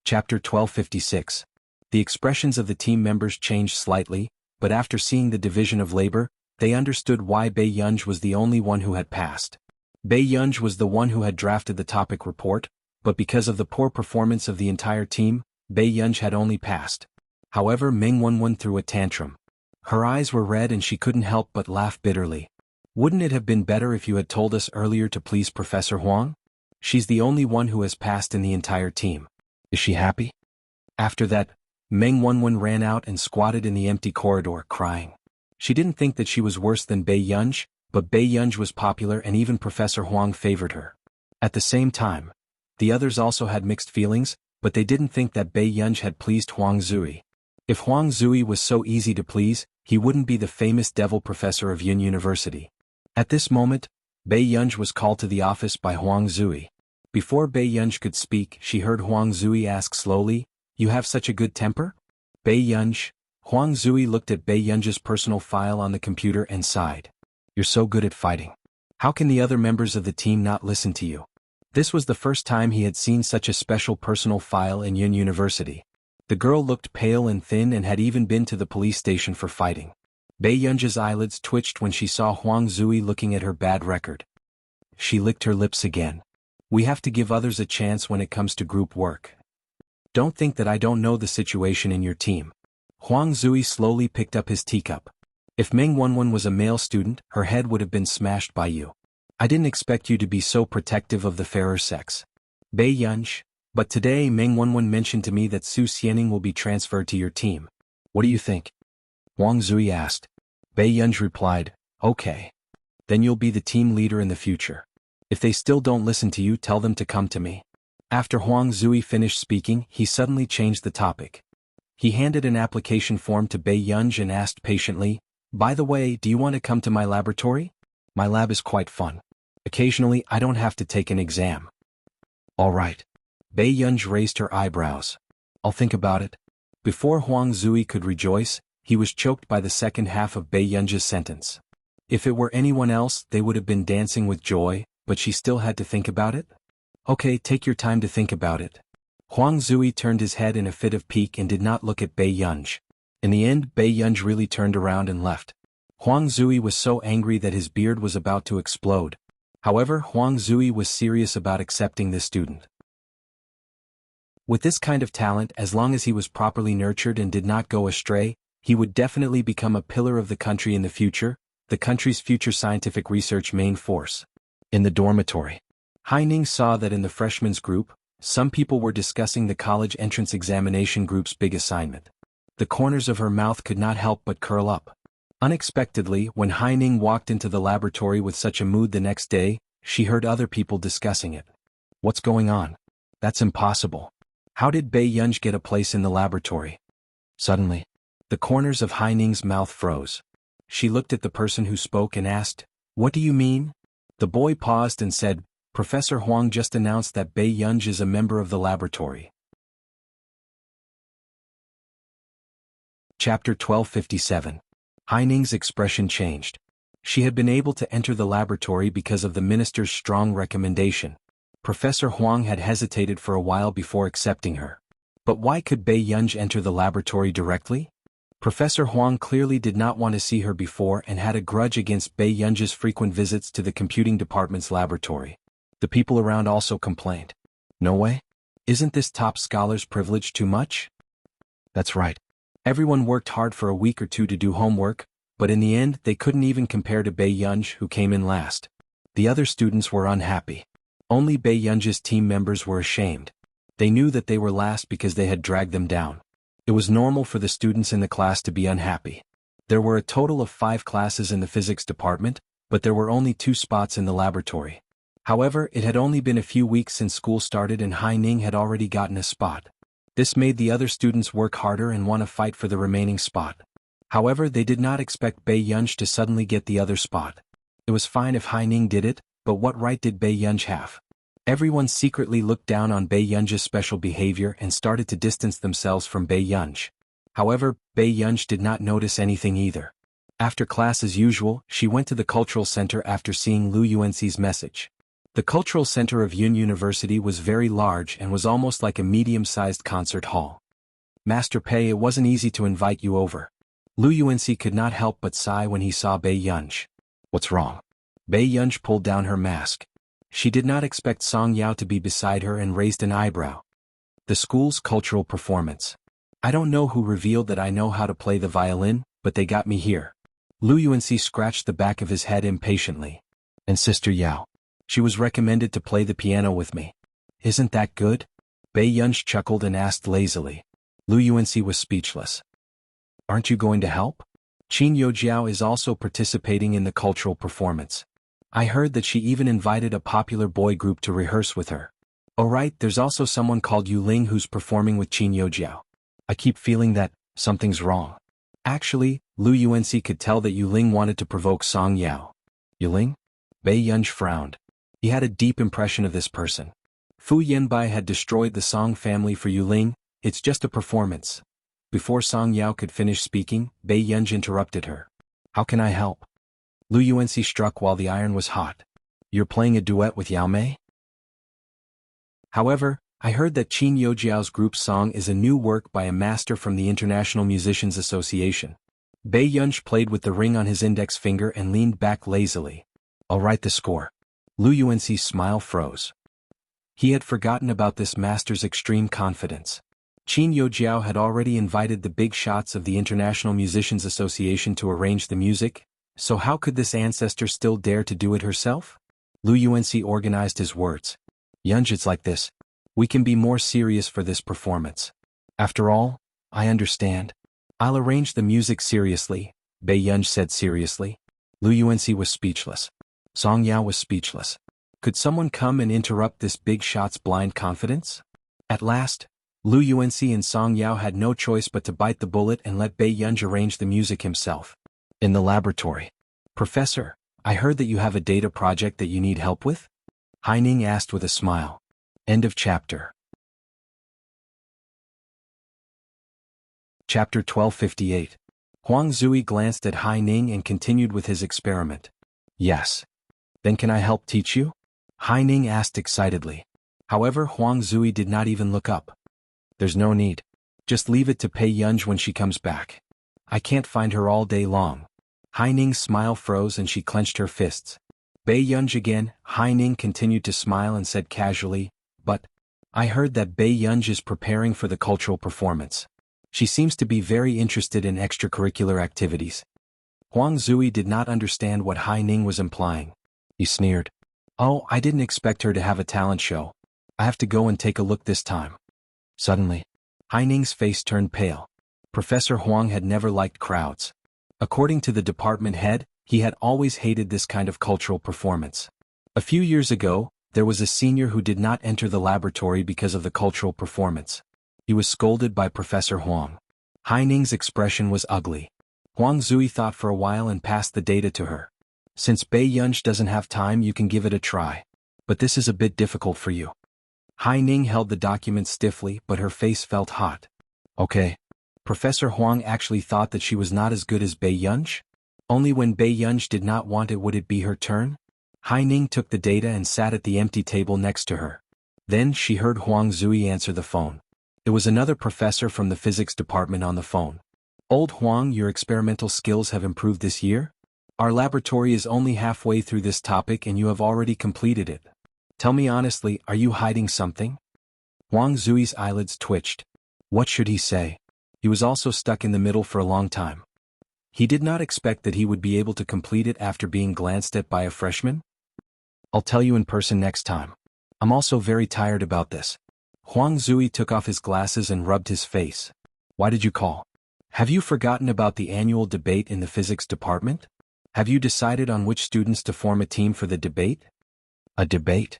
Chapter 1256. The expressions of the team members changed slightly, but after seeing the division of labor, they understood why Bei Yunj was the only one who had passed. Bei Yunj was the one who had drafted the topic report, but because of the poor performance of the entire team, Bei Yunj had only passed. However, Meng Wanwen threw a tantrum. Her eyes were red and she couldn't help but laugh bitterly. "Wouldn't it have been better if you had told us earlier to please Professor Huang? She's the only one who has passed in the entire team. Is she happy?" After that, Meng Wanwen ran out and squatted in the empty corridor, crying. She didn't think that she was worse than Bei Yunj, but Bei Yunj was popular and even Professor Huang favored her. At the same time, The others also had mixed feelings, but they didn't think that Bei Yunj had pleased Huang Zui. If Huang Zui was so easy to please, he wouldn't be the famous devil professor of Yun University. At this moment, Bei Yunj was called to the office by Huang Zui. Before Bei Yunj could speak, she heard Huang Zui ask slowly, "You have such a good temper?" Bei Yunj. Huang Zui looked at Bei Yunj's personal file on the computer and sighed. "You're so good at fighting. How can the other members of the team not listen to you?" This was the first time he had seen such a special personal file in Yun University. The girl looked pale and thin and had even been to the police station for fighting. Bei Yunj's eyelids twitched when she saw Huang Zui looking at her bad record. She licked her lips again. "We have to give others a chance when it comes to group work. Don't think that I don't know the situation in your team." Huang Zui slowly picked up his teacup. "If Meng Wenwen was a male student, her head would have been smashed by you. I didn't expect you to be so protective of the fairer sex. Bei Yunj, but today Meng Wenwen mentioned to me that Su Xianing will be transferred to your team. What do you think?" Huang Zui asked. Bei Yunj replied, "Okay. Then you'll be the team leader in the future. If they still don't listen to you, tell them to come to me." After Huang Zui finished speaking, he suddenly changed the topic. He handed an application form to Bei Yunj and asked patiently, "By the way, do you want to come to my laboratory? My lab is quite fun. Occasionally I don't have to take an exam." "All right." Bei Yunj raised her eyebrows. "I'll think about it." Before Huang Zui could rejoice, he was choked by the second half of Bei Yunj's sentence. If it were anyone else, they would have been dancing with joy, but she still had to think about it? "Okay, take your time to think about it." Huang Zui turned his head in a fit of pique and did not look at Bei Yunj. In the end, Bei Yunj really turned around and left. Huang Zui was so angry that his beard was about to explode. However, Huang Zui was serious about accepting this student. With this kind of talent, as long as he was properly nurtured and did not go astray, he would definitely become a pillar of the country in the future, the country's future scientific research main force. In the dormitory, Haining saw that in the freshmen's group, some people were discussing the college entrance examination group's big assignment. The corners of her mouth could not help but curl up. Unexpectedly, when Haining walked into the laboratory with such a mood the next day, she heard other people discussing it. "What's going on? That's impossible. How did Bei Yunj get a place in the laboratory?" Suddenly, the corners of Haining's mouth froze. She looked at the person who spoke and asked, "What do you mean?" The boy paused and said, "Professor Huang just announced that Bei Yunj is a member of the laboratory." Chapter 1257. Haining's expression changed. She had been able to enter the laboratory because of the minister's strong recommendation. Professor Huang had hesitated for a while before accepting her. But why could Bei Yunj enter the laboratory directly? Professor Huang clearly did not want to see her before and had a grudge against Bei Yunj's frequent visits to the computing department's laboratory. The people around also complained. "No way? Isn't this top scholar's privilege too much?" That's right. Everyone worked hard for a week or two to do homework, but in the end they couldn't even compare to Bei Yunj, who came in last. The other students were unhappy. Only Bei Yunj's team members were ashamed. They knew that they were last because they had dragged them down. It was normal for the students in the class to be unhappy. There were a total of 5 classes in the physics department, but there were only 2 spots in the laboratory. However, it had only been a few weeks since school started and Haining had already gotten a spot. This made the other students work harder and want to fight for the remaining spot. However, they did not expect Bei Yunj to suddenly get the other spot. It was fine if Haining did it, but what right did Bei Yunj have? Everyone secretly looked down on Bei Yunj's special behavior and started to distance themselves from Bei Yunj. However, Bei Yunj did not notice anything either. After class as usual, she went to the cultural center after seeing Lu Yuanxi's message. The cultural center of Yun University was very large and was almost like a medium-sized concert hall. "Master Pei, it wasn't easy to invite you over." Lu Yuanxi could not help but sigh when he saw Bei Yunj. "What's wrong?" Bei Yunj pulled down her mask. She did not expect Song Yao to be beside her and raised an eyebrow. "The school's cultural performance. I don't know who revealed that I know how to play the violin, but they got me here." Lu Yuanxi scratched the back of his head impatiently. "And Sister Yao? She was recommended to play the piano with me. Isn't that good?" Bei Yunj chuckled and asked lazily. Lu Yuanxi was speechless. "Aren't you going to help? Qin Youjiao is also participating in the cultural performance. I heard that she even invited a popular boy group to rehearse with her." Oh right, there's also someone called Yu Ling who's performing with Qin Youjiao. I keep feeling that something's wrong. Actually, Lu Yuanxi could tell that Yu Ling wanted to provoke Song Yao. Yu Ling? Bei Yunj frowned. He had a deep impression of this person. Fu Yanbai had destroyed the Song family for Yu Ling. It's just a performance. Before Song Yao could finish speaking, Bei Yunj interrupted her. How can I help? Lu Yuanxi struck while the iron was hot. You're playing a duet with Yao Mei? However, I heard that Qin Youjiao's group song is a new work by a master from the International Musicians Association. Bei Yunj played with the ring on his index finger and leaned back lazily. I'll write the score. Lu Yuanxi's smile froze. He had forgotten about this master's extreme confidence. Qin Youjiao had already invited the big shots of the International Musicians Association to arrange the music, so how could this ancestor still dare to do it herself? Lu Yuanxi organized his words. Yunj, it's like this. We can be more serious for this performance. After all, I understand. I'll arrange the music seriously, Bei Yunj said seriously. Lu Yuanxi was speechless. Song Yao was speechless. Could someone come and interrupt this big shot's blind confidence? At last, Lu Yuanxi and Song Yao had no choice but to bite the bullet and let Bei Yunj arrange the music himself. In the laboratory. Professor, I heard that you have a data project that you need help with? Haining asked with a smile. End of chapter. Chapter 1258. Huang Zui glanced at Haining and continued with his experiment. Yes. Then can I help teach you? Haining asked excitedly. However, Huang Zui did not even look up. There's no need. Just leave it to Bei Yunj when she comes back. I can't find her all day long. Haining's smile froze and she clenched her fists. Bei Yunj again. Haining continued to smile and said casually, but I heard that Bei Yunj is preparing for the cultural performance. She seems to be very interested in extracurricular activities. Huang Zui did not understand what Haining was implying. He sneered. Oh, I didn't expect her to have a talent show. I have to go and take a look this time. Suddenly, Haining's face turned pale. Professor Huang had never liked crowds. According to the department head, he had always hated this kind of cultural performance. A few years ago, there was a senior who did not enter the laboratory because of the cultural performance. He was scolded by Professor Huang. Haining's expression was ugly. Huang Zui thought for a while and passed the data to her. Since Bei Yunj doesn't have time, you can give it a try. But this is a bit difficult for you. Haining held the document stiffly, but her face felt hot. Okay. Professor Huang actually thought that she was not as good as Bei Yunj? Only when Bei Yunj did not want it would it be her turn? Haining took the data and sat at the empty table next to her. Then she heard Huang Zui answer the phone. It was another professor from the physics department on the phone. Old Huang, your experimental skills have improved this year? Our laboratory is only halfway through this topic and you have already completed it. Tell me honestly, are you hiding something? Huang Zui's eyelids twitched. What should he say? He was also stuck in the middle for a long time. He did not expect that he would be able to complete it after being glanced at by a freshman. I'll tell you in person next time. I'm also very tired about this. Huang Zui took off his glasses and rubbed his face. Why did you call? Have you forgotten about the annual debate in the physics department? Have you decided on which students to form a team for the debate? A debate?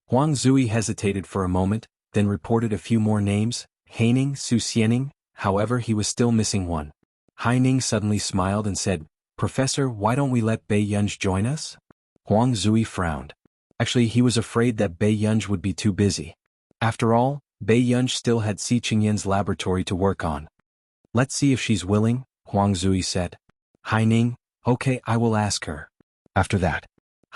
Huang Zui hesitated for a moment, then reported a few more names, Haining, Su Xianing. However, he was still missing one. Haining suddenly smiled and said, Professor, why don't we let Bei Yunj join us? Huang Zui frowned. Actually, he was afraid that Bei Yunj would be too busy. After all, Bei Yunj still had Si Qingyan's laboratory to work on. Let's see if she's willing, Huang Zui said. Haining, okay, I will ask her. After that,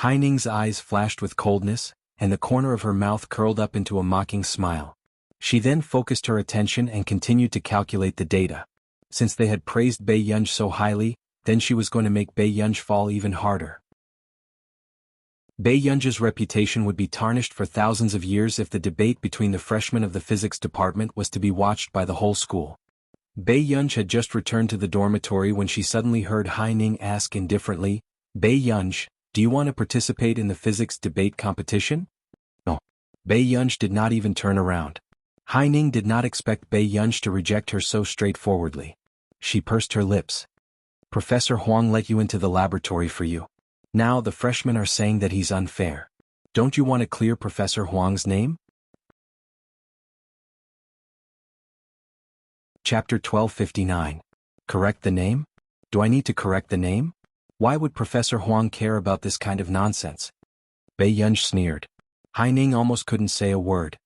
Haining's eyes flashed with coldness, and the corner of her mouth curled up into a mocking smile. She then focused her attention and continued to calculate the data. Since they had praised Bei Yunj so highly, then she was going to make Bei Yunj fall even harder. Bei Yunj's reputation would be tarnished for thousands of years if the debate between the freshmen of the physics department was to be watched by the whole school. Bei Yunj had just returned to the dormitory when she suddenly heard Haining ask indifferently, Bei Yunj, do you want to participate in the physics debate competition? No. Bei Yunj did not even turn around. Haining did not expect Bei Yunj to reject her so straightforwardly. She pursed her lips. Professor Huang let you into the laboratory for you. Now the freshmen are saying that he's unfair. Don't you want to clear Professor Huang's name? Chapter 1259. Correct the name? Do I need to correct the name? Why would Professor Huang care about this kind of nonsense? Bei Yunj sneered. Hai Ning almost couldn't say a word.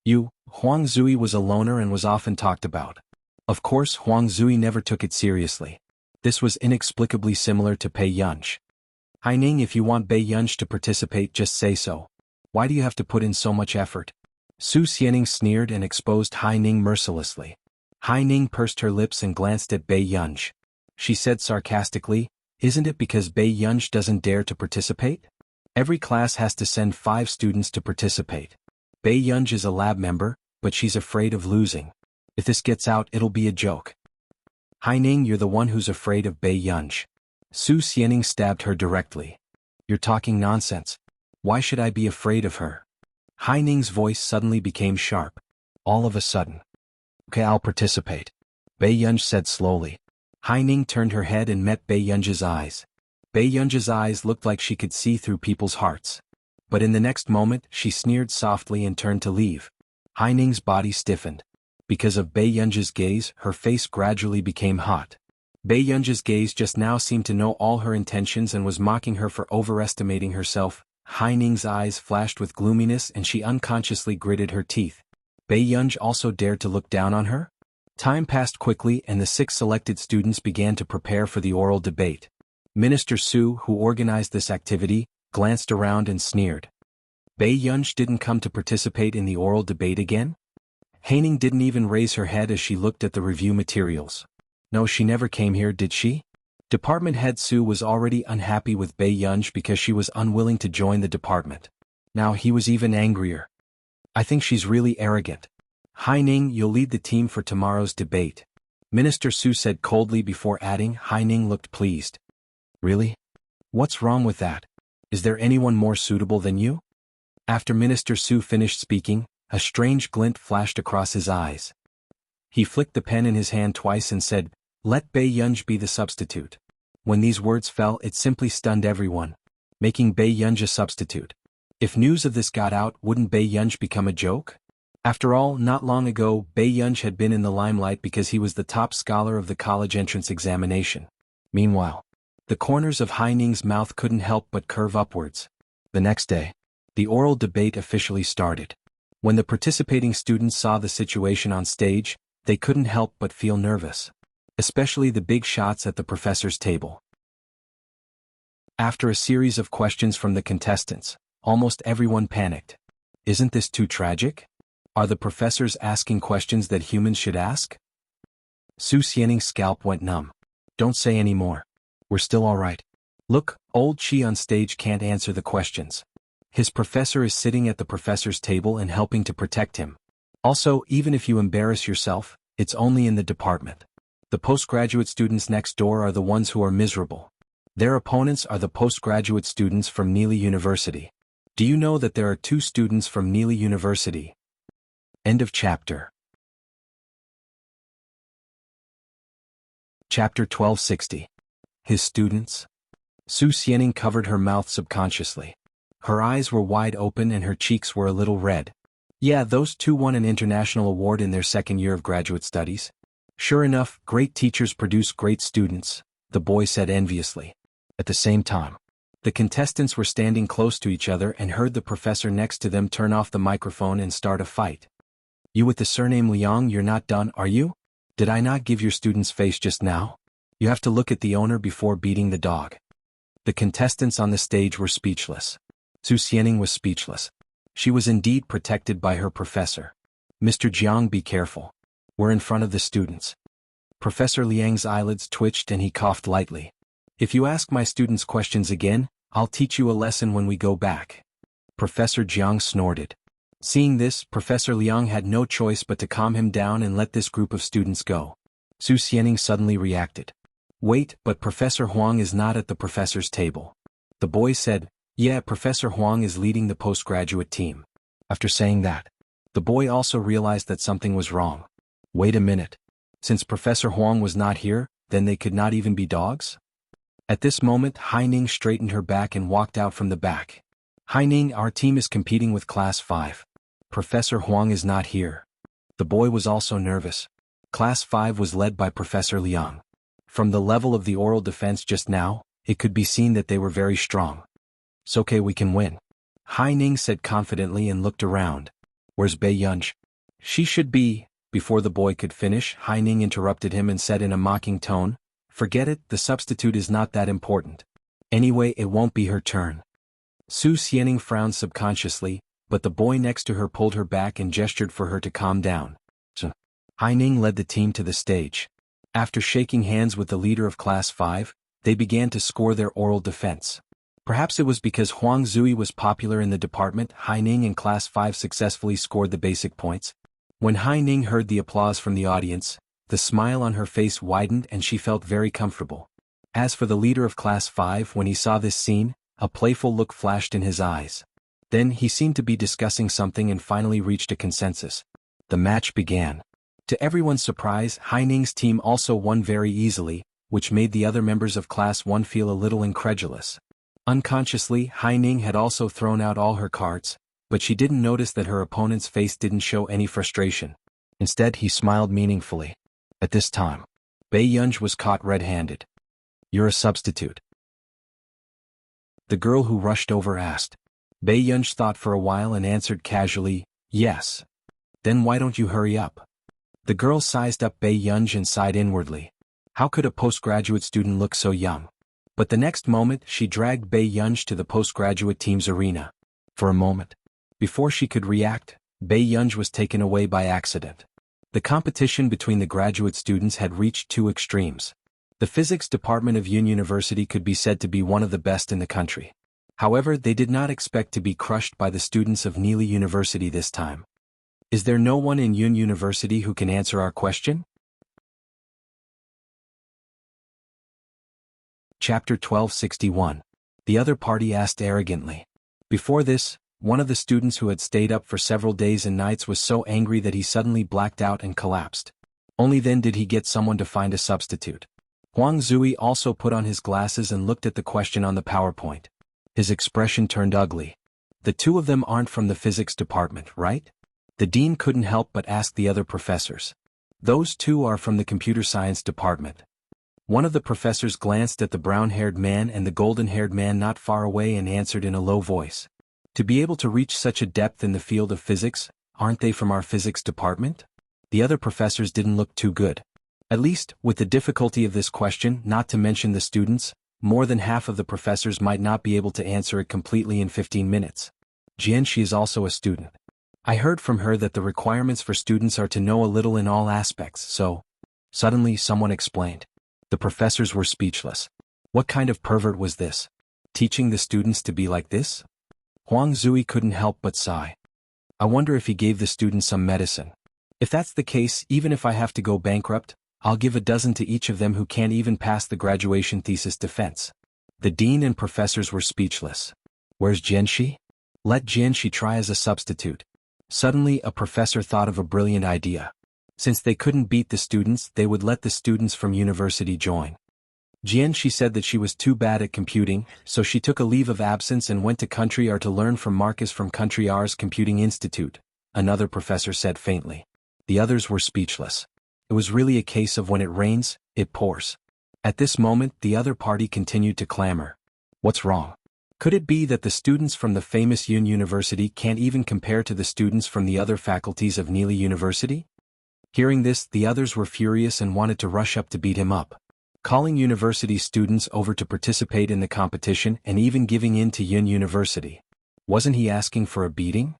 Huang Zui was a loner and was often talked about. Of course, Huang Zui never took it seriously. This was inexplicably similar to Bei Yunj. Hai Ning, if you want Bei Yunj to participate, just say so. Why do you have to put in so much effort? Su Xianing sneered and exposed Hai Ning mercilessly. Hai Ning pursed her lips and glanced at Bei Yunj. She said sarcastically, "Isn't it because Bei Yunj doesn't dare to participate? Every class has to send 5 students to participate. Bei Yunj is a lab member, but she's afraid of losing. If this gets out, it'll be a joke." Hai Ning, you're the one who's afraid of Bei Yunj. Su Xianing stabbed her directly. You're talking nonsense. Why should I be afraid of her? Hai Ning's voice suddenly became sharp. All of a sudden. Okay, I'll participate, Bei Yunj said slowly. Hai Ning turned her head and met Bei Yunj's eyes. Bei Yunj's eyes looked like she could see through people's hearts. But in the next moment, she sneered softly and turned to leave. Hai Ning's body stiffened. Because of Bei Yunj's gaze, her face gradually became hot. Bei Yunj's gaze just now seemed to know all her intentions and was mocking her for overestimating herself. Hai Ning's eyes flashed with gloominess and she unconsciously gritted her teeth. Bei Yunj also dared to look down on her? Time passed quickly and the 6 selected students began to prepare for the oral debate. Minister Su, who organized this activity, glanced around and sneered. Bei Yunj didn't come to participate in the oral debate again? Hai Ning didn't even raise her head as she looked at the review materials. No, she never came here, did she? Department head Su was already unhappy with Bei Yunj because she was unwilling to join the department. Now he was even angrier. I think she's really arrogant. Hai Ning, you'll lead the team for tomorrow's debate, Minister Su said coldly before adding. Hai Ning looked pleased. Really? What's wrong with that? Is there anyone more suitable than you? After Minister Su finished speaking, a strange glint flashed across his eyes. He flicked the pen in his hand twice and said, "Let Bei Yunj be the substitute." When these words fell, it simply stunned everyone, making Bei Yunj a substitute. If news of this got out, wouldn't Bei Yunj become a joke? After all, not long ago, Bei Yunj had been in the limelight because he was the top scholar of the college entrance examination. Meanwhile, the corners of Hai Ning's mouth couldn't help but curve upwards. The next day, the oral debate officially started. When the participating students saw the situation on stage, they couldn't help but feel nervous. Especially the big shots at the professor's table. After a series of questions from the contestants, almost everyone panicked. Isn't this too tragic? Are the professors asking questions that humans should ask? Su Xianing's scalp went numb. Don't say any more. We're still all right. Look, old Qi on stage can't answer the questions. His professor is sitting at the professor's table and helping to protect him. Also, even if you embarrass yourself, it's only in the department. The postgraduate students next door are the ones who are miserable. Their opponents are the postgraduate students from Neely University. Do you know that there are 2 students from Neely University? End of chapter. Chapter 1260. His students? Su Xianing covered her mouth subconsciously. Her eyes were wide open and her cheeks were a little red. Yeah, those 2 won an international award in their 2nd year of graduate studies. Sure enough, great teachers produce great students, the boy said enviously. At the same time, the contestants were standing close to each other and heard the professor next to them turn off the microphone and start a fight. You with the surname Liang, you're not done, are you? Did I not give your student's face just now? You have to look at the owner before beating the dog. The contestants on the stage were speechless. Su Xianing was speechless. She was indeed protected by her professor. Mr. Jiang, be careful. We're in front of the students. Professor Liang's eyelids twitched and he coughed lightly. If you ask my students questions again, I'll teach you a lesson when we go back. Professor Jiang snorted. Seeing this, Professor Liang had no choice but to calm him down and let this group of students go. Su Xianing suddenly reacted. Wait, but Professor Huang is not at the professor's table. The boy said, yeah, Professor Huang is leading the postgraduate team. After saying that, the boy also realized that something was wrong. Wait a minute. Since Professor Huang was not here, then they could not even be dogs? At this moment, Hai Ning straightened her back and walked out from the back. Hai Ning, our team is competing with Class 5. Professor Huang is not here. The boy was also nervous. Class 5 was led by Professor Liang. From the level of the oral defense just now, it could be seen that they were very strong. "It's okay, we can win," Hai Ning said confidently and looked around. "Where's Bei Yunj?" "She should be." Before the boy could finish, Hai Ning interrupted him and said in a mocking tone, "Forget it, the substitute is not that important. Anyway, it won't be her turn." Su Xianing frowned subconsciously, but the boy next to her pulled her back and gestured for her to calm down. So, Hai Ning led the team to the stage. After shaking hands with the leader of Class 5, they began to score their oral defense. Perhaps it was because Huang Zui was popular in the department. Hai Ning and Class 5 successfully scored the basic points. When Hai Ning heard the applause from the audience, the smile on her face widened and she felt very comfortable. As for the leader of Class 5, when he saw this scene, a playful look flashed in his eyes. Then he seemed to be discussing something and finally reached a consensus. The match began. To everyone's surprise, Hai Ning's team also won very easily, which made the other members of Class 1 feel a little incredulous. Unconsciously, Hai Ning had also thrown out all her cards, but she didn't notice that her opponent's face didn't show any frustration. Instead, he smiled meaningfully. At this time, Bei Yunj was caught red-handed. "You're a substitute?" the girl who rushed over asked. Bei Yunj thought for a while and answered casually, "Yes." "Then why don't you hurry up?" The girl sized up Bei Yunj and sighed inwardly. How could a postgraduate student look so young? But the next moment, she dragged Bei Yunj to the postgraduate team's arena. For a moment, before she could react, Bei Yunj was taken away by accident. The competition between the graduate students had reached two extremes. The physics department of Yun University could be said to be one of the best in the country. However, they did not expect to be crushed by the students of Neely University this time. Is there no one in Yun University who can answer our question? Chapter 1261. The other party asked arrogantly. Before this, one of the students who had stayed up for several days and nights was so angry that he suddenly blacked out and collapsed. Only then did he get someone to find a substitute. Huang Zui also put on his glasses and looked at the question on the PowerPoint. His expression turned ugly. The two of them aren't from the physics department, right? The dean couldn't help but ask the other professors. Those two are from the computer science department. One of the professors glanced at the brown-haired man and the golden-haired man not far away and answered in a low voice. To be able to reach such a depth in the field of physics, aren't they from our physics department? The other professors didn't look too good. At least, with the difficulty of this question, not to mention the students, more than half of the professors might not be able to answer it completely in 15 minutes. Jianxi is also a student. I heard from her that the requirements for students are to know a little in all aspects, so... Suddenly, someone explained. The professors were speechless. What kind of pervert was this? Teaching the students to be like this? Huang Zui couldn't help but sigh. I wonder if he gave the students some medicine. If that's the case, even if I have to go bankrupt, I'll give a dozen to each of them who can't even pass the graduation thesis defense. The dean and professors were speechless. Where's Jianxi? Let Jianxi try as a substitute. Suddenly, a professor thought of a brilliant idea. Since they couldn't beat the students, they would let the students from university join. Jianxi said that she was too bad at computing, so she took a leave of absence and went to Country R to learn from Marcus from Country R's Computing Institute, another professor said faintly. The others were speechless. It was really a case of when it rains, it pours. At this moment, the other party continued to clamor. What's wrong? Could it be that the students from the famous Yun University can't even compare to the students from the other faculties of Neely University? Hearing this, the others were furious and wanted to rush up to beat him up. Calling university students over to participate in the competition and even giving in to Yun University. Wasn't he asking for a beating?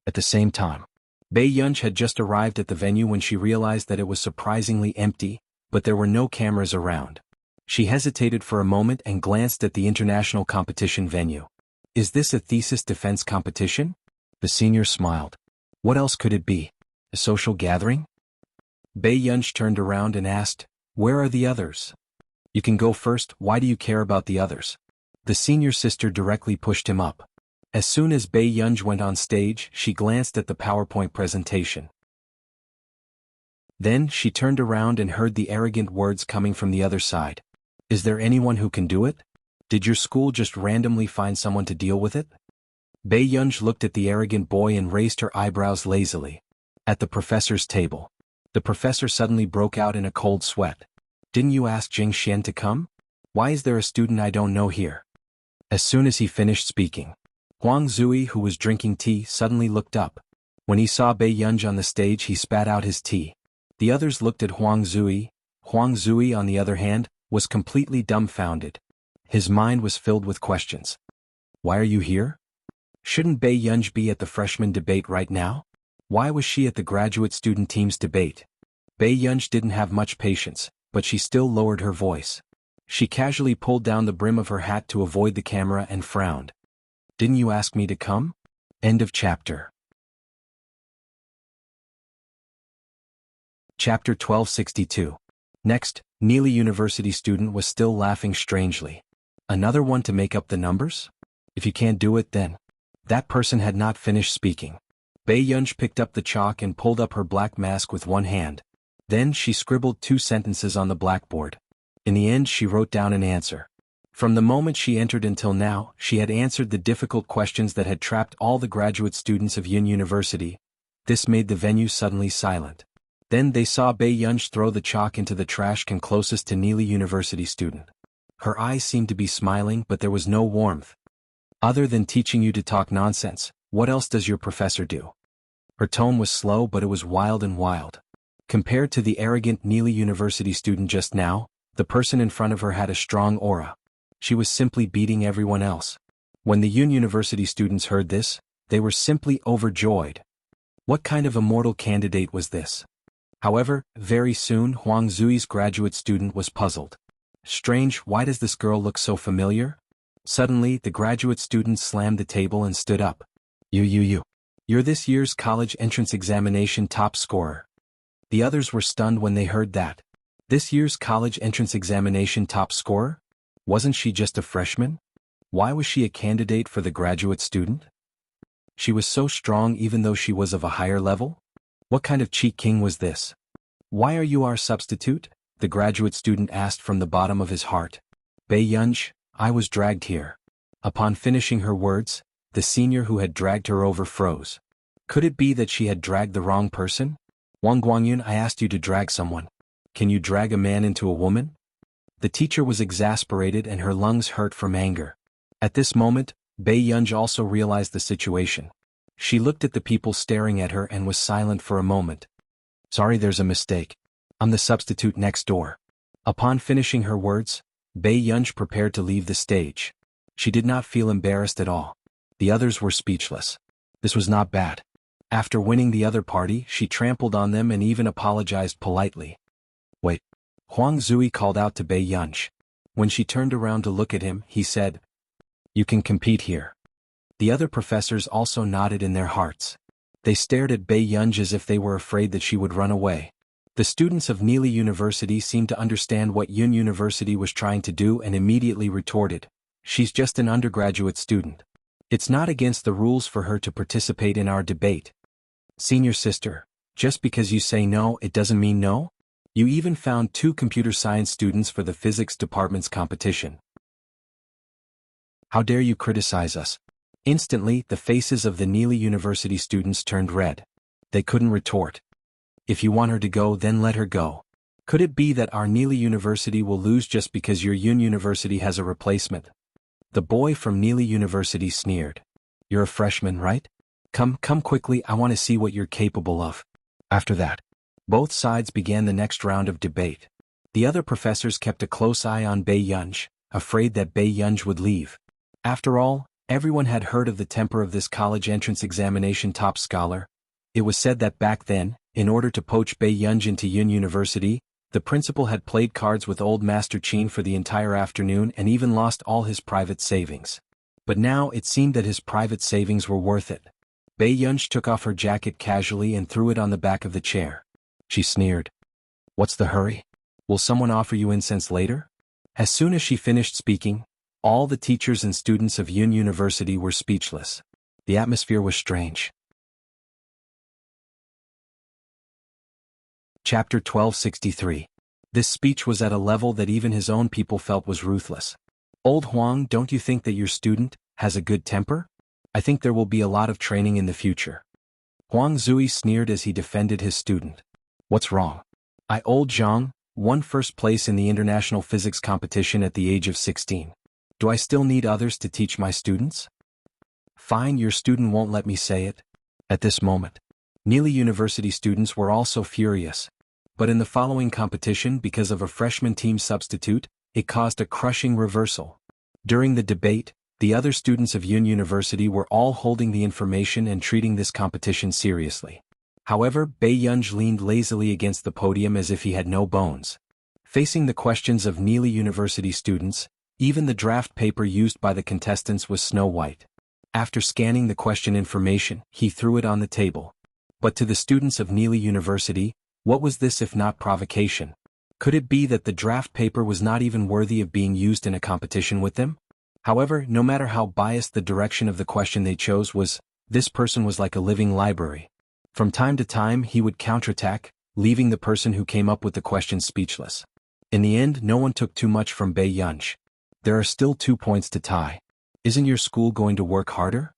At the same time, Bei Yunj had just arrived at the venue when she realized that it was surprisingly empty, but there were no cameras around. She hesitated for a moment and glanced at the international competition venue. Is this a thesis defense competition? The senior smiled. What else could it be? A social gathering? Bei Yunj turned around and asked, Where are the others? You can go first, why do you care about the others? The senior sister directly pushed him up. As soon as Bei Yunj went on stage, she glanced at the PowerPoint presentation. Then she turned around and heard the arrogant words coming from the other side. Is there anyone who can do it? Did your school just randomly find someone to deal with it? Bei Yunj looked at the arrogant boy and raised her eyebrows lazily. At the professor's table, The professor suddenly broke out in a cold sweat. Didn't you ask Jing Xian to come? Why is there a student I don't know here? As soon as he finished speaking, Huang Zui, who was drinking tea, suddenly looked up. When he saw Bei Yunj on the stage, he spat out his tea. The others looked at Huang Zui. Huang Zui, on the other hand, was completely dumbfounded. His mind was filled with questions. Why are you here? Shouldn't Bei Yunj be at the freshman debate right now? Why was she at the graduate student team's debate? Bei Yunj didn't have much patience, but she still lowered her voice. She casually pulled down the brim of her hat to avoid the camera and frowned. Didn't you ask me to come? End of chapter. Chapter 1262. Next, Neely University student was still laughing strangely. Another one to make up the numbers? If you can't do it, then. That person had not finished speaking. Bei Yunj picked up the chalk and pulled up her black mask with one hand. Then she scribbled 2 sentences on the blackboard. In the end, she wrote down an answer. From the moment she entered until now, she had answered the difficult questions that had trapped all the graduate students of Yun University. This made the venue suddenly silent. Then they saw Bei Yunj throw the chalk into the trash can closest to Neely University student. Her eyes seemed to be smiling, but there was no warmth. Other than teaching you to talk nonsense, what else does your professor do? Her tone was slow, but it was wild and wild. Compared to the arrogant Neely University student just now, the person in front of her had a strong aura. She was simply beating everyone else. When the Yun University students heard this, they were simply overjoyed. What kind of immortal candidate was this? However, very soon Huang Zui's graduate student was puzzled. Strange, why does this girl look so familiar? Suddenly, the graduate student slammed the table and stood up. You. You're this year's college entrance examination top scorer. The others were stunned when they heard that. This year's college entrance examination top scorer? Wasn't she just a freshman? Why was she a candidate for the graduate student? She was so strong even though she was of a higher level? What kind of cheat king was this? Why are you our substitute? The graduate student asked from the bottom of his heart. Bei Yunj, I was dragged here. Upon finishing her words, the senior who had dragged her over froze. Could it be that she had dragged the wrong person? Wang Guangyun, I asked you to drag someone. Can you drag a man into a woman? The teacher was exasperated and her lungs hurt from anger. At this moment, Bei Yunj also realized the situation. She looked at the people staring at her and was silent for a moment. Sorry, there's a mistake. I'm the substitute next door. Upon finishing her words, Bei Yunj prepared to leave the stage. She did not feel embarrassed at all. The others were speechless. This was not bad. After winning the other party, she trampled on them and even apologized politely. Wait. Huang Zui called out to Bei Yunj. When she turned around to look at him, he said, You can compete here. The other professors also nodded in their hearts. They stared at Bei Yunj as if they were afraid that she would run away. The students of Neely University seemed to understand what Yun University was trying to do and immediately retorted, She's just an undergraduate student. It's not against the rules for her to participate in our debate. Senior sister, just because you say no, it doesn't mean no? You even found 2 computer science students for the physics department's competition. How dare you criticize us? Instantly, the faces of the Neely University students turned red. They couldn't retort. If you want her to go, then let her go. Could it be that our Neely University will lose just because your Yun University has a replacement? The boy from Neely University sneered. You're a freshman, right? Come quickly, I want to see what you're capable of. After that, both sides began the next round of debate. The other professors kept a close eye on Bei Yunj, afraid that Bei Yunj would leave. After all, everyone had heard of the temper of this college entrance examination top scholar. It was said that back then, in order to poach Bei Yunj into Yun University, the principal had played cards with old Master Qin for the entire afternoon and even lost all his private savings. But now it seemed that his private savings were worth it. Bei Yunj took off her jacket casually and threw it on the back of the chair. She sneered. What's the hurry? Will someone offer you incense later? As soon as she finished speaking, all the teachers and students of Yun University were speechless. The atmosphere was strange. Chapter 1263. This speech was at a level that even his own people felt was ruthless. Old Huang, don't you think that your student has a good temper? I think there will be a lot of training in the future. Huang Zui sneered as he defended his student. What's wrong? I old Zhang, won first place in the international physics competition at the age of 16. Do I still need others to teach my students? Fine, your student won't let me say it. At this moment, Neely University students were also furious. But in the following competition, because of a freshman team substitute, it caused a crushing reversal. During the debate, the other students of Yun University were all holding the information and treating this competition seriously. However, Bei Yunj leaned lazily against the podium as if he had no bones. Facing the questions of Neely University students, even the draft paper used by the contestants was snow white. After scanning the question information, he threw it on the table. But to the students of Neely University, what was this if not provocation? Could it be that the draft paper was not even worthy of being used in a competition with them? However, no matter how biased the direction of the question they chose was, this person was like a living library. From time to time he would counterattack, leaving the person who came up with the question speechless. In the end, no one took too much from Bei Yunj. There are still 2 points to tie. Isn't your school going to work harder?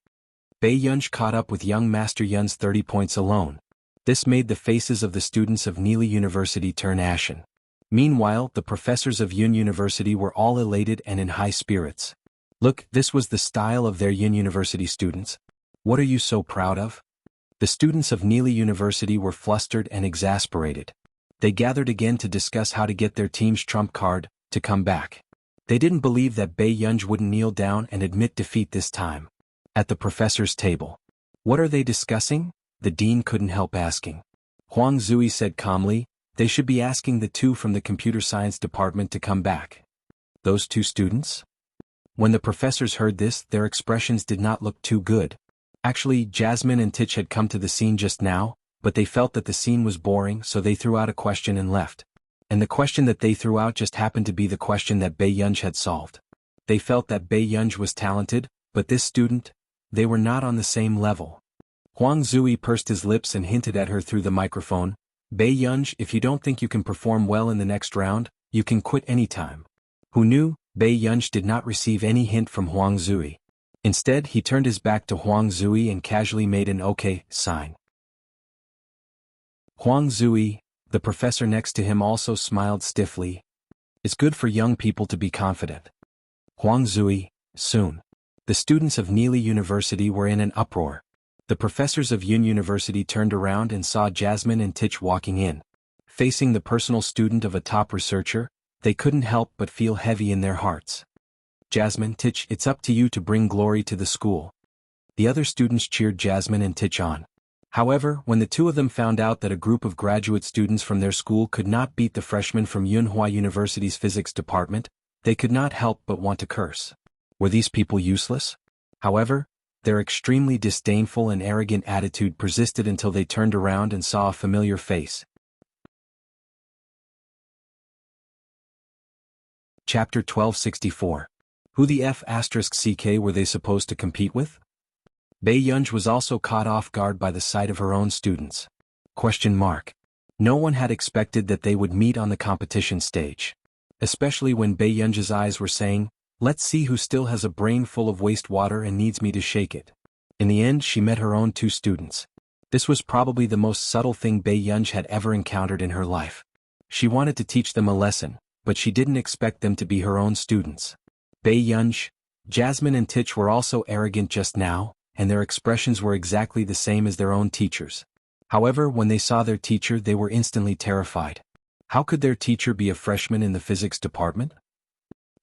Bei Yunj caught up with young Master Yun's 30 points alone. This made the faces of the students of Neely University turn ashen. Meanwhile, the professors of Yun University were all elated and in high spirits. Look, this was the style of their Yun University students. What are you so proud of? The students of Neely University were flustered and exasperated. They gathered again to discuss how to get their team's trump card to come back. They didn't believe that Bei Yunj wouldn't kneel down and admit defeat this time. At the professor's table. What are they discussing? The dean couldn't help asking. Huang Zui said calmly, they should be asking the 2 from the computer science department to come back. Those 2 students? When the professors heard this, their expressions did not look too good. Actually, Jasmine and Tich had come to the scene just now, but they felt that the scene was boring, so they threw out a question and left. And the question that they threw out just happened to be the question that Bei Yunj had solved. They felt that Bei Yunj was talented, but this student, they were not on the same level. Huang Zui pursed his lips and hinted at her through the microphone, Bei Yunj, if you don't think you can perform well in the next round, you can quit anytime. Who knew? Bei Yunj did not receive any hint from Huang Zui. Instead, he turned his back to Huang Zui and casually made an OK sign. Huang Zui, the professor next to him, also smiled stiffly. It's good for young people to be confident. Huang Zui, soon. The students of Neely University were in an uproar. The professors of Yun University turned around and saw Jasmine and Tich walking in. Facing the personal student of a top researcher, they couldn't help but feel heavy in their hearts. Jasmine, Tich, it's up to you to bring glory to the school. The other students cheered Jasmine and Tich on. However, when the 2 of them found out that a group of graduate students from their school could not beat the freshmen from Yunhua University's physics department, they could not help but want to curse. Were these people useless? However, their extremely disdainful and arrogant attitude persisted until they turned around and saw a familiar face. Chapter 1264. Who the F***ck were they supposed to compete with? Bei Yunj was also caught off guard by the sight of her own students. No one had expected that they would meet on the competition stage. Especially when Bei Yunj's eyes were saying, let's see who still has a brain full of wastewater and needs me to shake it. In the end, she met her own 2 students. This was probably the most subtle thing Bei Yunj had ever encountered in her life. She wanted to teach them a lesson, but she didn't expect them to be her own students. Bei Yunj, Jasmine and Tich were also arrogant just now, and their expressions were exactly the same as their own teachers. However, when they saw their teacher, they were instantly terrified. How could their teacher be a freshman in the physics department?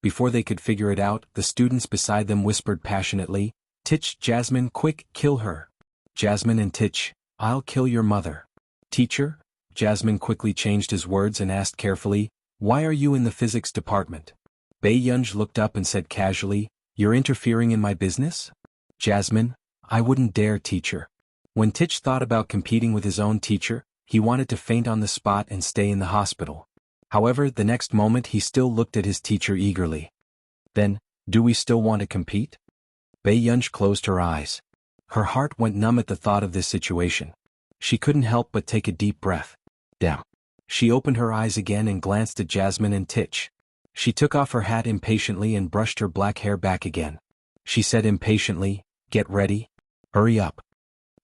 Before they could figure it out, the students beside them whispered passionately, Tich, Jasmine, quick, kill her. Jasmine and Tich, I'll kill your mother. Teacher? Jasmine quickly changed his words and asked carefully, why are you in the physics department? Bei Yunj looked up and said casually, you're interfering in my business? Jasmine, I wouldn't dare, teacher. When Tich thought about competing with his own teacher, he wanted to faint on the spot and stay in the hospital. However, the next moment he still looked at his teacher eagerly. Then, do we still want to compete? Bei Yunj closed her eyes. Her heart went numb at the thought of this situation. She couldn't help but take a deep breath. Damn. She opened her eyes again and glanced at Jasmine and Tich. She took off her hat impatiently and brushed her black hair back again. She said impatiently, get ready. Hurry up.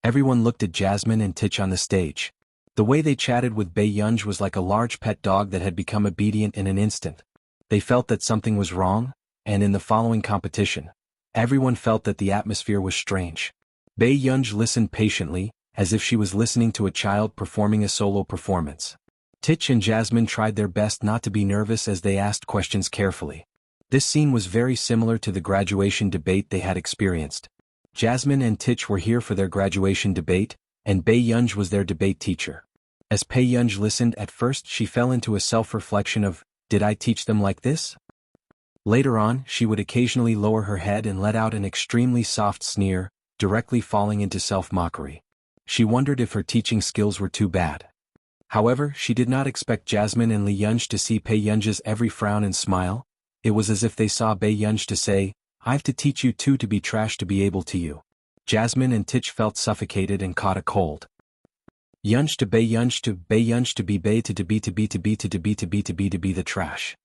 Everyone looked at Jasmine and Tich on the stage. The way they chatted with Bei Yunj was like a large pet dog that had become obedient in an instant. They felt that something was wrong, and in the following competition, everyone felt that the atmosphere was strange. Bei Yunj listened patiently, as if she was listening to a child performing a solo performance. Tich and Jasmine tried their best not to be nervous as they asked questions carefully. This scene was very similar to the graduation debate they had experienced. Jasmine and Tich were here for their graduation debate, and Bei Yunj was their debate teacher. As Bei Yunj listened, at first she fell into a self-reflection of, did I teach them like this? Later on, she would occasionally lower her head and let out an extremely soft sneer, directly falling into self-mockery. She wondered if her teaching skills were too bad. However, she did not expect Jasmine and Li Yunj to see Bei Yunj's every frown and smile. It was as if they saw Bei Yunj to say, I've to teach you too to be trash to be able to you. Jasmine and Tich felt suffocated and caught a cold. Yunj to Bei Yunj to Bei Yunj to be Bei to be to be to be to be to be to be to be the trash.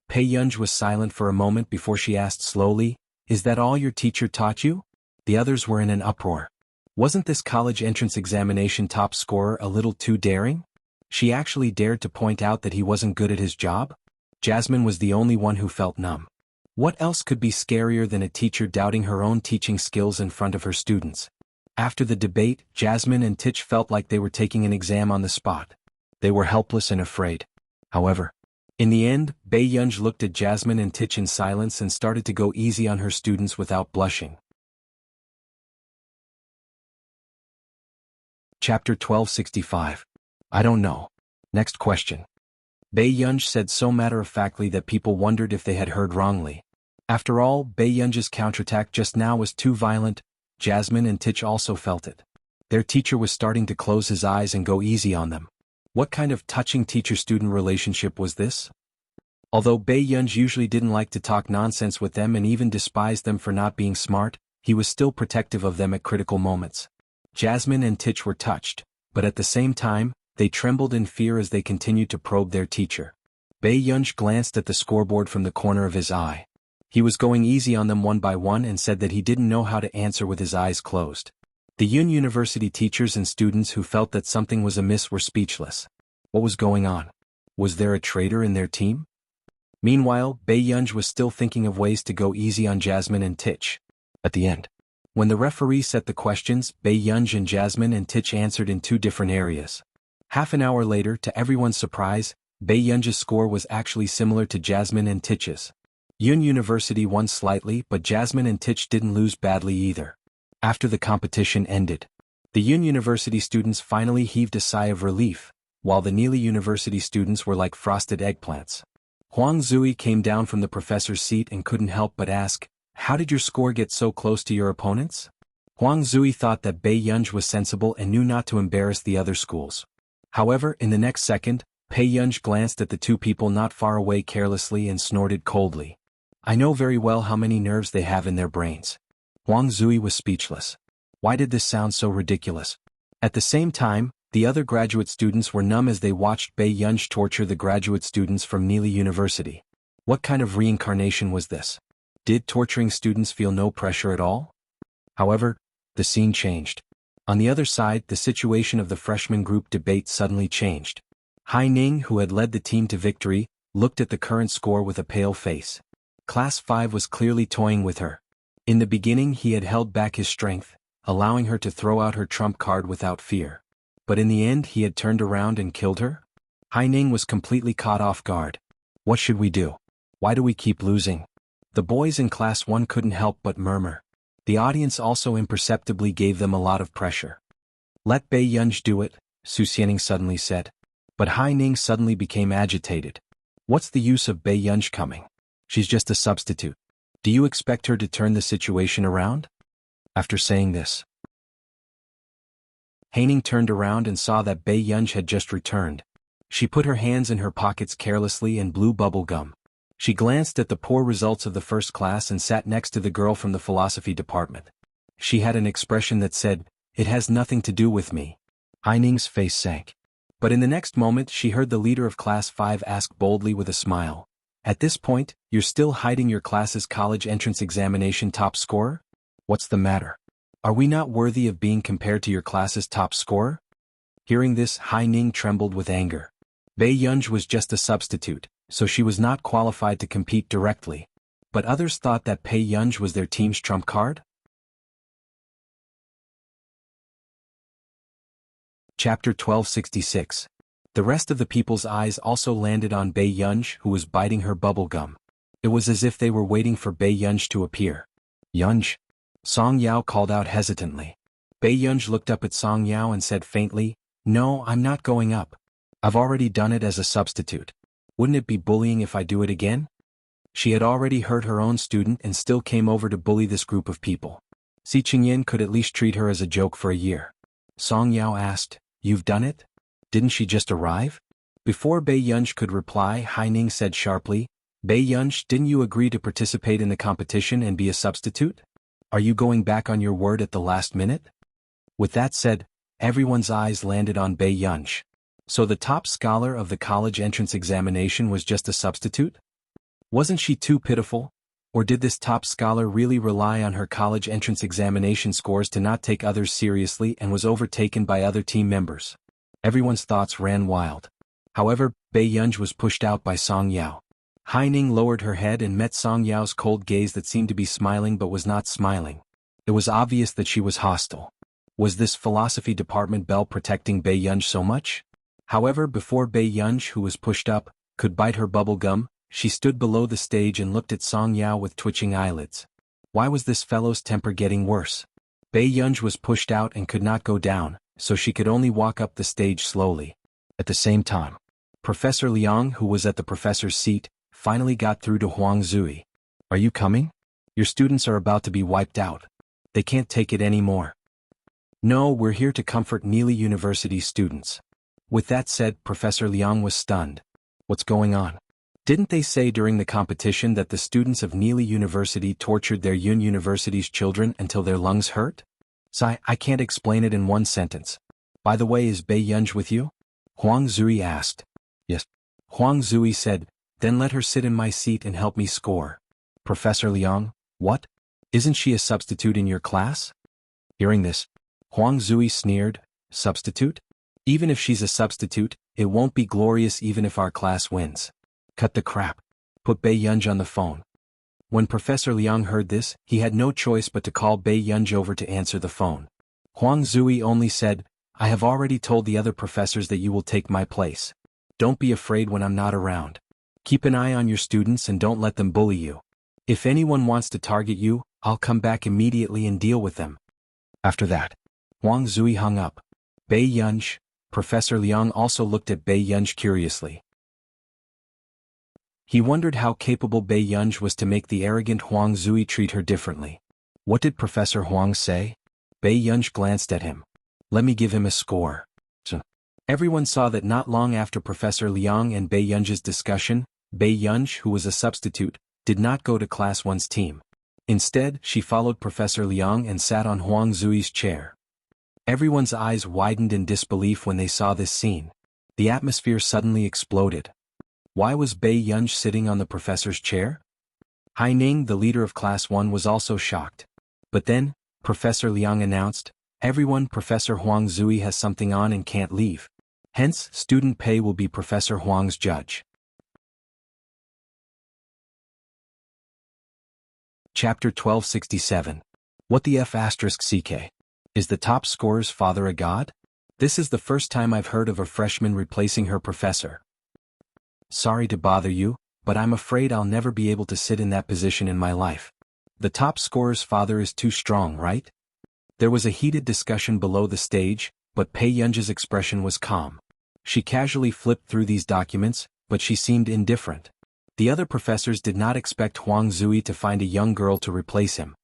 Bei Yunj was silent for a moment before she asked slowly, is that all your teacher taught you? The others were in an uproar. Wasn't this college entrance examination top scorer a little too daring? She actually dared to point out that he wasn't good at his job? Jasmine was the only one who felt numb. What else could be scarier than a teacher doubting her own teaching skills in front of her students? After the debate, Jasmine and Tich felt like they were taking an exam on the spot. They were helpless and afraid. However, in the end, Bei Yunj looked at Jasmine and Tich in silence and started to go easy on her students without blushing. Chapter 1265. I don't know. Next question. Bei Yunj said so matter-of-factly that people wondered if they had heard wrongly. After all, Bei Yunj's counterattack just now was too violent. Jasmine and Tich also felt it. Their teacher was starting to close his eyes and go easy on them. What kind of touching teacher-student relationship was this? Although Bei Yunj usually didn't like to talk nonsense with them and even despised them for not being smart, he was still protective of them at critical moments. Jasmine and Tich were touched, but at the same time, they trembled in fear as they continued to probe their teacher. Bei Yunj glanced at the scoreboard from the corner of his eye. He was going easy on them one by one and said that he didn't know how to answer with his eyes closed. The Yun University teachers and students who felt that something was amiss were speechless. What was going on? Was there a traitor in their team? Meanwhile, Bei Yunj was still thinking of ways to go easy on Jasmine and Tich. At the end, when the referee set the questions, Bei Yunj and Jasmine and Tich answered in two different areas. Half an hour later, to everyone's surprise, Bei Yunj's score was actually similar to Jasmine and Tich's. Yun University won slightly, but Jasmine and Tich didn't lose badly either. After the competition ended, the Yun University students finally heaved a sigh of relief, while the Neely University students were like frosted eggplants. Huang Zui came down from the professor's seat and couldn't help but ask, how did your score get so close to your opponents? Huang Zui thought that Bei Yunj was sensible and knew not to embarrass the other schools. However, in the next second, Bei Yunj glanced at the two people not far away carelessly and snorted coldly. I know very well how many nerves they have in their brains. Huang Zui was speechless. Why did this sound so ridiculous? At the same time, the other graduate students were numb as they watched Bei Yunj torture the graduate students from Neely University. What kind of reincarnation was this? Did torturing students feel no pressure at all? However, the scene changed. On the other side, the situation of the freshman group debate suddenly changed. Hai Ning, who had led the team to victory, looked at the current score with a pale face. Class 5 was clearly toying with her. In the beginning he had held back his strength, allowing her to throw out her trump card without fear. But in the end he had turned around and killed her? Hai Ning was completely caught off guard. What should we do? Why do we keep losing? The boys in Class 1 couldn't help but murmur. The audience also imperceptibly gave them a lot of pressure. Let Bei Yunj do it, Su Xianing suddenly said. But Hai Ning suddenly became agitated. What's the use of Bei Yunj coming? She's just a substitute. Do you expect her to turn the situation around? After saying this, Hai Ning turned around and saw that Bei Yunj had just returned. She put her hands in her pockets carelessly and blew bubble gum. She glanced at the poor results of the first class and sat next to the girl from the philosophy department. She had an expression that said, "It has nothing to do with me." Hai Ning's face sank. But in the next moment she heard the leader of Class 5 ask boldly with a smile, "At this point, you're still hiding your class's college entrance examination top scorer? What's the matter? Are we not worthy of being compared to your class's top scorer?" Hearing this, Hai Ning trembled with anger. Bei Yunj was just a substitute, so she was not qualified to compete directly. But others thought that Bei Yunj was their team's trump card? Chapter 1266. The rest of the people's eyes also landed on Bei Yunj, who was biting her bubble gum. It was as if they were waiting for Bei Yunj to appear. Yunj? Song Yao called out hesitantly. Bei Yunj looked up at Song Yao and said faintly, "No, I'm not going up. I've already done it as a substitute. Wouldn't it be bullying if I do it again?" She had already hurt her own student and still came over to bully this group of people. Si Qingyan could at least treat her as a joke for a year. Song Yao asked, "You've done it? Didn't she just arrive?" Before Bei Yunj could reply, Hai Ning said sharply, "Bei Yunj, didn't you agree to participate in the competition and be a substitute? Are you going back on your word at the last minute?" With that said, everyone's eyes landed on Bei Yunj. So the top scholar of the college entrance examination was just a substitute? Wasn't she too pitiful? Or did this top scholar really rely on her college entrance examination scores to not take others seriously and was overtaken by other team members? Everyone's thoughts ran wild. However, Bei Yunj was pushed out by Song Yao. Hai Ning lowered her head and met Song Yao's cold gaze that seemed to be smiling but was not smiling. It was obvious that she was hostile. Was this philosophy department belle protecting Bei Yunj so much? However, before Bei Yunj, who was pushed up, could bite her bubble gum, she stood below the stage and looked at Song Yao with twitching eyelids. Why was this fellow's temper getting worse? Bei Yunj was pushed out and could not go down, so she could only walk up the stage slowly. At the same time, Professor Liang, who was at the professor's seat, finally got through to Huang Zui. "Are you coming? Your students are about to be wiped out. They can't take it anymore." "No, we're here to comfort Neely University students." With that said, Professor Liang was stunned. "What's going on? Didn't they say during the competition that the students of Neely University tortured their Yun University's children until their lungs hurt?" "Sai, I can't explain it in one sentence. By the way, is Bei Yunj with you?" Huang Zui asked. "Yes." Huang Zui said, "Then let her sit in my seat and help me score." Professor Liang, "What? Isn't she a substitute in your class?" Hearing this, Huang Zui sneered, "Substitute? Even if she's a substitute, it won't be glorious even if our class wins. Cut the crap. Put Bei Yunj on the phone." When Professor Liang heard this, he had no choice but to call Bei Yunj over to answer the phone. Huang Zui only said, "I have already told the other professors that you will take my place. Don't be afraid when I'm not around. Keep an eye on your students and don't let them bully you. If anyone wants to target you, I'll come back immediately and deal with them." After that, Huang Zui hung up. Bei Yunj. Professor Liang also looked at Bei Yunj curiously. He wondered how capable Bei Yunj was to make the arrogant Huang Zui treat her differently. What did Professor Huang say? Bei Yunj glanced at him. "Let me give him a score." Everyone saw that not long after Professor Liang and Bei Yunj's discussion, Bei Yunj, who was a substitute, did not go to Class 1's team. Instead, she followed Professor Liang and sat on Huang Zui's chair. Everyone's eyes widened in disbelief when they saw this scene. The atmosphere suddenly exploded. Why was Bei Yunj sitting on the professor's chair? Hai Ning, the leader of Class 1, was also shocked. But then, Professor Liang announced, "Everyone, Professor Huang Zui has something on and can't leave. Hence, student Pei will be Professor Huang's judge." Chapter 1267. What the F***CK? Is the top scorer's father a god? This is the first time I've heard of a freshman replacing her professor. Sorry to bother you, but I'm afraid I'll never be able to sit in that position in my life. The top scorer's father is too strong, right? There was a heated discussion below the stage, but Pei Yunj's expression was calm. She casually flipped through these documents, but she seemed indifferent. The other professors did not expect Huang Zui to find a young girl to replace him.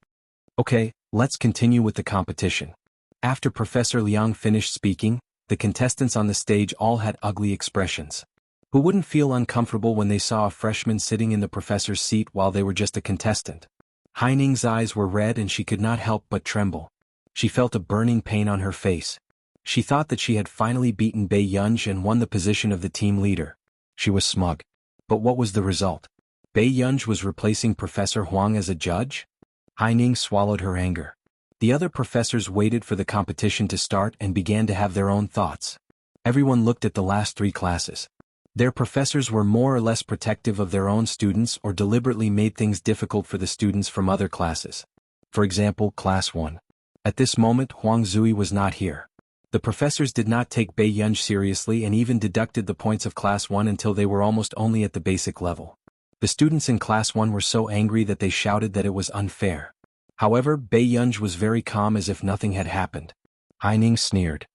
Okay, let's continue with the competition. After Professor Liang finished speaking, the contestants on the stage all had ugly expressions. Who wouldn't feel uncomfortable when they saw a freshman sitting in the professor's seat while they were just a contestant? Hai Ning's eyes were red and she could not help but tremble. She felt a burning pain on her face. She thought that she had finally beaten Bei Yunj and won the position of the team leader. She was smug. But what was the result? Bei Yunj was replacing Professor Huang as a judge? Hai Ning swallowed her anger. The other professors waited for the competition to start and began to have their own thoughts. Everyone looked at the last three classes. Their professors were more or less protective of their own students or deliberately made things difficult for the students from other classes. For example, Class 1. At this moment, Huang Zui was not here. The professors did not take Bei Yunj seriously and even deducted the points of Class 1 until they were almost only at the basic level. The students in Class 1 were so angry that they shouted that it was unfair. However, Bei Yunj was very calm as if nothing had happened. Haining sneered.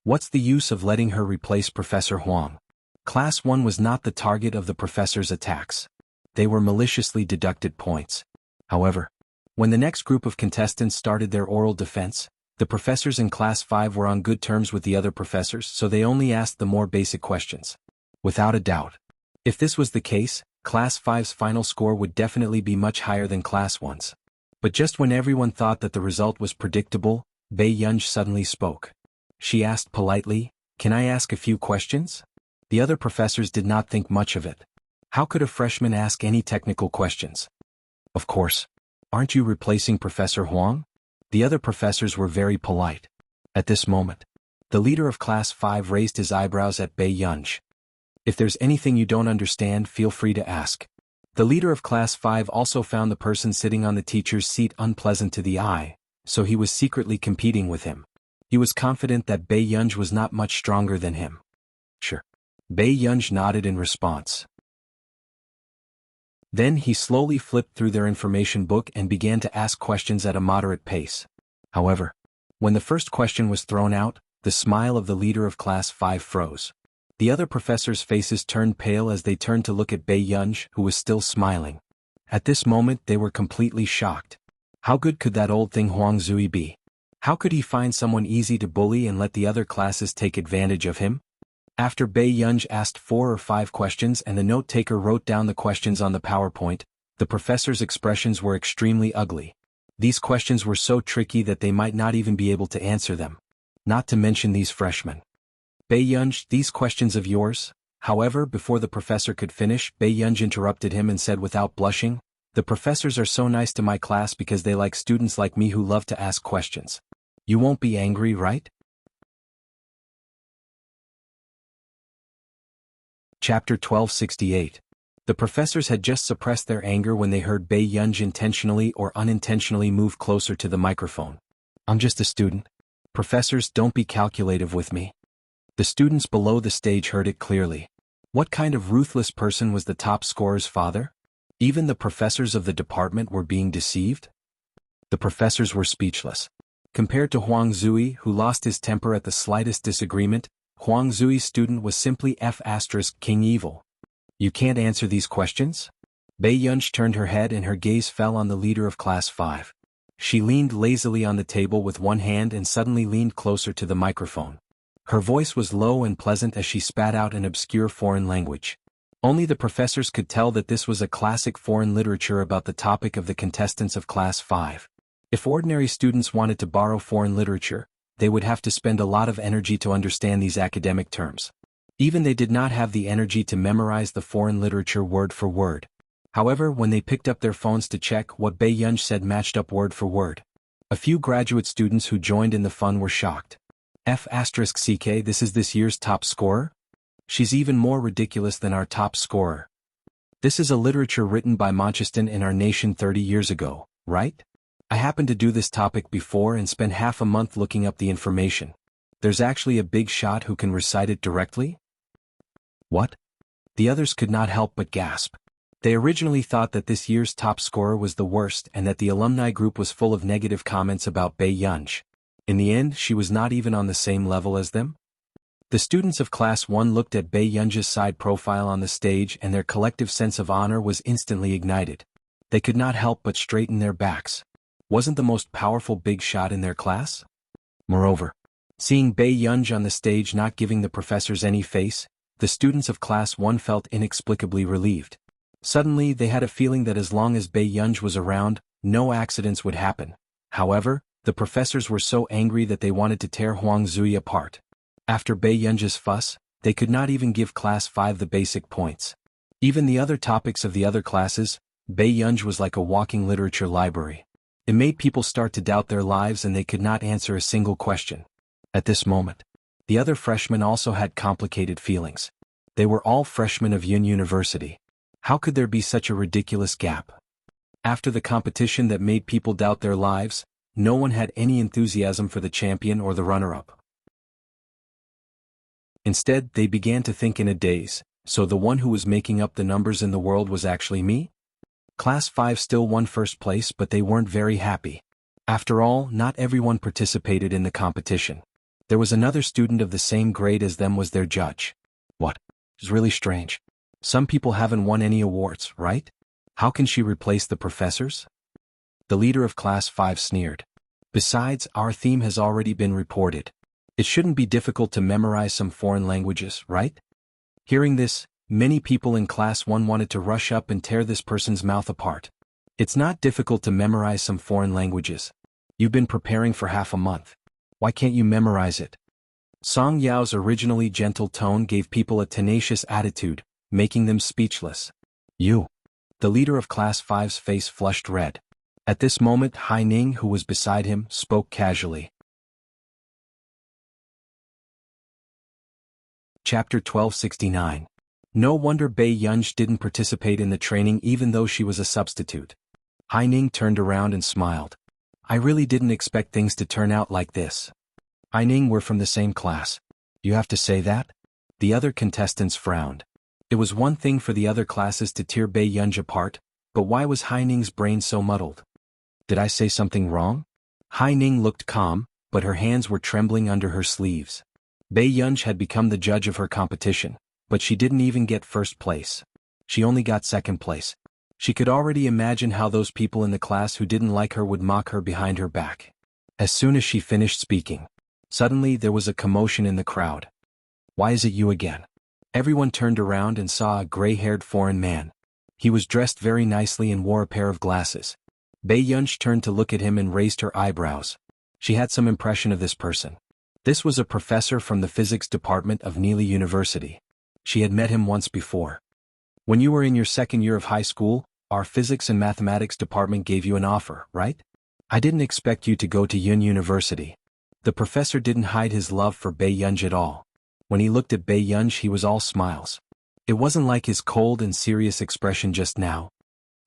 What's the use of letting her replace Professor Huang? Class 1 was not the target of the professor's attacks. They were maliciously deducted points. However, when the next group of contestants started their oral defense, the professors in Class 5 were on good terms with the other professors, so they only asked the more basic questions. Without a doubt. If this was the case, Class 5's final score would definitely be much higher than Class 1's. But just when everyone thought that the result was predictable, Bei Yunj suddenly spoke. She asked politely, "Can I ask a few questions?" The other professors did not think much of it. How could a freshman ask any technical questions? Of course. Aren't you replacing Professor Huang? The other professors were very polite. At this moment, the leader of Class 5 raised his eyebrows at Bei Yunj. If there's anything you don't understand, feel free to ask. The leader of Class 5 also found the person sitting on the teacher's seat unpleasant to the eye, so he was secretly competing with him. He was confident that Bei Yunj was not much stronger than him. Sure. Bei Yunj nodded in response. Then he slowly flipped through their information book and began to ask questions at a moderate pace. However, when the first question was thrown out, the smile of the leader of Class 5 froze. The other professors' faces turned pale as they turned to look at Bei Yunj, who was still smiling. At this moment they were completely shocked. How good could that old thing Huang Zui be? How could he find someone easy to bully and let the other classes take advantage of him? After Bei Yunj asked 4 or 5 questions and the note-taker wrote down the questions on the PowerPoint, the professors' expressions were extremely ugly. These questions were so tricky that they might not even be able to answer them. Not to mention these freshmen. Bei Yunj, these questions of yours? However, before the professor could finish, Bei Yunj interrupted him and said without blushing, "The professors are so nice to my class because they like students like me who love to ask questions. You won't be angry, right?" Chapter 1268. The professors had just suppressed their anger when they heard Bei Yunj intentionally or unintentionally move closer to the microphone. "I'm just a student. Professors, don't be calculative with me." The students below the stage heard it clearly. What kind of ruthless person was the top scorer's father? Even the professors of the department were being deceived? The professors were speechless. Compared to Huang Zui, who lost his temper at the slightest disagreement, Huang Zui's student was simply King evil. "You can't answer these questions?" Bei Yunj turned her head and her gaze fell on the leader of Class 5. She leaned lazily on the table with one hand and suddenly leaned closer to the microphone. Her voice was low and pleasant as she spat out an obscure foreign language. Only the professors could tell that this was a classic foreign literature about the topic of the contestants of Class 5. If ordinary students wanted to borrow foreign literature, they would have to spend a lot of energy to understand these academic terms. Even they did not have the energy to memorize the foreign literature word for word. However, when they picked up their phones to check what Bei Yunj said matched up word for word. A few graduate students who joined in the fun were shocked. CK, this is this year's top scorer? She's even more ridiculous than our top scorer. This is a literature written by Mancheston in our nation 30 years ago, right? I happened to do this topic before and spent half a month looking up the information. There's actually a big shot who can recite it directly? What? The others could not help but gasp. They originally thought that this year's top scorer was the worst and that the alumni group was full of negative comments about Bei Yunj. In the end, she was not even on the same level as them. The students of Class 1 looked at Bei Yunj's side profile on the stage and their collective sense of honor was instantly ignited. They could not help but straighten their backs. Wasn't the most powerful big shot in their class? Moreover, seeing Bei Yunj on the stage not giving the professors any face, the students of Class 1 felt inexplicably relieved. Suddenly they had a feeling that as long as Bei Yunj was around, no accidents would happen. However, the professors were so angry that they wanted to tear Huang Zui apart. After Bei Yunj's fuss, they could not even give Class 5 the basic points. Even the other topics of the other classes, Bei Yunj was like a walking literature library. It made people start to doubt their lives and they could not answer a single question. At this moment, The other freshmen also had complicated feelings. They were all freshmen of Yun University. How could there be such a ridiculous gap? After the competition that made people doubt their lives, no one had any enthusiasm for the champion or the runner-up. Instead, they began to think in a daze, so the one who was making up the numbers in the world was actually me? Class 5 still won first place, but they weren't very happy. After all, not everyone participated in the competition. There was another student of the same grade as them was their judge. What? It's really strange. Some people haven't won any awards, right? How can she replace the professors? The leader of Class 5 sneered. Besides, our theme has already been reported. It shouldn't be difficult to memorize some foreign languages, right? Hearing this, many people in Class 1 wanted to rush up and tear this person's mouth apart. It's not difficult to memorize some foreign languages. You've been preparing for half a month. Why can't you memorize it? Song Yao's originally gentle tone gave people a tenacious attitude, making them speechless. You. The leader of Class 5's face flushed red. At this moment, Hai Ning, who was beside him, spoke casually. Chapter 1269. No wonder Bei Yunj didn't participate in the training even though she was a substitute. Hai Ning turned around and smiled. I really didn't expect things to turn out like this. Hai Ning, we're from the same class. You have to say that? The other contestants frowned. It was one thing for the other classes to tear Bei Yunj apart, but why was Hai Ning's brain so muddled? Did I say something wrong? Hai Ning looked calm, but her hands were trembling under her sleeves. Bei Yunj had become the judge of her competition, but she didn't even get first place. She only got second place. She could already imagine how those people in the class who didn't like her would mock her behind her back. As soon as she finished speaking, suddenly there was a commotion in the crowd. Why is it you again? Everyone turned around and saw a gray-haired foreign man. He was dressed very nicely and wore a pair of glasses. Bei Yunj turned to look at him and raised her eyebrows. She had some impression of this person. This was a professor from the physics department of Neely University. She had met him once before. When you were in your second year of high school, our physics and mathematics department gave you an offer, right? I didn't expect you to go to Yun University. The professor didn't hide his love for Bei Yunj at all. When he looked at Bei Yunj, he was all smiles. It wasn't like his cold and serious expression just now.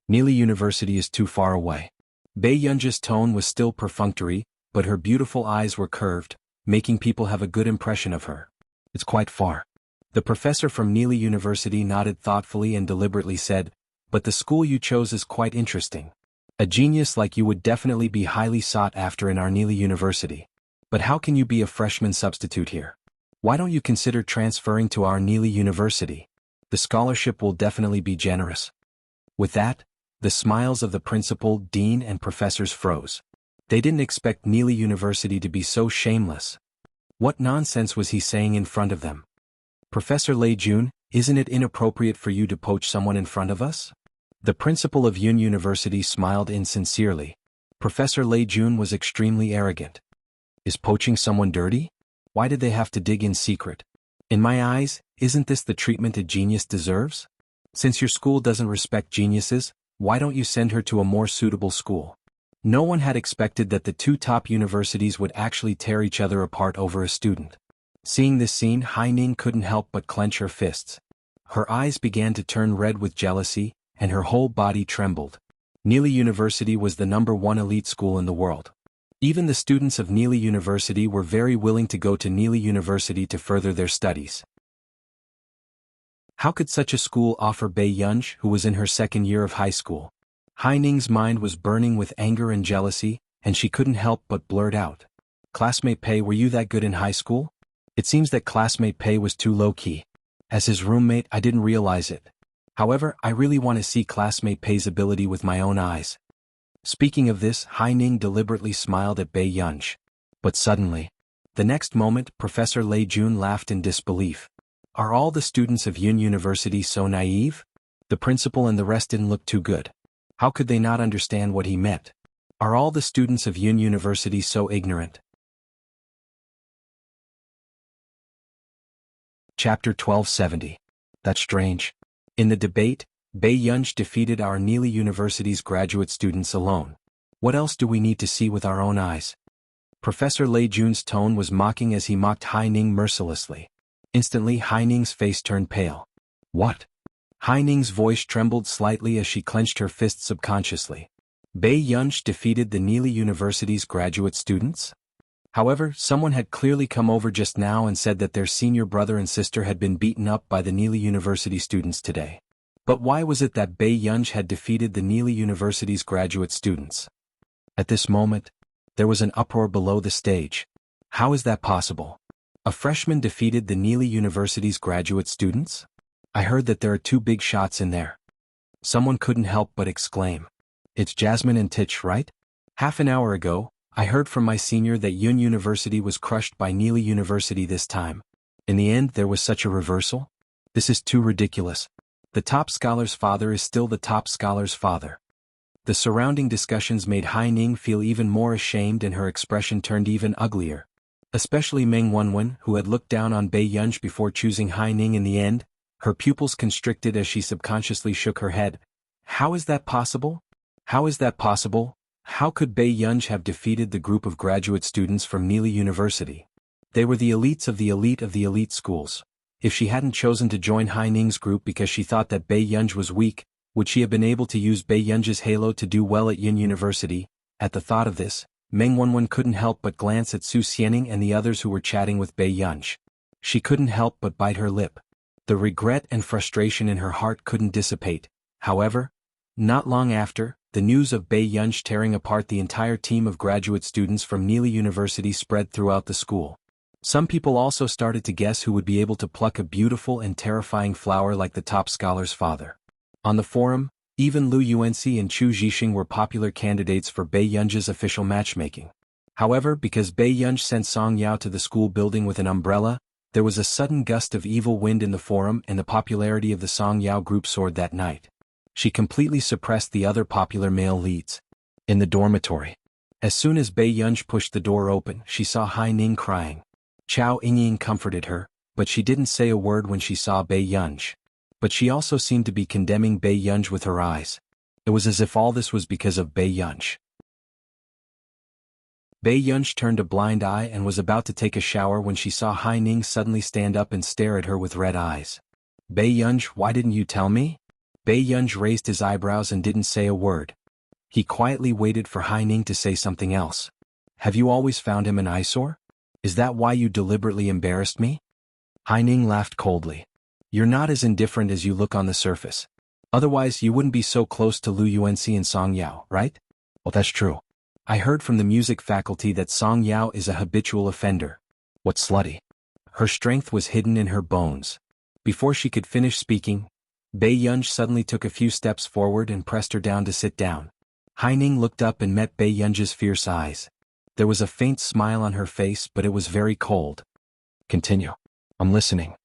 Neely University is too far away. Bei Yunj's tone was still perfunctory, but her beautiful eyes were curved, making people have a good impression of her. It's quite far. The professor from Neely University nodded thoughtfully and deliberately said, but the school you chose is quite interesting. A genius like you would definitely be highly sought after in our Neely University. But how can you be a freshman substitute here? Why don't you consider transferring to our Neely University? The scholarship will definitely be generous. With that, the smiles of the principal, dean, and professors froze. They didn't expect Neely University to be so shameless. What nonsense was he saying in front of them? Professor Lei Jun, isn't it inappropriate for you to poach someone in front of us? The principal of Yun University smiled insincerely. Professor Lei Jun was extremely arrogant. Is poaching someone dirty? Why did they have to dig in secret? In my eyes, isn't this the treatment a genius deserves? Since your school doesn't respect geniuses, why don't you send her to a more suitable school? No one had expected that the two top universities would actually tear each other apart over a student. Seeing this scene, Hai Ning couldn't help but clench her fists. Her eyes began to turn red with jealousy, and her whole body trembled. Neely University was the #1 elite school in the world. Even the students of Neely University were very willing to go to Neely University to further their studies. How could such a school offer Bei Yunj, who was in her second year of high school? Hai Ning's mind was burning with anger and jealousy, and she couldn't help but blurt out. Classmate Pei, were you that good in high school? It seems that classmate Pei was too low-key. As his roommate, I didn't realize it. However, I really want to see classmate Pei's ability with my own eyes. Speaking of this, Hai Ning deliberately smiled at Bei Yunj. But suddenly, the next moment, Professor Lei Jun laughed in disbelief. Are all the students of Yun University so naive? The principal and the rest didn't look too good. How could they not understand what he meant? Are all the students of Yun University so ignorant? Chapter 1270. That's strange. In the debate, Bei Yunj defeated our Neely University's graduate students alone. What else do we need to see with our own eyes? Professor Lei Jun's tone was mocking as he mocked Hai Ning mercilessly. Instantly Hai Ning's face turned pale. What? Hai Ning's voice trembled slightly as she clenched her fist subconsciously. Bei Yunch defeated the Neely University's graduate students? However, someone had clearly come over just now and said that their senior brother and sister had been beaten up by the Neely University students today. But why was it that Bei Yunch had defeated the Neely University's graduate students? At this moment, there was an uproar below the stage. How is that possible? A freshman defeated the Neely University's graduate students? I heard that there are 2 big shots in there. Someone couldn't help but exclaim. It's Jasmine and Titch, right? Half an hour ago, I heard from my senior that Yun University was crushed by Neely University this time. In the end, there was such a reversal? This is too ridiculous. The top scholar's father is still the top scholar's father. The surrounding discussions made Hai Ning feel even more ashamed and her expression turned even uglier. Especially Meng Wenwen, who had looked down on Bei Yunch before choosing Hai Ning in the end, her pupils constricted as she subconsciously shook her head. How is that possible? How is that possible? How could Bei Yunch have defeated the group of graduate students from Neely University? They were the elites of the elite schools. If she hadn't chosen to join Hai Ning's group because she thought that Bei Yunch was weak, would she have been able to use Bei Yunch's halo to do well at Yun University? At the thought of this, Meng Wenwen couldn't help but glance at Su Xianing and the others who were chatting with Bei Yunch. She couldn't help but bite her lip. The regret and frustration in her heart couldn't dissipate. However, not long after, the news of Bei Yunch tearing apart the entire team of graduate students from Neely University spread throughout the school. Some people also started to guess who would be able to pluck a beautiful and terrifying flower like the top scholar's father. On the forum, even Lu Yuanxi and Chu Zhixing were popular candidates for Bei Yunch's official matchmaking. However, because Bei Yunch sent Song Yao to the school building with an umbrella, there was a sudden gust of evil wind in the forum and the popularity of the Song Yao group soared that night. She completely suppressed the other popular male leads. In the dormitory, as soon as Bei Yunch pushed the door open, she saw Hai Ning crying. Chao Yingying comforted her, but she didn't say a word when she saw Bei Yunch. But she also seemed to be condemning Bei Yunch with her eyes. It was as if all this was because of Bei Yunch. Bei Yunch turned a blind eye and was about to take a shower when she saw Hai Ning suddenly stand up and stare at her with red eyes. Bei Yunch, why didn't you tell me? Bei Yunch raised his eyebrows and didn't say a word. He quietly waited for Hai Ning to say something else. Have you always found him an eyesore? Is that why you deliberately embarrassed me? Hai Ning laughed coldly. You're not as indifferent as you look on the surface. Otherwise you wouldn't be so close to Lu Yuanxi and Song Yao, right? Well, that's true. I heard from the music faculty that Song Yao is a habitual offender. What slutty. Her strength was hidden in her bones. Before she could finish speaking, Bei Yunch suddenly took a few steps forward and pressed her down to sit down. Hai Ning looked up and met Bei Yunch's fierce eyes. There was a faint smile on her face, but it was very cold. Continue. I'm listening.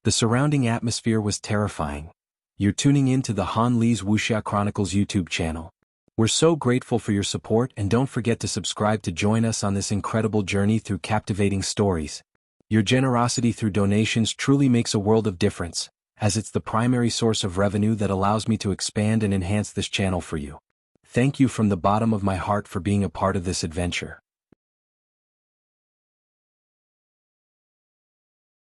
The surrounding atmosphere was terrifying. You're tuning in to the Han Li's Wuxia Chronicles YouTube channel. We're so grateful for your support and don't forget to subscribe to join us on this incredible journey through captivating stories. Your generosity through donations truly makes a world of difference, as it's the primary source of revenue that allows me to expand and enhance this channel for you. Thank you from the bottom of my heart for being a part of this adventure.